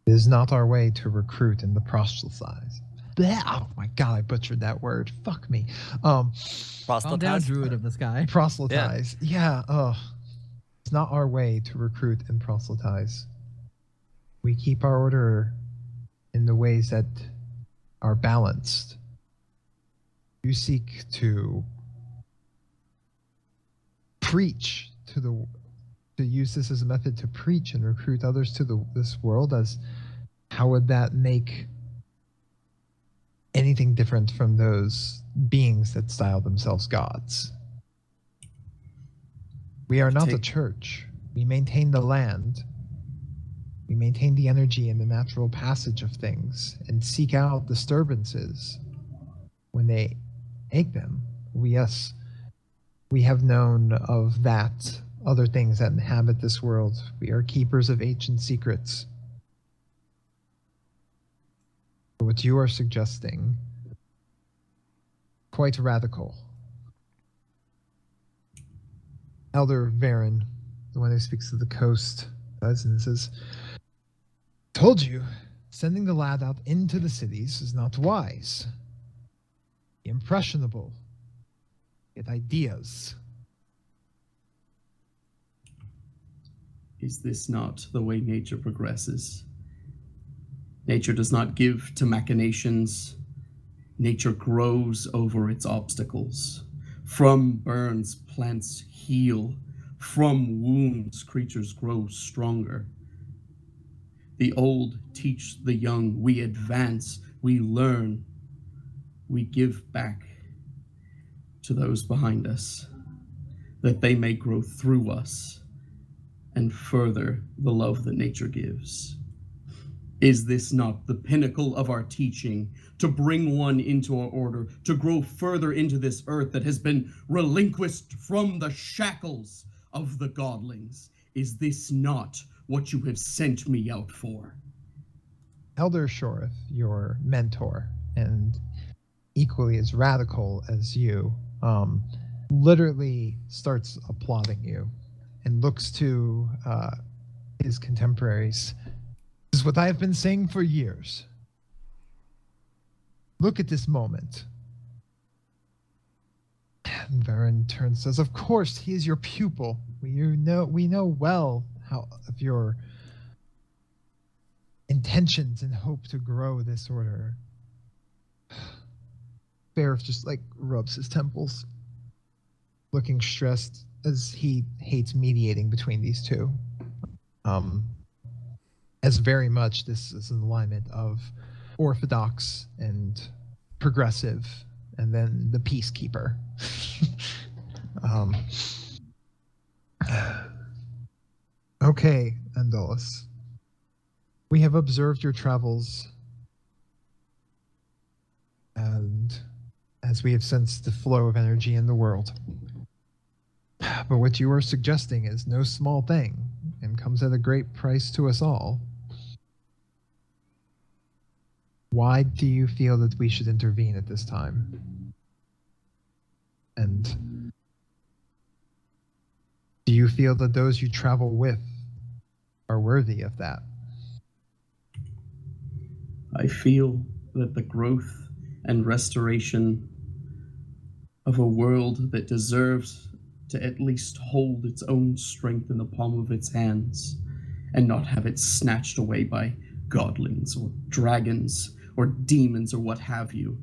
It is not our way to recruit and to proselytize. Oh my god, I butchered that word. Fuck me. Calm down, Druid of the Sky. Proselytize. Yeah. It's not our way to recruit and proselytize. We keep our order in the ways that are balanced. You seek to preach to use this as a method to preach and recruit others to this world. As how would that make anything different from those beings that style themselves gods? We are not a church. We maintain the land. We maintain the energy and the natural passage of things and seek out disturbances when they ache them. We have known of that, other things that inhabit this world. We are keepers of ancient secrets. What you are suggesting, quite radical. Elder Varen, the one who speaks to the coast, does and says, "Told you, sending the lad out into the cities is not wise. Impressionable. Get ideas." Is this not the way nature progresses? Nature does not give to machinations. Nature grows over its obstacles. From burns, plants heal. From wounds, creatures grow stronger. The old teach the young. We advance, we learn, we give back to those behind us, that they may grow through us and further the love that nature gives. Is this not the pinnacle of our teaching, to bring one into our order, to grow further into this earth that has been relinquished from the shackles of the godlings? Is this not what you have sent me out for? Elder Shoreth, your mentor, and equally as radical as you, literally starts applauding you and looks to his contemporaries. This is what I have been saying for years. Look at this moment. And Varen turns and says, "Of course, he is your pupil. We know well how of your intentions and hope to grow this order." Bareth just rubs his temples, looking stressed as he hates mediating between these two. As very much this is an alignment of orthodox and progressive, and then the peacekeeper. Okay, Andolus. We have observed your travels, and as we have sensed the flow of energy in the world. But what you are suggesting is no small thing, and comes at a great price to us all. Why do you feel that we should intervene at this time? And do you feel that those you travel with are worthy of that? I feel that the growth and restoration of a world that deserves to at least hold its own strength in the palm of its hands and not have it snatched away by godlings or dragons or demons or what have you.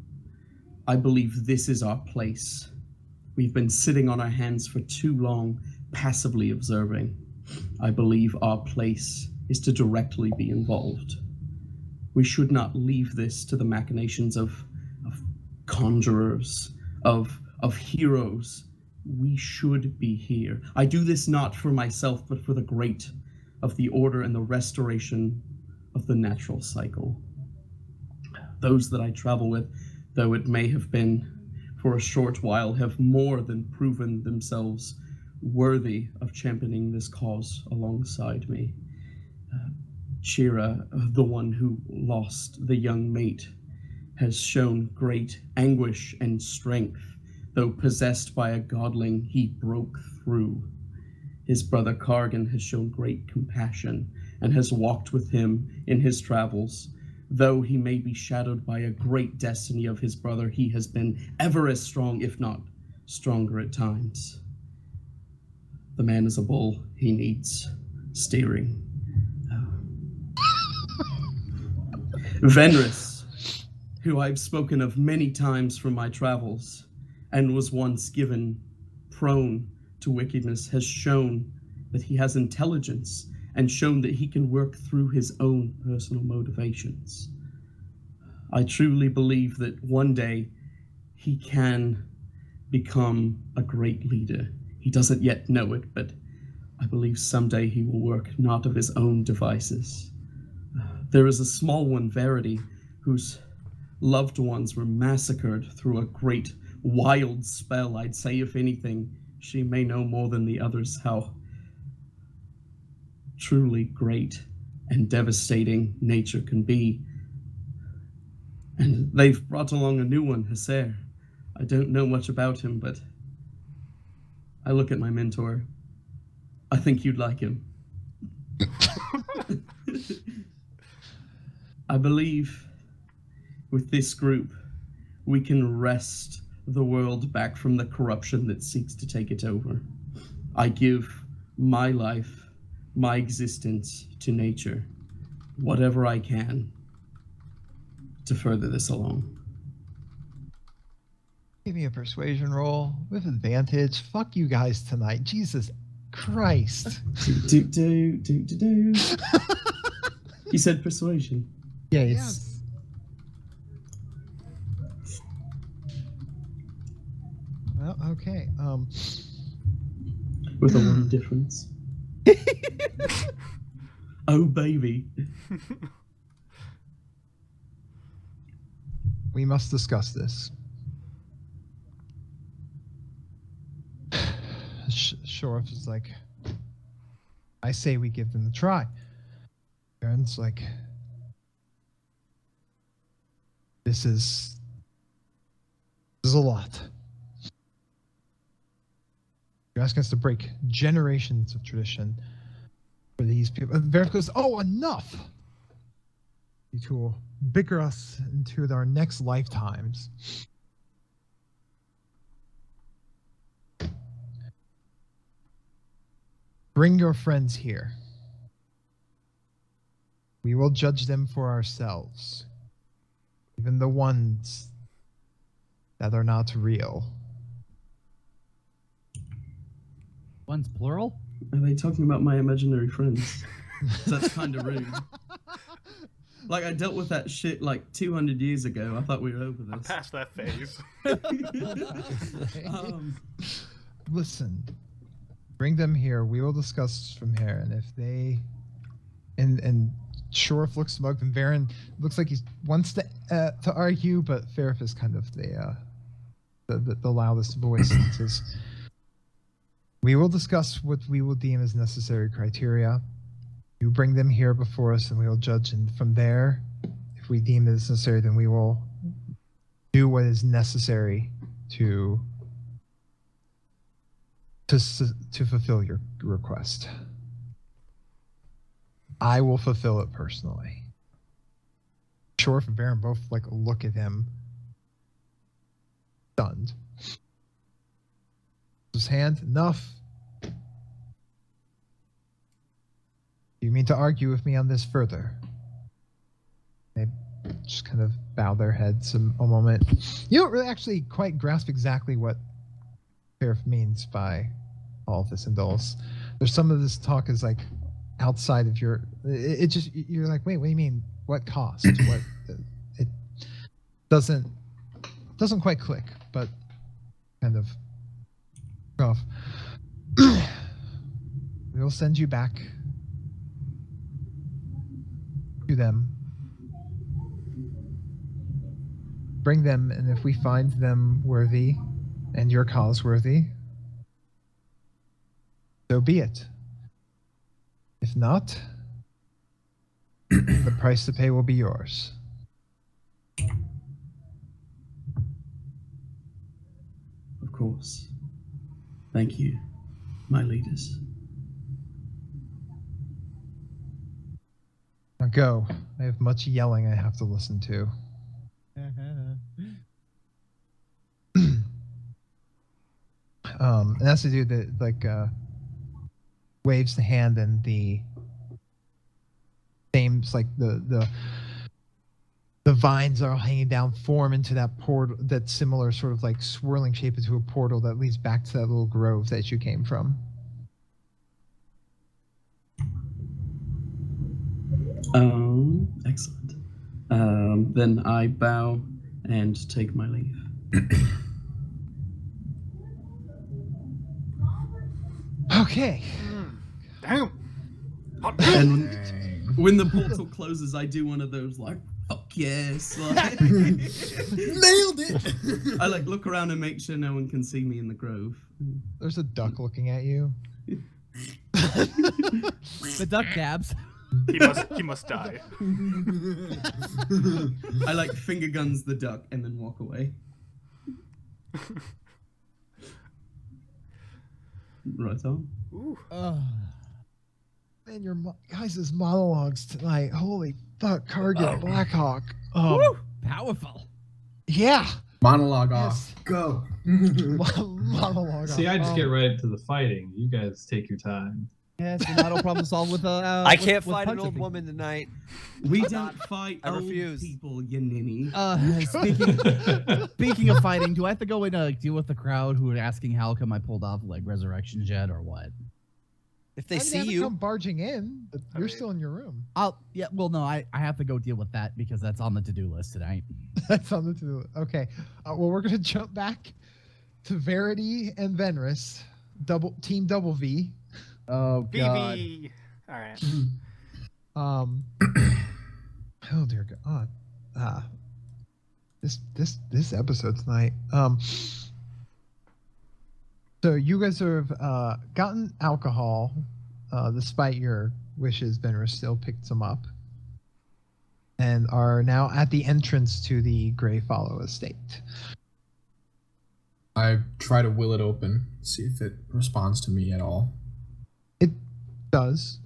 I believe this is our place. We've been sitting on our hands for too long, passively observing. I believe our place is to directly be involved. We should not leave this to the machinations of conjurers, of heroes. We should be here. I do this not for myself, but for the great of the order and the restoration of the natural cycle. Those that I travel with, though it may have been for a short while, have more than proven themselves worthy of championing this cause alongside me. Shira, the one who lost the young mate, has shown great anguish and strength. Though possessed by a godling, he broke through. His brother Kargan has shown great compassion and has walked with him in his travels. Though he may be shadowed by a great destiny of his brother, he has been ever as strong, if not stronger at times. The man is a bull. He needs steering. Venris, who I've spoken of many times from my travels, and was once given prone to wickedness, has shown that he has intelligence and shown that he can work through his own personal motivations. I truly believe that one day he can become a great leader. He doesn't yet know it, but I believe someday he will work not of his own devices. There is a small one, Verity, whose loved ones were massacred through a great wild spell. I'd say, if anything, she may know more than the others how truly great and devastating nature can be. And they've brought along a new one, Haser. I don't know much about him, but I look at my mentor. I think you'd like him. I believe with this group, we can wrest the world back from the corruption that seeks to take it over. I give my life, my existence to nature, whatever I can, to further this along. Give me a persuasion roll with advantage. Fuck you guys tonight. Jesus Christ. Do. You said persuasion. Yeah, Yes. Well, okay. With a one difference. Oh, baby. We must discuss this. Shoref is like, I say we give them a try. Aaron's like, this is a lot. You're asking us to break generations of tradition for these people. And Varric goes, oh, enough! You two will bicker us into our next lifetimes. Bring your friends here. We will judge them for ourselves. Even the ones that are not real. One's plural? Are they talking about my imaginary friends? That's kind of rude. Like, I dealt with that shit like 200 years ago. I thought we were over this. I'm past that phase. Listen, bring them here. We will discuss from here. And if they, and Shoref looks smug, and Varen looks like he wants to argue, but Ferif is kind of the loudest voice. And says, we will discuss what we will deem as necessary criteria. You bring them here before us, and we will judge. And from there, if we deem it necessary, then we will do what is necessary to fulfill your request. I will fulfill it personally. Shoref and Baron both like look at him, stunned. His hand, enough. You mean to argue with me on this further? They just kind of bow their heads a moment. You don't really actually quite grasp exactly what Sheriff means by all of this indulge. There's some of this talk is like outside of your. It just you're like, wait, what do you mean? What cost? What? It doesn't quite click, but kind of off. We'll send you back to them. Bring them, and if we find them worthy and your cause worthy, so be it. If not, the price to pay will be yours. Of course. Thank you, my leaders. Now go. I have much yelling I have to listen to. And that's the dude that like waves the hand, and the names like the vines that are hanging down form into that portal, that similar sort of like swirling shape into a portal that leads back to that little grove that you came from. Excellent. Then I bow and take my leave. Okay. Damn. And when the portal closes, I do one of those like, fuck yes, like, nailed it. I like look around and make sure no one can see me in the grove. There's a duck looking at you. The duck dabs. He must die. I like finger guns the duck and then walk away. Right on. Ooh. Man, your guys' monologues tonight. Holy fuck, Cargill, Blackhawk. Woo, powerful. Yeah. Monologue off. Go. Monologue See, off. I just get right to the fighting. You guys take your time. Yes, not a problem solved with I can't with fight an punching old people. woman tonight. We don't fight I old refuse. people, you ninny. Speaking of fighting, do I have to go and deal with the crowd who are asking how come I pulled off like resurrection jet or what? If they see haven't you, come barging in, but you're still in your room. I have to go deal with that because that's on the to-do list tonight. That's on the to-do. Okay. Well, we're gonna jump back to Verity and Venris, team double V. Oh god. BB. All right. Oh dear God. This episode tonight. So you guys have gotten alcohol, despite your wishes. Venris still picked some up, and are now at the entrance to the Grey Follow estate. I try to will it open, see if it responds to me at all. It does.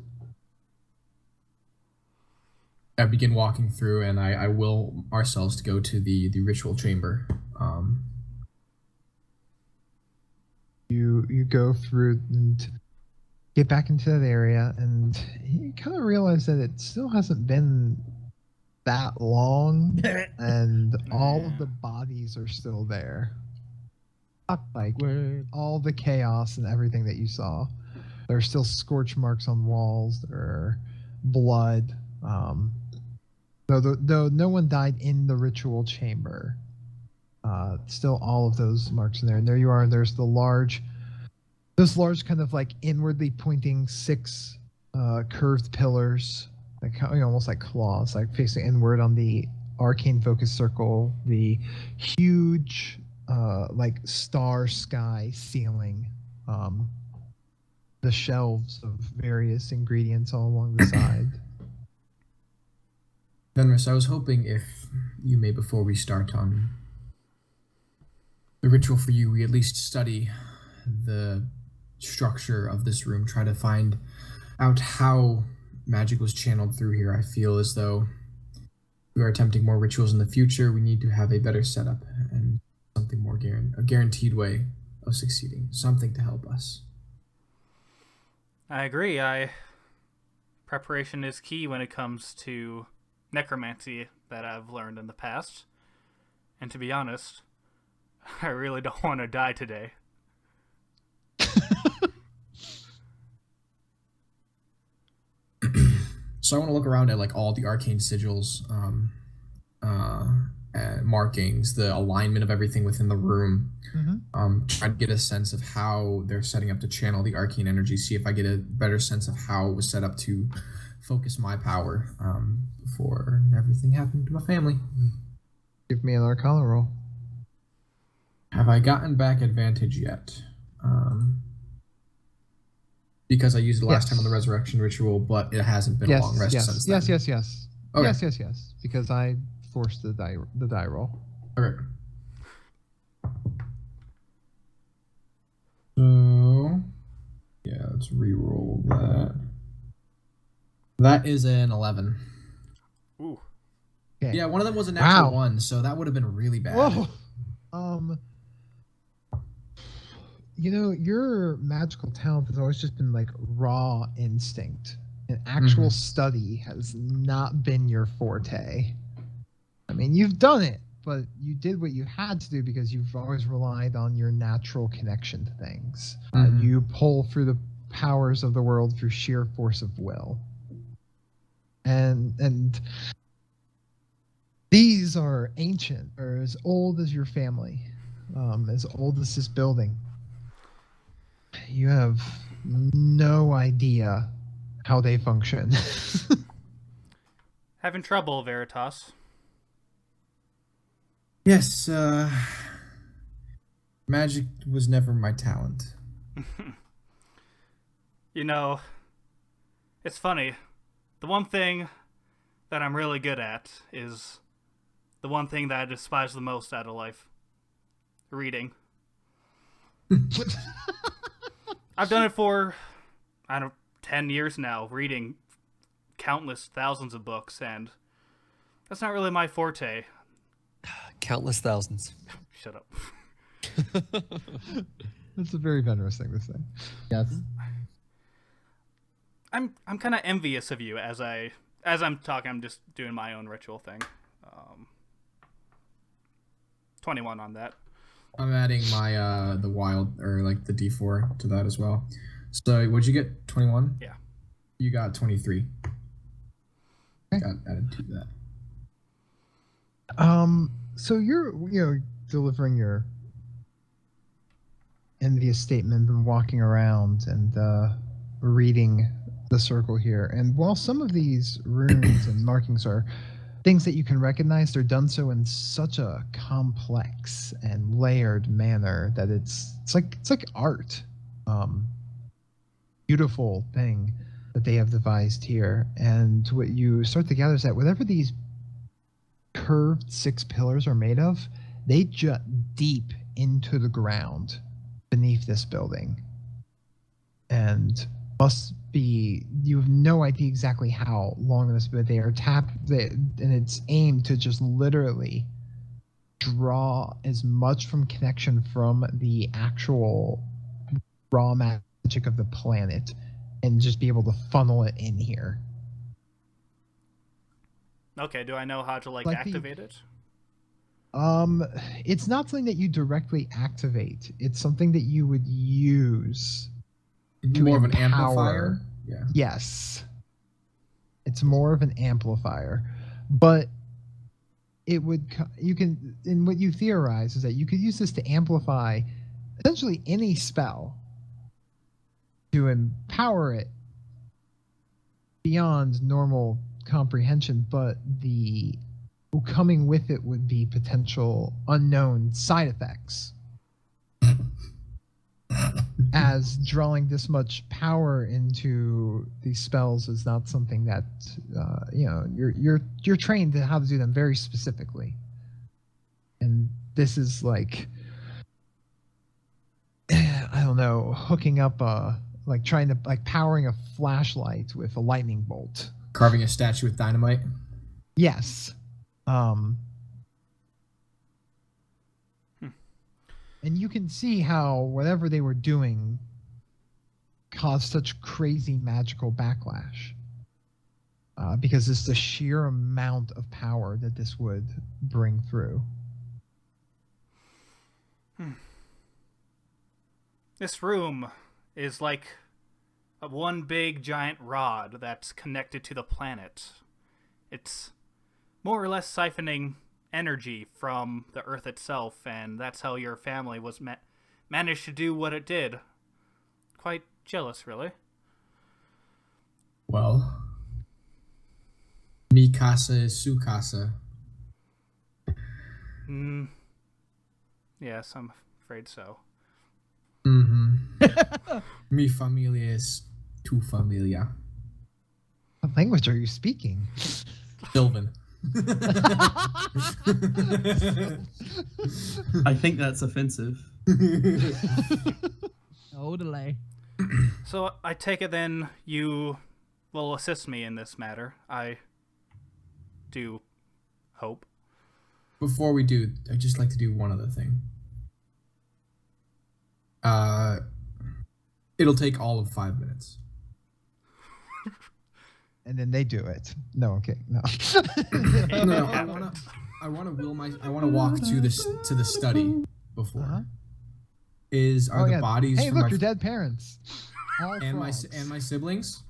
I begin walking through, and I will ourselves to go to the ritual chamber. You go through and get back into that area, and you kind of realize that it still hasn't been that long, and all of the bodies are still there. Like all the chaos and everything that you saw. There are still scorch marks on walls. There are blood. Though no one died in the ritual chamber. Still all of those marks in there. And there you are. There's those large kind of like inwardly pointing 6 curved pillars, like almost like claws, like facing inward on the arcane focus circle. The huge like star sky ceiling. The shelves of various ingredients all along the side. Venris, I was hoping if you may, before we start on the ritual for you, we at least study the structure of this room, try to find out how magic was channeled through here. I feel as though we are attempting more rituals in the future. We need to have a better setup and something more a guaranteed way of succeeding, something to help us. I agree. Preparation is key when it comes to necromancy that I've learned in the past. And to be honest, I really don't want to die today. So I want to look around at like all the arcane sigils, markings, the alignment of everything within the room. Try to get a sense of how they're setting up to channel the arcane energy. See if I get a better sense of how it was set up to focus my power before everything happened to my family. Give me an Arcana roll. Have I gotten back advantage yet? Because I used it last time on the resurrection ritual, but it hasn't been a long rest since then. Yes. Okay. Yes. Because I forced the die roll. Okay. So, yeah, let's re-roll that. That is an 11. Ooh. Okay. Yeah, one of them was a natural 1, so that would have been really bad. Whoa. Your magical talent has always just been like raw instinct, and actual study has not been your forte. That mean, you've done it, but you did what you had to do because you've always relied on your natural connection to things. You pull through the powers of the world through sheer force of will. And these are ancient, or as old as your family, as old as this building. You have no idea how they function. Having trouble, Veritas. Yes, magic was never my talent. You know, it's funny. The one thing that I'm really good at is the one thing that I despise the most out of life. Reading. I've done it for, 10 years now, reading countless thousands of books, and that's not really my forte. Countless thousands. Shut up. That's a very generous thing to say. Yes. I'm kind of envious of you as I'm talking. I'm just doing my own ritual thing. 21 on that. I'm adding my the wild, or like the D4 to that as well. So what'd you get? 21? Yeah. You got 23. Okay. Got added to that. So you're delivering your envious statement and walking around and reading the circle here. And while some of these runes and markings are things that you can recognize, they're done so in such a complex and layered manner that it's like art. Beautiful thing that they have devised here. And what you start to gather is that whatever these curved 6 pillars are made of, they jut deep into the ground beneath this building. And must be, you have no idea exactly how long this, but they are and it's aimed to just literally draw as much from connection from the actual raw magic of the planet and just be able to funnel it in here. Okay, do I know how to activate it? It's not something that you directly activate. It's something that you would use to more empower. of an amplifier. Yeah. Yes. It's more of an amplifier, but it would and what you theorize is that you could use this to amplify essentially any spell to empower it beyond normal comprehension, but the coming with it would be potential unknown side effects, as drawing this much power into these spells is not something that you're trained to how to do them very specifically. And this is like, I don't know, hooking up trying to powering a flashlight with a lightning bolt. Carving a statue with dynamite? Yes. And you can see how whatever they were doing caused such crazy magical backlash. Because it's the sheer amount of power that this would bring through. This room is like one big giant rod that's connected to the planet. It's more or less siphoning energy from the Earth itself, and that's how your family was managed to do what it did. Quite jealous, really. Well, mi casa is su casa. Yes, I'm afraid so. Mi familia es tu familia. What language are you speaking? Sylvan. I think that's offensive. No delay. So I take it then you will assist me in this matter. I do hope. Before we do, I'd just like to do one other thing. It'll take all of 5 minutes. And then they do it. No, okay, no. No, I want to walk to the study before. Uh-huh. Are the bodies? Hey, from look, my, your dead parents. All and frogs. my siblings.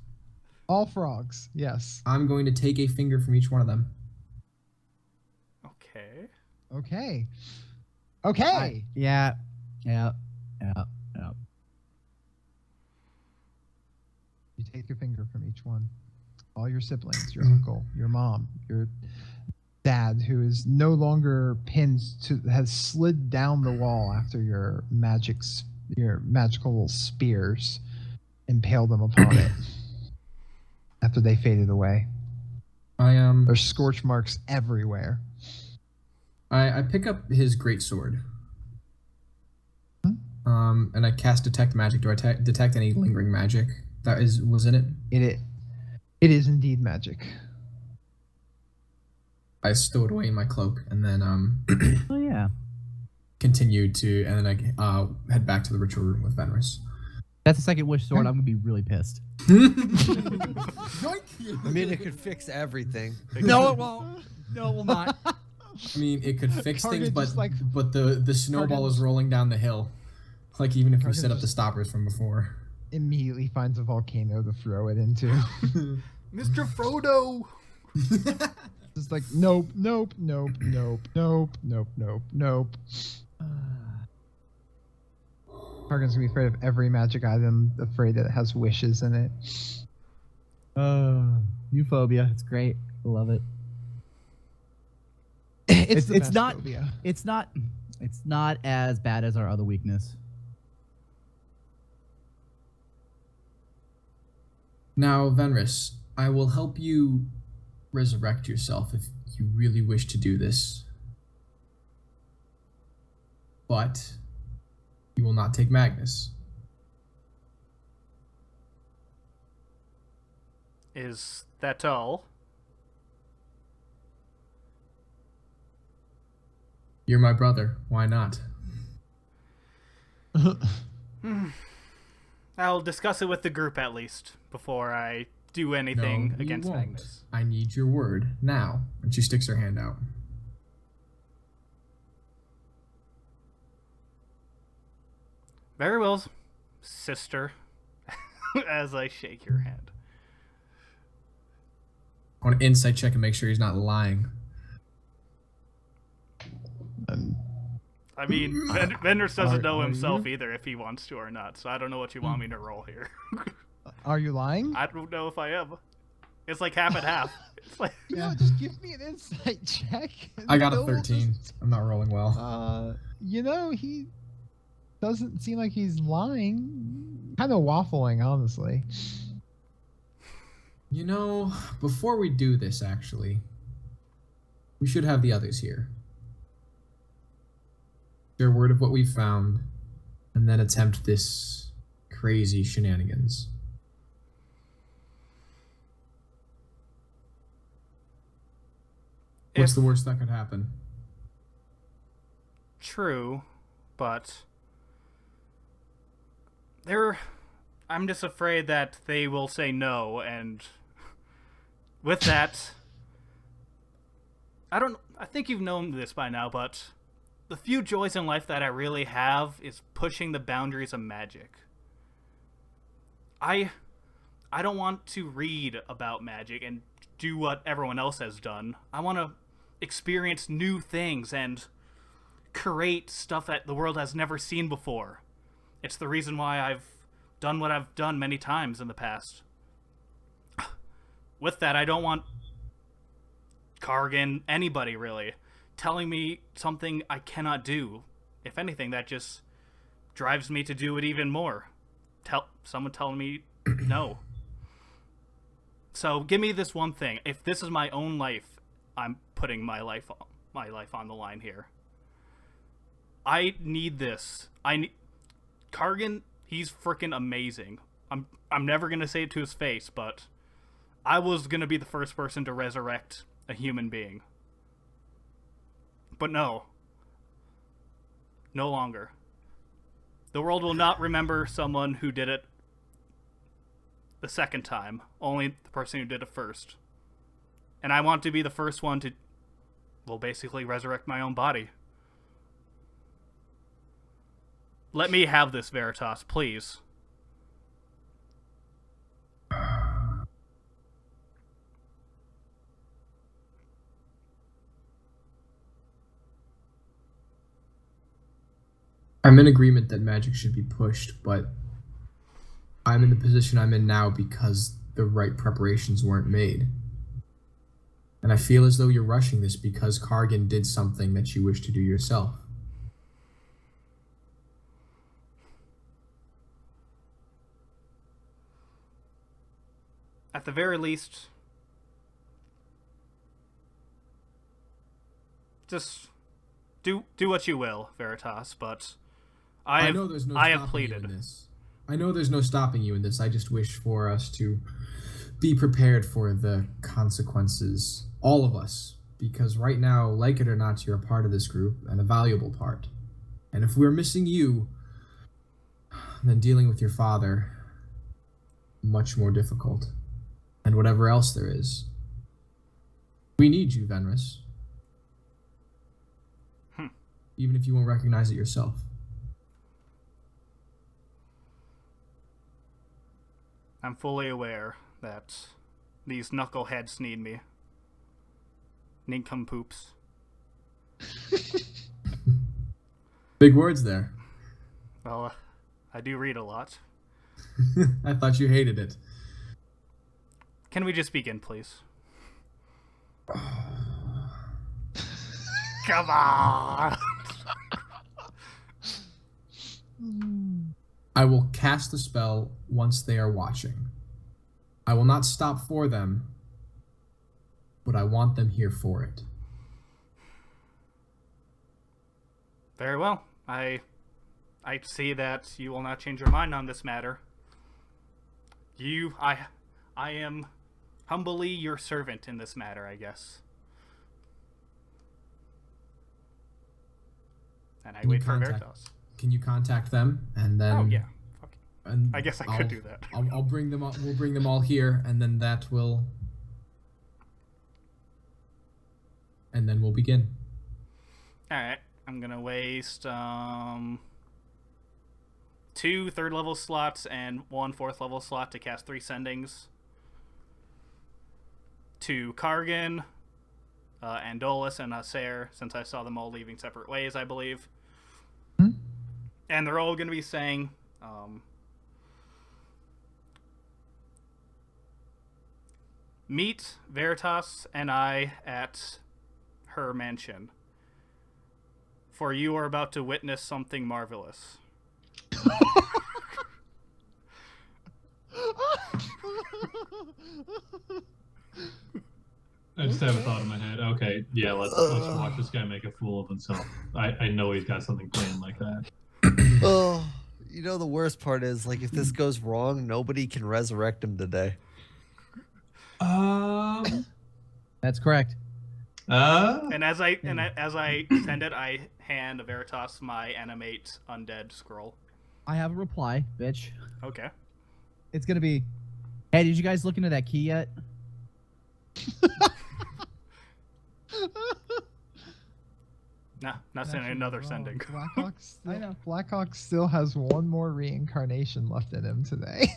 All frogs. Yes. I'm going to take a finger from each one of them. Okay. Yeah. You take your finger from each one. All your siblings, your uncle, your mom, your dad, who is no longer pinned has slid down the wall after your magical spears impaled them upon it. After they faded away. There's scorch marks everywhere. I pick up his great sword. And I cast detect magic. Do I detect any lingering magic that was in it? It is indeed magic. I stow it away in my cloak and then Oh yeah. continue to, and then I head back to the ritual room with Fenris. That's the second wish sword. I'm gonna be really pissed. I mean, it could fix everything. No, it won't. No, it will not. I mean, it could fix things, Kargan but just, like- but the snowball is rolling down the hill. Like even if we Kargan set up the just- stoppers from before. Immediately finds a volcano to throw it into. Mr. Frodo! Just like, nope. Kargan's gonna be afraid of every magic item, afraid that it has wishes in it. Euphoria. It's great. I love it. It's the it's best not phobia. it's not as bad as our other weakness. Now, Venris, I will help you resurrect yourself if you really wish to do this. But you will not take Magnus. Is that all? You're my brother. Why not? I'll discuss it with the group at least before I do anything No, you against won't. Magnus. I need your word now. And she sticks her hand out. Very well, sister. As I shake your hand. I want to insight check and make sure he's not lying. I mean, Vendors doesn't know himself either if he wants to or not, so I don't know what you want me to roll here. Are you lying? I don't know if I am. It's like half and half. It's like No, just give me an insight check. I got a Bill will 13. just- I'm not rolling well. he doesn't seem like he's lying. Kind of waffling, honestly. You know, before we do this, actually, we should have the others here. Share word of what we found, and then attempt this crazy shenanigans. What's the worst that could happen? True, but I'm just afraid that they will say no, and with that, I think you've known this by now, but the few joys in life that I really have is pushing the boundaries of magic. I don't want to read about magic and do what everyone else has done. I want to experience new things and create stuff that the world has never seen before. It's the reason why I've done what I've done many times in the past. With that, I don't want Kargan, anybody really, telling me something I cannot do. If anything, that just drives me to do it even more. Someone telling me no. So give me this one thing. If this is my own life, I'm putting my life on the line here. I need this. Kargan, he's freaking amazing. I'm never gonna say it to his face, but I was gonna be the first person to resurrect a human being. But no longer. The world will not remember someone who did it the second time, only the person who did it first. And I want to be the first one to will basically resurrect my own body. Let me have this, Veritas, please. I'm in agreement that magic should be pushed, but I'm in the position I'm in now because the right preparations weren't made. And I feel as though you're rushing this because Kargan did something that you wish to do yourself. At the very least, just do what you will, Veritas, but I know there's no I have stopping you pleaded. in this. I know there's no stopping you in this. I just wish for us to be prepared for the consequences, all of us, because right now, like it or not, you're a part of this group and a valuable part. And if we're missing you, then dealing with your father, much more difficult. And whatever else there is. We need you, Venris. Even if you won't recognize it yourself. I'm fully aware that these knuckleheads need me. Nincompoops. Big words there. Well, I do read a lot. I thought you hated it. Can we just begin, please? Come on! I will cast the spell once they are watching. I will not stop for them, but I want them here for it. Very well. I see that you will not change your mind on this matter. I am humbly your servant in this matter, I guess. And I wait for Veritas. Can you contact them and then? Oh yeah. Okay. And I guess I could do that. I'll bring them all. We'll bring them all here, and then that will. And then we'll begin. All right. I'm gonna waste 2 third-level slots and 1 fourth-level slot to cast 3 sendings to Kargan, Andolis, and Asair, since I saw them all leaving separate ways, I believe. And they're all going to be saying, meet Veritas and I at her mansion, for you are about to witness something marvelous. I just have a thought in my head. Okay, yeah, let's watch this guy make a fool of himself. I know he's got something planned like that. Oh, you know the worst part is, like, if this goes wrong, nobody can resurrect him today. That's correct. And as I send it, I hand Veritas my animate undead scroll. I have a reply, bitch. Okay. It's gonna be, hey, did you guys look into that key yet? Nah, not sending another sending. Blackhawk still has one more reincarnation left in him today.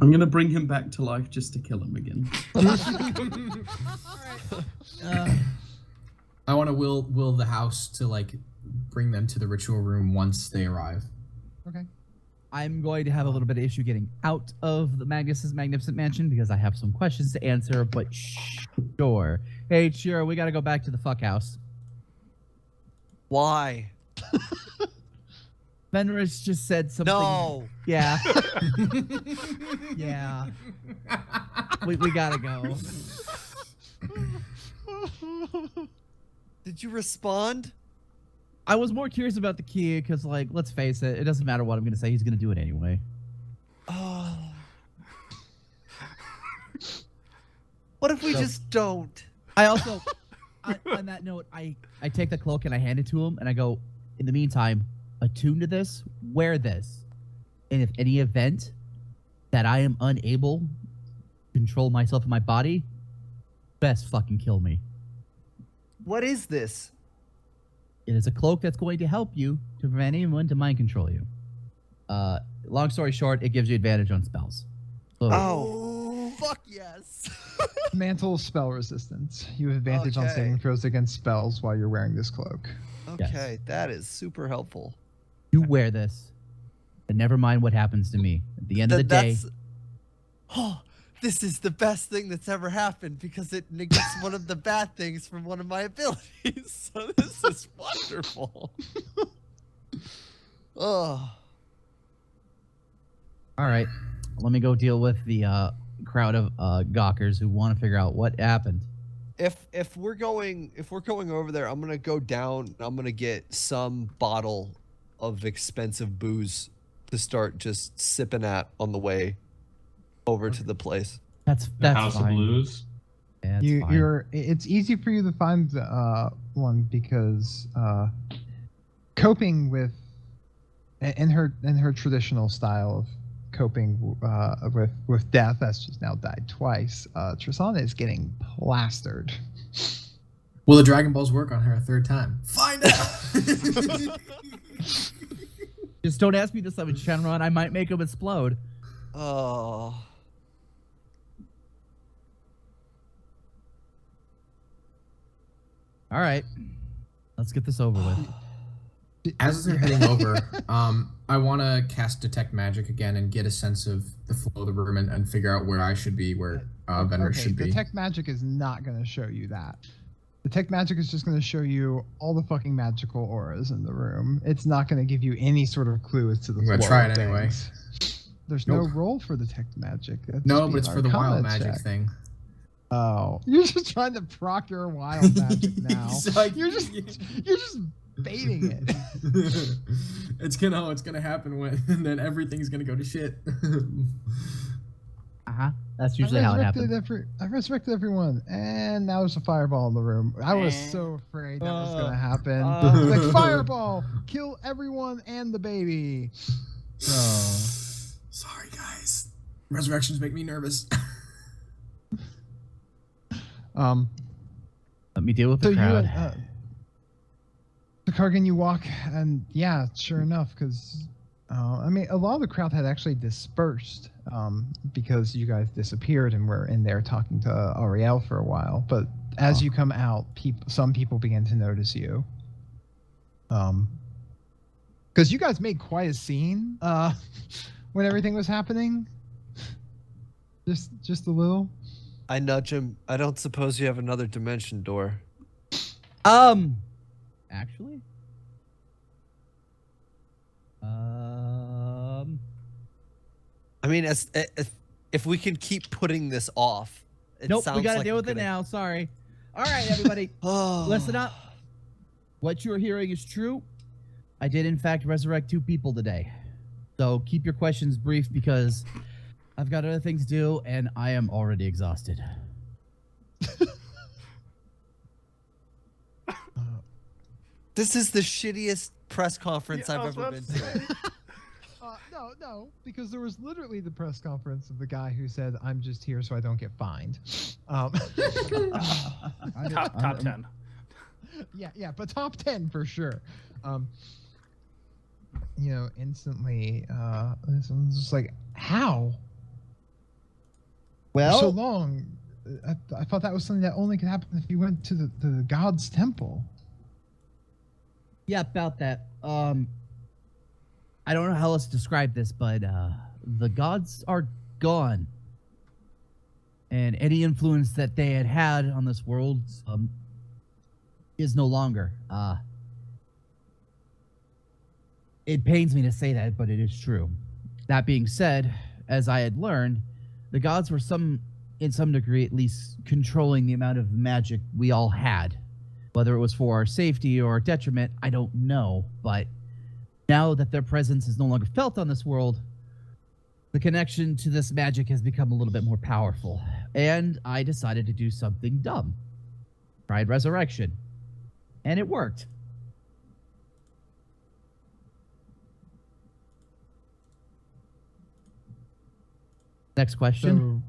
I'm gonna bring him back to life just to kill him again. I want to will the house to like bring them to the ritual room once they arrive. Okay. I'm going to have a little bit of issue getting out of the Magnus's magnificent mansion because I have some questions to answer, but sure. Hey, sure, we gotta go back to the fuck house. Why? Fenris just said something. No. Yeah. Yeah. We gotta go. Did you respond? I was more curious about the key because, like, let's face it, it doesn't matter what I'm going to say. He's going to do it anyway. Oh. What if we just don't? I also, on that note, I take the cloak and I hand it to him and I go, in the meantime, attune to this, wear this. And if any event that I am unable to control myself and my body, best fucking kill me. What is this? It is a cloak that's going to help you to prevent anyone to mind control you. Long story short, it gives you advantage on spells. So, Oh, fuck yes. Mantle spell resistance. You have advantage on saving throws against spells while you're wearing this cloak. Okay, that is super helpful. You wear this, and never mind what happens to me. At the end of the day... Oh, this is the best thing that's ever happened because it negates one of the bad things from one of my abilities. So this is wonderful. Oh. All right, let me go deal with the crowd of gawkers who want to figure out what happened. If we're going over there, I'm gonna go down. I'm gonna get some bottle of expensive booze to start just sipping at on the way over to the place. That's House fine. of Blues. Yeah, It's easy for you to find one because coping with in her traditional style of coping with death, as she's now died twice, Tristana is getting plastered. Will the Dragon Balls work on her a third time? Find out. Just don't ask me to summon Shenron. I might make him explode. Oh. All right, let's get this over with. As they're heading over, I want to cast Detect Magic again and get a sense of the flow of the room and figure out where I should be, where Venrith should be. Detect Magic is not going to show you that. Detect Magic is just going to show you all the fucking magical auras in the room. It's not going to give you any sort of clue as to the flow. I'm going to try it anyway. There's no roll for Detect Magic. No, but it's for the wild magic thing. Oh, you're just trying to proc your wild magic now. Like, you're just baiting it. It's gonna happen and then everything's gonna go to shit. That's usually how it happens. I resurrected everyone, and now there's a fireball in the room. I was so afraid that was gonna happen. Like, fireball, kill everyone and the baby. Sorry, guys. Resurrections make me nervous. Let me deal with the crowd. The Kargan, you walk, and yeah, sure enough, because I mean, a lot of the crowd had actually dispersed because you guys disappeared and were in there talking to Ariel for a while. But as you come out, some people begin to notice you. Because you guys made quite a scene when everything was happening. Just a little. I nudge him. I don't suppose you have another dimension door. Actually? I mean, if we can keep putting this off. Nope, we gotta deal with it now. Sorry. All right, everybody. Listen up. What you're hearing is true. I did, in fact, resurrect 2 people today. So keep your questions brief because I've got other things to do, and I am already exhausted. This is the shittiest press conference I've ever been to. No, because there was literally the press conference of the guy who said, "I'm just here so I don't get fined." Top 10. Yeah, but top 10 for sure. Instantly, this one's just like, how? Well, for so long, I thought that was something that only could happen if you went to the god's temple. Yeah, about that. I don't know how else to describe this, but the gods are gone. And any influence that they had on this world is no longer. It pains me to say that, but it is true. That being said, as I had learned, the gods were in some degree at least controlling the amount of magic we all had. Whether it was for our safety or our detriment, I don't know. But now that their presence is no longer felt on this world, the connection to this magic has become a little bit more powerful. And I decided to do something dumb. Tried resurrection. And it worked. Next question.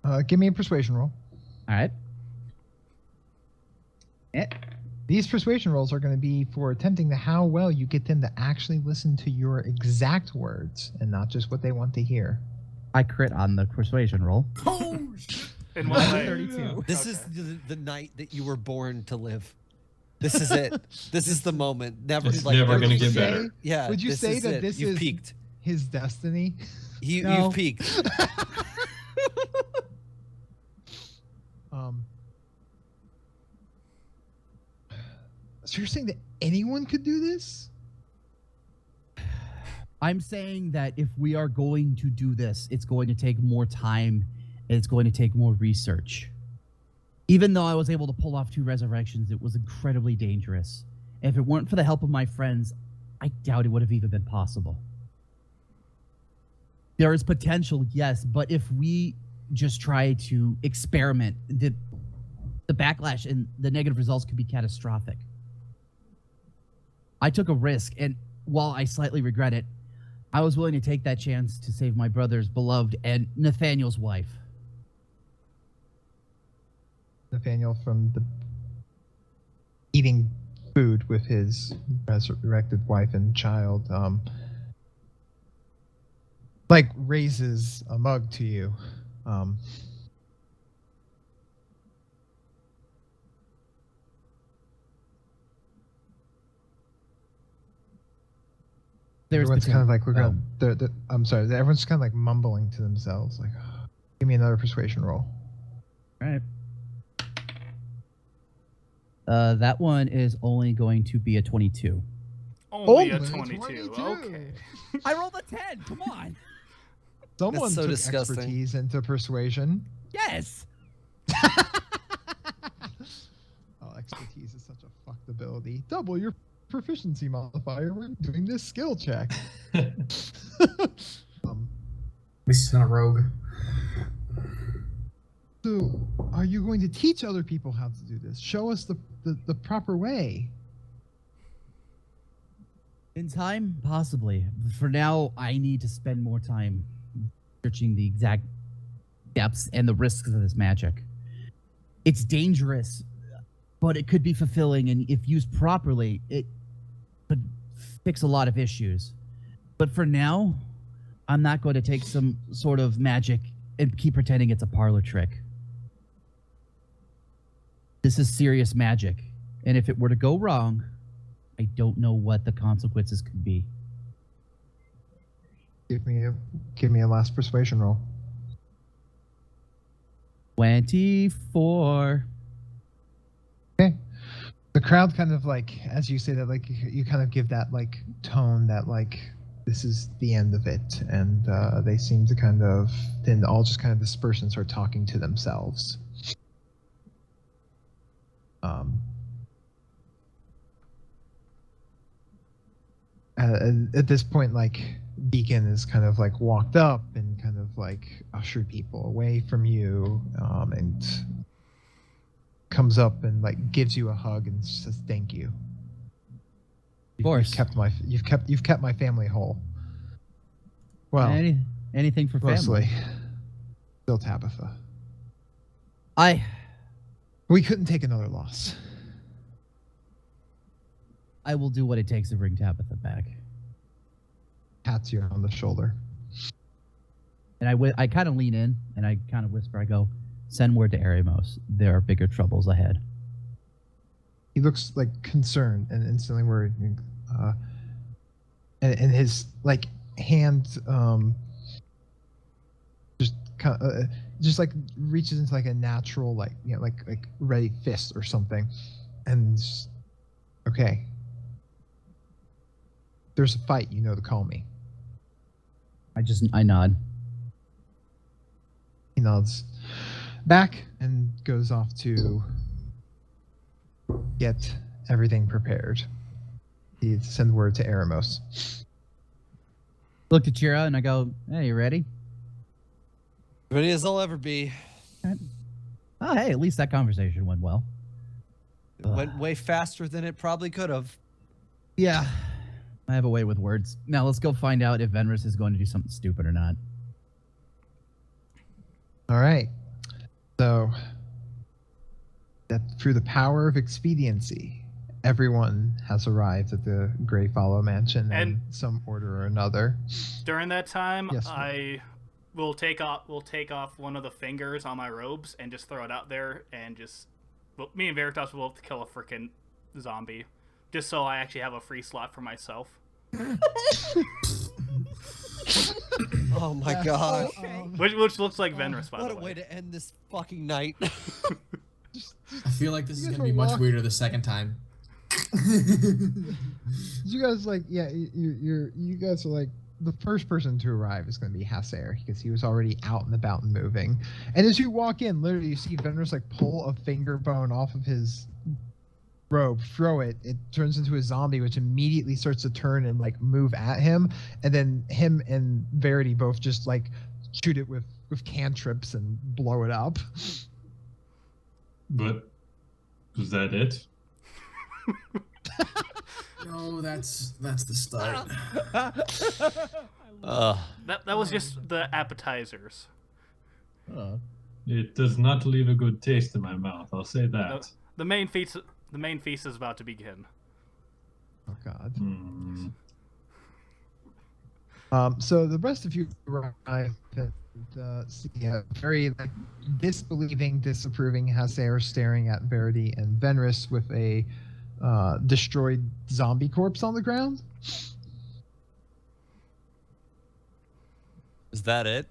So, give me a persuasion roll. All right. These persuasion rolls are going to be for attempting to how well you get them to actually listen to your exact words and not just what they want to hear. I crit on the persuasion roll. Oh, shit. In what way? 32. This is the night that you were born to live. This is it. This is the moment. Never, It's like, never Would gonna you get say- better. Yeah. Would you this say is that it. this You've is peaked? his destiny? No. You've peaked. So you're saying that anyone could do this? I'm saying that if we are going to do this, it's going to take more time and it's going to take more research. Even though I was able to pull off 2 resurrections, it was incredibly dangerous. And if it weren't for the help of my friends, I doubt it would have even been possible. There is potential, yes, but if we just try to experiment, the backlash and the negative results could be catastrophic. I took a risk, and while I slightly regret it, I was willing to take that chance to save my brother's beloved and Nathaniel's wife. Nathaniel from the eating food with his resurrected wife and child, like raises a mug to you. Everyone's kind of like, I'm sorry. Everyone's kind of like mumbling to themselves, like, give me another persuasion roll. All right. That one is only going to be a 22. Only a 22. Okay. I rolled a 10. Come on. Someone so took disgusting. expertise into persuasion. Yes. Oh, expertise is such a fucked ability. Double your proficiency modifier when doing this skill check. At least he's not a rogue. So, are you going to teach other people how to do this? Show us the proper way. In time, possibly. For now, I need to spend more time searching the exact depths and the risks of this magic. It's dangerous, but it could be fulfilling, and if used properly, it could fix a lot of issues. But for now, I'm not going to take some sort of magic and keep pretending it's a parlor trick. This is serious magic, and if it were to go wrong, I don't know what the consequences could be. Give me a last persuasion roll. 24. Okay. The crowd kind of like, as you say that, like you kind of give that like tone that like this is the end of it, and they seem to kind of then all just kind of disperse and start talking to themselves. At this point, like Deacon is kind of like walked up and kind of like ushered people away from you, and comes up and like gives you a hug and says thank you. Of course. You've kept my family whole. Well, anything for mostly. family. Still Tabitha. We couldn't take another loss. I will do what it takes to bring Tabitha back. Pats you on the shoulder. And I kind of lean in and I kind of whisper, I go, send word to Eremos. There are bigger troubles ahead. He looks like concerned and instantly worried. And his like hand just like reaches into like a natural like like ready fist or something, and just, okay. There's a fight, to call me. I nod. He nods back and goes off to get everything prepared. He send word to Eremos. Look at Chira and I go, hey, you ready? Ready as I'll ever be. Oh, hey, at least that conversation went well. It went way faster than it probably could have. Yeah. I have a way with words. Now let's go find out if Venris is going to do something stupid or not. All right. So that through the power of expediency, everyone has arrived at the Greyfollow Mansion in some order or another. During that time, Yes, I will take off one of the fingers on my robes and just throw it out there, and me and Veritas will kill a freaking zombie, just so I actually have a free slot for myself. Oh my god. Which looks like Venrus, by the way. What a way to end this fucking night. I feel like this is gonna be much weirder the second time. You guys you guys are like the first person to arrive is going to be Hasser because he was already out and about and moving. And as you walk in, literally you see Venrus like pull a finger bone off of his robe, throw it turns into a zombie, which immediately starts to turn and like move at him, and then him and Verity both just like shoot it with cantrips and blow it up. But was that it? No, that's the start. That was just the appetizers. It does not leave a good taste in my mouth, I'll say that. The main feast is about to begin. Oh god. Mm. So the rest of you arrive and see a very like disbelieving, disapproving Hasser staring at Verity and Venrus with a destroyed zombie corpse on the ground. Is that it?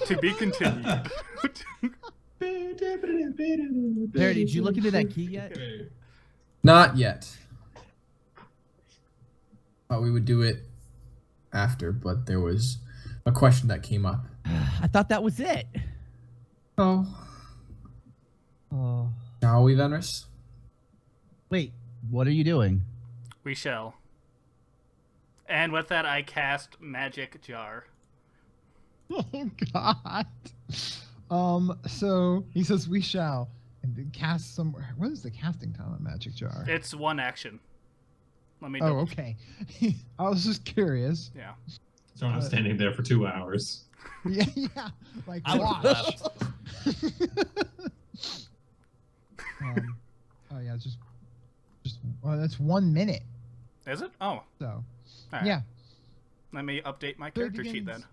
To be continued. Verity, did you look into that key yet? Not yet. Thought we would do it after, but there was a question that came up. I thought that was it. Oh. Oh. Shall we, Venrus? Wait, what are you doing? We shall. And with that, I cast Magic Jar. Oh god. So he says we shall, and then cast somewhere. What is the casting time on Magic Jar? It's one action. Let me. Oh, okay. I was just curious. Yeah. So I'm standing there for 2 hours. Yeah. Like watch. Oh yeah, just. That's 1 minute. Is it? Oh. So. Right. Yeah. Let me update my character sheet then.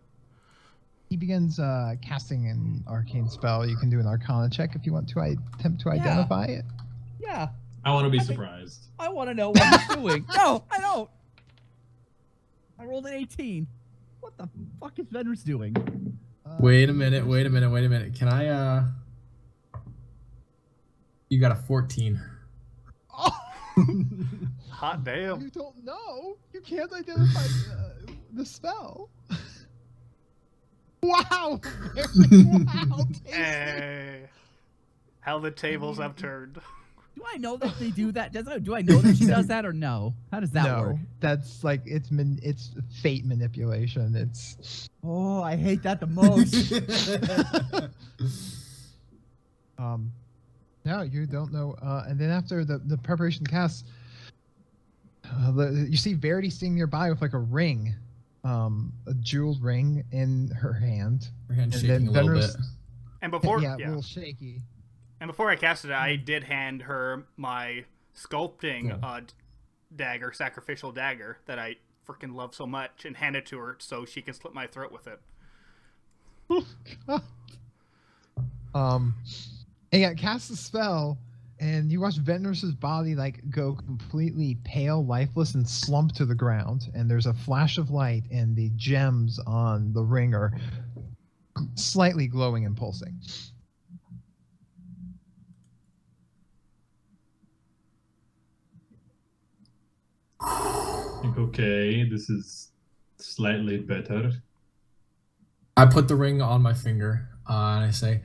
He begins casting an arcane spell. You can do an Arcana check if you want to attempt to identify it. Yeah. I want to be surprised. I want to know what he's doing. No, I don't. I rolled an 18. What the fuck is Venrus doing? Wait a minute. Can I, You got a 14. Oh! Hot damn. You don't know. You can't identify the spell. Wow. Wow. Hey. How the tables have turned. Do I know that they do that? Do I know that she does that or no? How does that work? That's like it's fate manipulation. It's. Oh, I hate that the most. No, you don't know. And then after the preparation cast, you see Verity sitting nearby with like a ring, a jeweled ring in her hand. Her hand shaking a little bit. And before, yeah, a little shaky. And before I casted it, I did hand her my sculpting dagger, sacrificial dagger, that I freaking love so much, and hand it to her so she can slit my throat with it. Oh, God. And yeah, cast the spell, and you watch Venrus's body like go completely pale, lifeless, and slump to the ground. And there's a flash of light, and the gems on the ring are slightly glowing and pulsing. I think, okay, this is slightly better. I put the ring on my finger, and I say,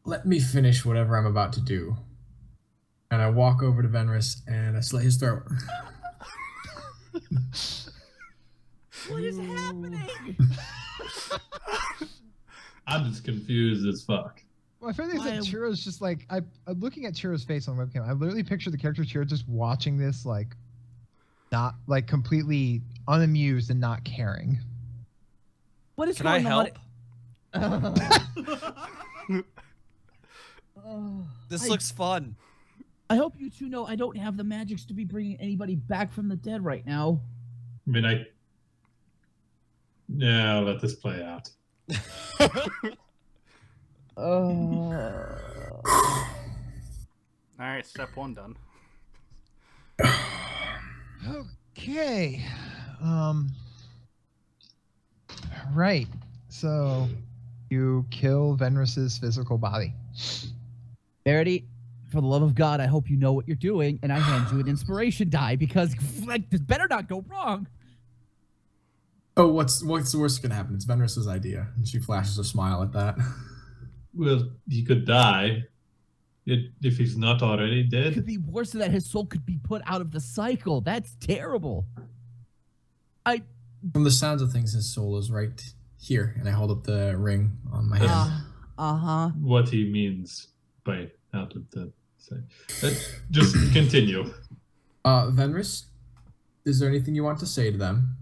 let me finish whatever I'm about to do. And I walk over to Venrus, and I slit his throat. What is happening? I'm just confused as fuck. My favorite thing is that Chiro's just like, I'm looking at Chiro's face on webcam. I literally picture the character Chiro just watching this, like, not, like, completely unamused and not caring. What is Can I going help? on? This looks fun. I hope you two know I don't have the magics to be bringing anybody back from the dead right now. I mean, yeah, I'll let this play out. All right, step 1 done. Okay. Right. So you kill Venris's physical body. Verity, for the love of God, I hope you know what you're doing, and I hand you an inspiration die because like this better not go wrong. Oh, what's the worst that can happen? It's Venris's idea, and she flashes a smile at that. Well, he could die if he's not already It dead. could be worse than that. His soul could be put out of the cycle. That's terrible. From the sounds of things, his soul is right here, and I hold up the ring on my hand. What he means by out of the just continue. Venris, is there anything you want to say to them?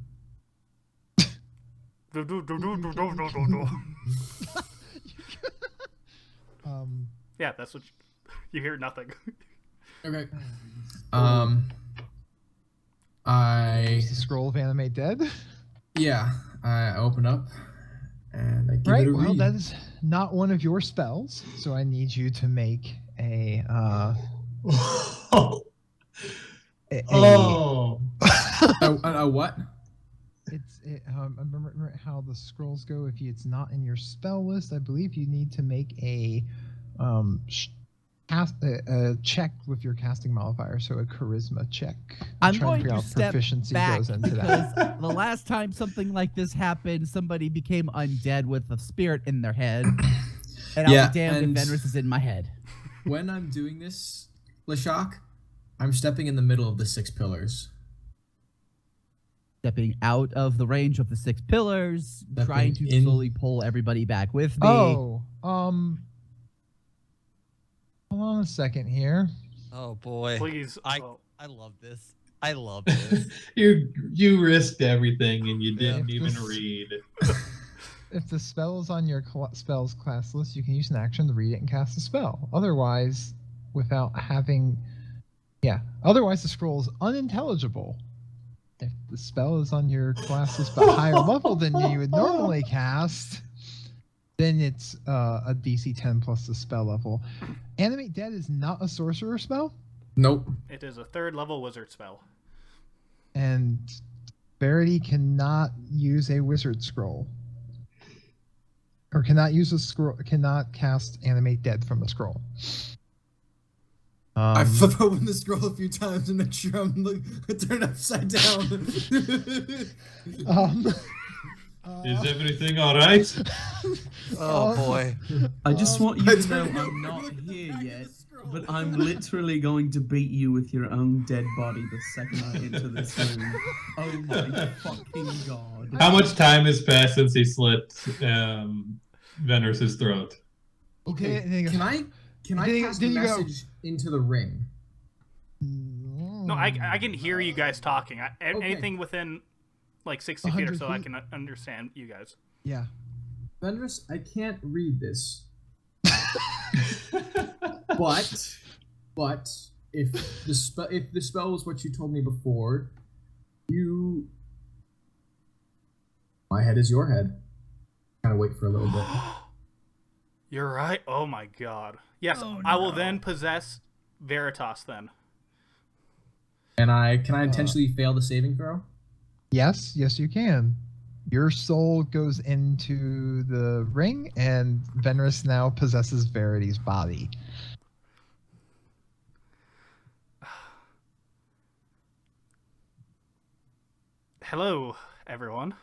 Yeah, that's what you hear. Nothing. Okay. Use the scroll of animate dead. Yeah, I open up and I give Right. it a Well, read. that is not one of your spells, so I need you to make a. A what? I remember how the scrolls go. If it's not in your spell list, I believe you need to make a check with your casting modifier, so a charisma check. I'm trying going figure to out step proficiency back goes into because that. the last time something like this happened, somebody became undead with a spirit in their head, and I'll be damned if Venris is in my head. When I'm doing this, Lashak, I'm stepping in the middle of the 6 pillars. Stepping out of the range of the 6 pillars, trying to slowly pull everybody back with me. Oh, hold on a second here. Oh boy. Please. I love this. I love this. You risked everything and you didn't even read. If the spell is on your spells class list, you can use an action to read it and cast a spell. Otherwise, otherwise the scroll is unintelligible. If the spell is on your class list but higher level than you would normally cast, then it's a DC 10 plus the spell level. Animate Dead is not a sorcerer spell. Nope. It is a 3rd level wizard spell. And Verity cannot use a wizard scroll. Or cannot use a scroll, cannot cast Animate Dead from a scroll. I flip open the scroll a few times to make sure I'm turned upside down. Is everything all right? Oh boy. I just want you to know I'm not here yet, but I'm literally going to beat you with your own dead body the second I enter this room. Oh my fucking god. How much time has passed since he slit Venris's throat? Okay, can I cast a message into the ring? No, I can hear you guys talking. Anything within like 60 feet or so, I can understand you guys. Yeah. Venris, I can't read this. but if the spell was what you told me before, my head is your head. Kind of wait for a little bit. You're right. Oh my god. Yes, oh, no. I will then possess Veritas then. And can I intentionally fail the saving throw? Yes, you can. Your soul goes into the ring, and Venris now possesses Verity's body. Hello, everyone.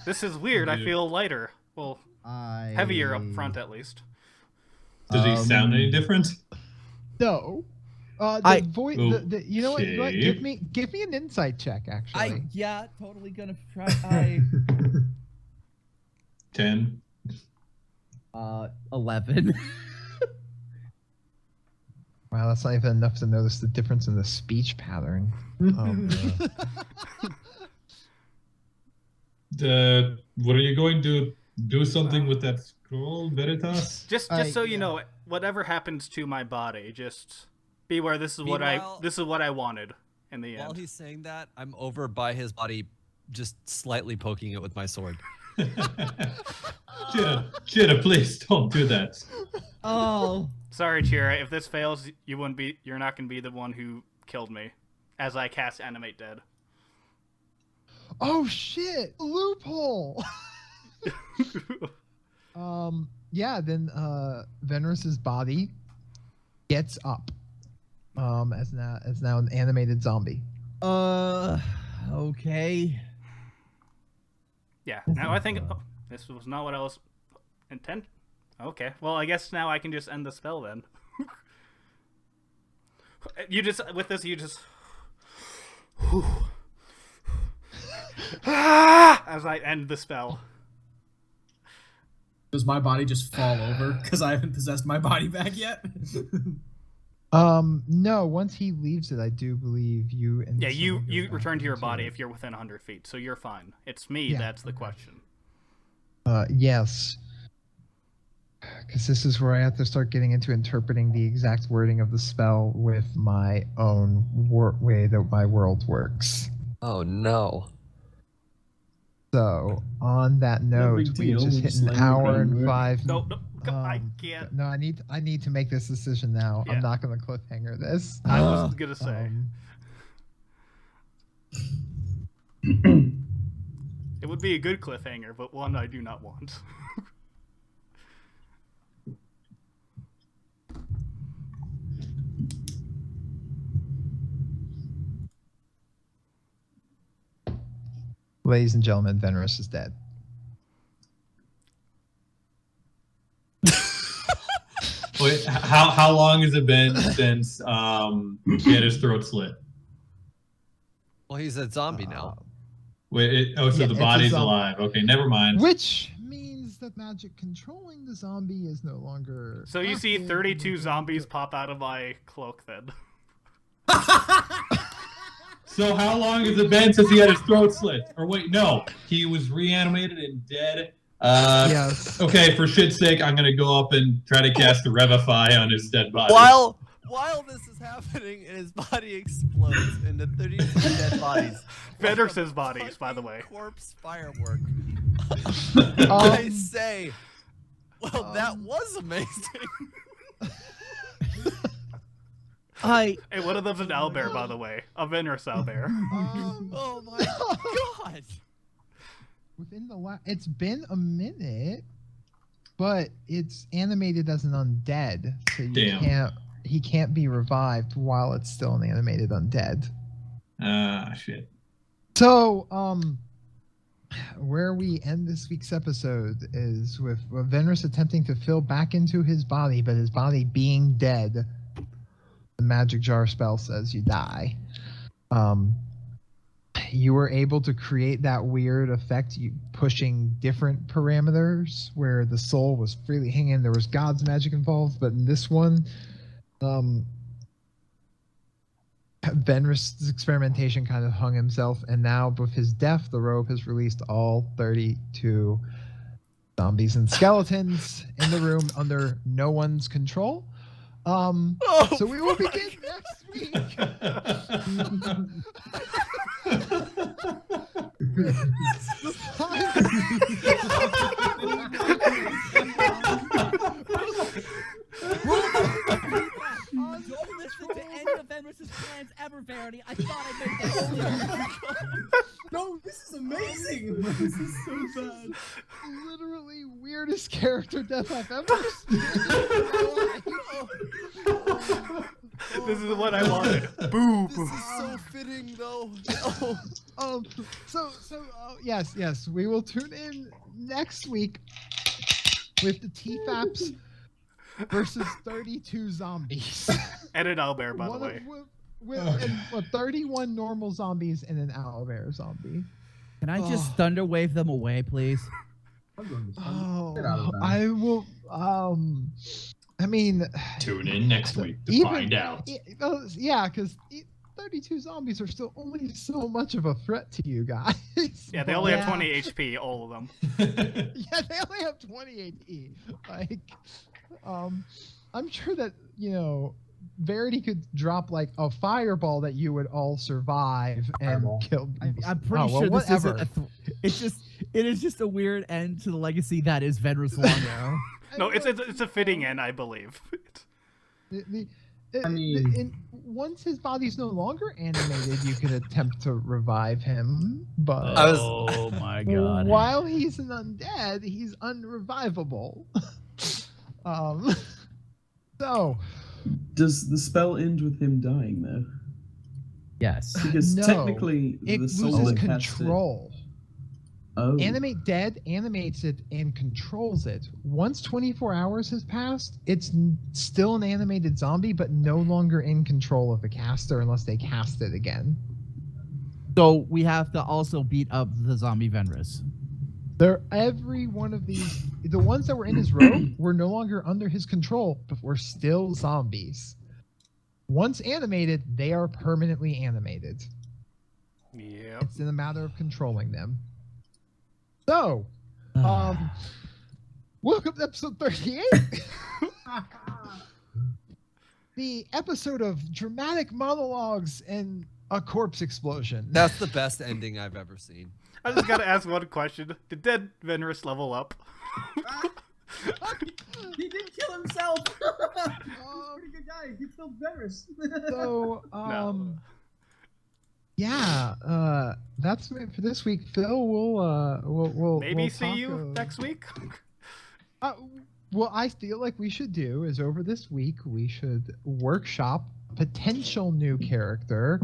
This is weird. I feel lighter. Well, heavier up front at least. Does he sound any different? No. You know what? Give me an insight check. Actually. Totally gonna try. 10. 11. Wow, that's not even enough to notice the difference in the speech pattern. What are you going to do something with that scroll, Veritas? Just so you know, whatever happens to my body, just beware. This is what I wanted in the end. While he's saying that, I'm over by his body, just slightly poking it with my sword. Chira, please don't do that. Oh. Sorry, Chira. If this fails, you're not gonna be the one who killed me, as I cast Animate Dead. Oh shit! Loophole. Yeah. Then Venrus's body gets up. As now an animated zombie. Okay. Yeah. Now I think this was not what I was intent. Okay. Well, I guess now I can just end the spell then. As I end the spell. Does my body just fall over because I haven't possessed my body back yet? No. Once he leaves it, I do believe you. And yeah, you return to your body if you're within 100 feet, so you're fine. It's me that's the question. Yes. Because this is where I have to start getting into interpreting the exact wording of the spell with my own way that my world works. Oh no. So on that note, we just hit an hour and 5. No, I can't. No, I need to make this decision now. Yeah. I'm not going to cliffhanger this. I was gonna say. It would be a good cliffhanger, but one I do not want. Ladies and gentlemen, Venrus is dead. Wait, how long has it been since he had his throat slit? Well, he's a zombie now. Wait, so the body's alive. Okay, never mind. Which means that magic controlling the zombie is no longer. So you see 32 zombies pop out of my cloak then. So how long has it been since he had his throat slit? Or wait, no, he was reanimated and dead. Yes. Okay, for shit's sake, I'm gonna go up and try to cast a Revivify on his dead body. While this is happening and his body explodes into 32 dead bodies. Venrus's bodies, by the way. Corpse firework. I say, well, that was amazing. Hey, one of them's an owlbear, by the way. A Venrus owlbear. Oh my god. Within it's been a minute, but it's animated as an undead, so he can't be revived while it's still an animated undead. Shit. So, where we end this week's episode is with Venrus attempting to fill back into his body, but his body being dead. The magic jar spell says you die. You were able to create that weird effect, pushing different parameters where the soul was freely hanging. There was God's magic involved, but in this one, Venrus' experimentation kind of hung himself, and now with his death, the robe has released all 32 zombies and skeletons in the room under no one's control. So we will begin next week. Don't listen to any of Venrus's plans ever, Verity. I thought I made that clear. No, this is amazing. This is so bad. Literally weirdest character death I've ever seen. This is what I wanted. Boom. This is so fitting, though. Yes, we will tune in next week with the TFAPs versus 32 zombies. And an owlbear, by the way. With 31 normal zombies and an owlbear zombie. Can I just thunder wave them away, please? I will. I mean, tune in next week to find out. Yeah, because 32 zombies are still only so much of a threat to you guys. Yeah, they only have 20 HP, all of them. Yeah, they only have 20 AP. Like, I'm sure that, Verity could drop like a fireball that you would all survive and kill. I'm pretty sure this isn't it is just a weird end to the legacy that is Venrus Longo. No, it's a fitting end, I believe. Once his body's no longer animated, you can attempt to revive him, but oh my god! While he's an undead, he's unrevivable. So, does the spell end with him dying though? Yes, because no, technically it the soul loses control. Oh. Animate Dead animates it and controls it. Once 24 hours has passed, it's still an animated zombie, but no longer in control of the caster unless they cast it again. So we have to also beat up the zombie Venrus. Every one of these, the ones that were in his robe were no longer under his control, but were still zombies. Once animated, they are permanently animated. Yeah. It's in a matter of controlling them. So, welcome to episode 38. The episode of dramatic monologues and a corpse explosion. That's the best ending I've ever seen. I just gotta ask one question. Did dead Venrus level up? He did kill himself! Pretty good guy. He killed Venrus. So, No. Yeah, that's it for this week. Phil, we'll maybe see you next week. What I feel like we should do is over this week we should workshop potential new character,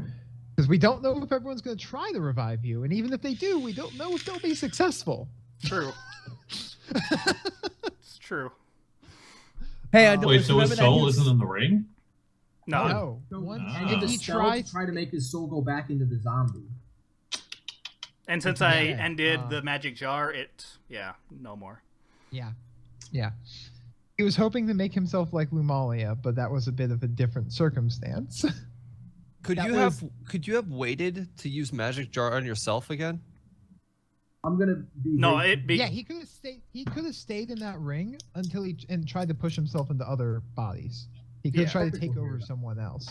because we don't know if everyone's going to try to revive you, and even if they do, we don't know if they'll be successful. True. It's true. Hey, I don't wait, so his soul isn't in the ring? No. And he tried to try to make his soul go back into the zombie. And since I ended the magic jar, no more. Yeah. He was hoping to make himself like Lumalia, but that was a bit of a different circumstance. Could you have waited to use magic jar on yourself again? I'm gonna be yeah, he could have stayed. He could have stayed in that ring until he tried to push himself into other bodies. He could have tried to take over someone else.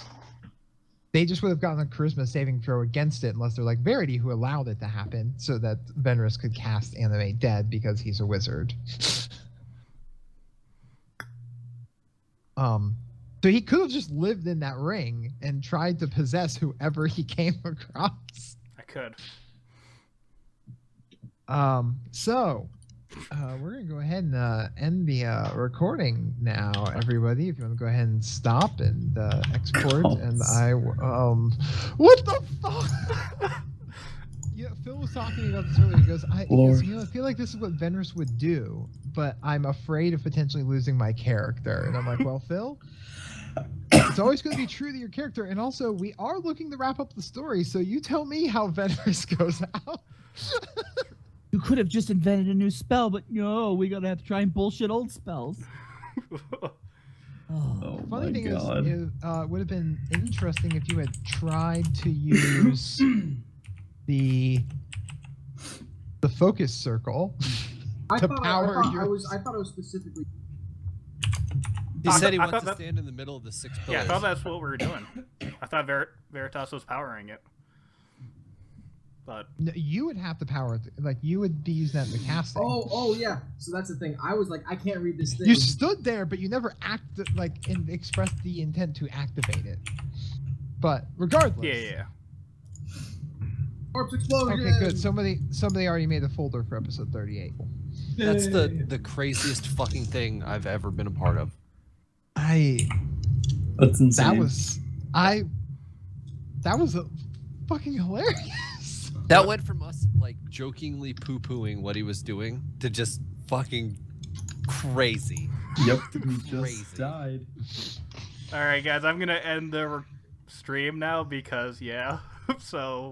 They just would have gotten a charisma saving throw against it, unless they're like Verity, who allowed it to happen, so that Venrus could cast Animate Dead because he's a wizard. So he could have just lived in that ring and tried to possess whoever he came across. I could. We're gonna go ahead and end the recording now, everybody. If you want to go ahead and stop and export, and I what the fuck? Yeah, Phil was talking about this earlier. He goes, I feel like this is what Venrus would do, but I'm afraid of potentially losing my character. And I'm like, well, Phil, it's always going to be true to your character, and also we are looking to wrap up the story. So you tell me how Venrus goes out. You could have just invented a new spell, but no, we gotta have to try and bullshit old spells. Funny thing is, it would have been interesting if you had tried to use the focus circle to power your. I thought it was specifically. He said he wants to stand in the middle of the 6 pillars. Yeah, I thought that's what we were doing. I thought Veritas was powering it. But no, you would have to power it, like you would be using that in the casting. Oh yeah. So that's the thing. I was like, I can't read this thing. You stood there, but you never and expressed the intent to activate it. But regardless. Yeah. Corpse explosion. Okay, good. Somebody already made a folder for episode 38. That's the craziest fucking thing I've ever been a part of. That's insane. That was fucking hilarious. That went from us like jokingly poo-pooing what he was doing to just fucking crazy. Yep, he just died. All right, guys, I'm gonna end the stream now because so.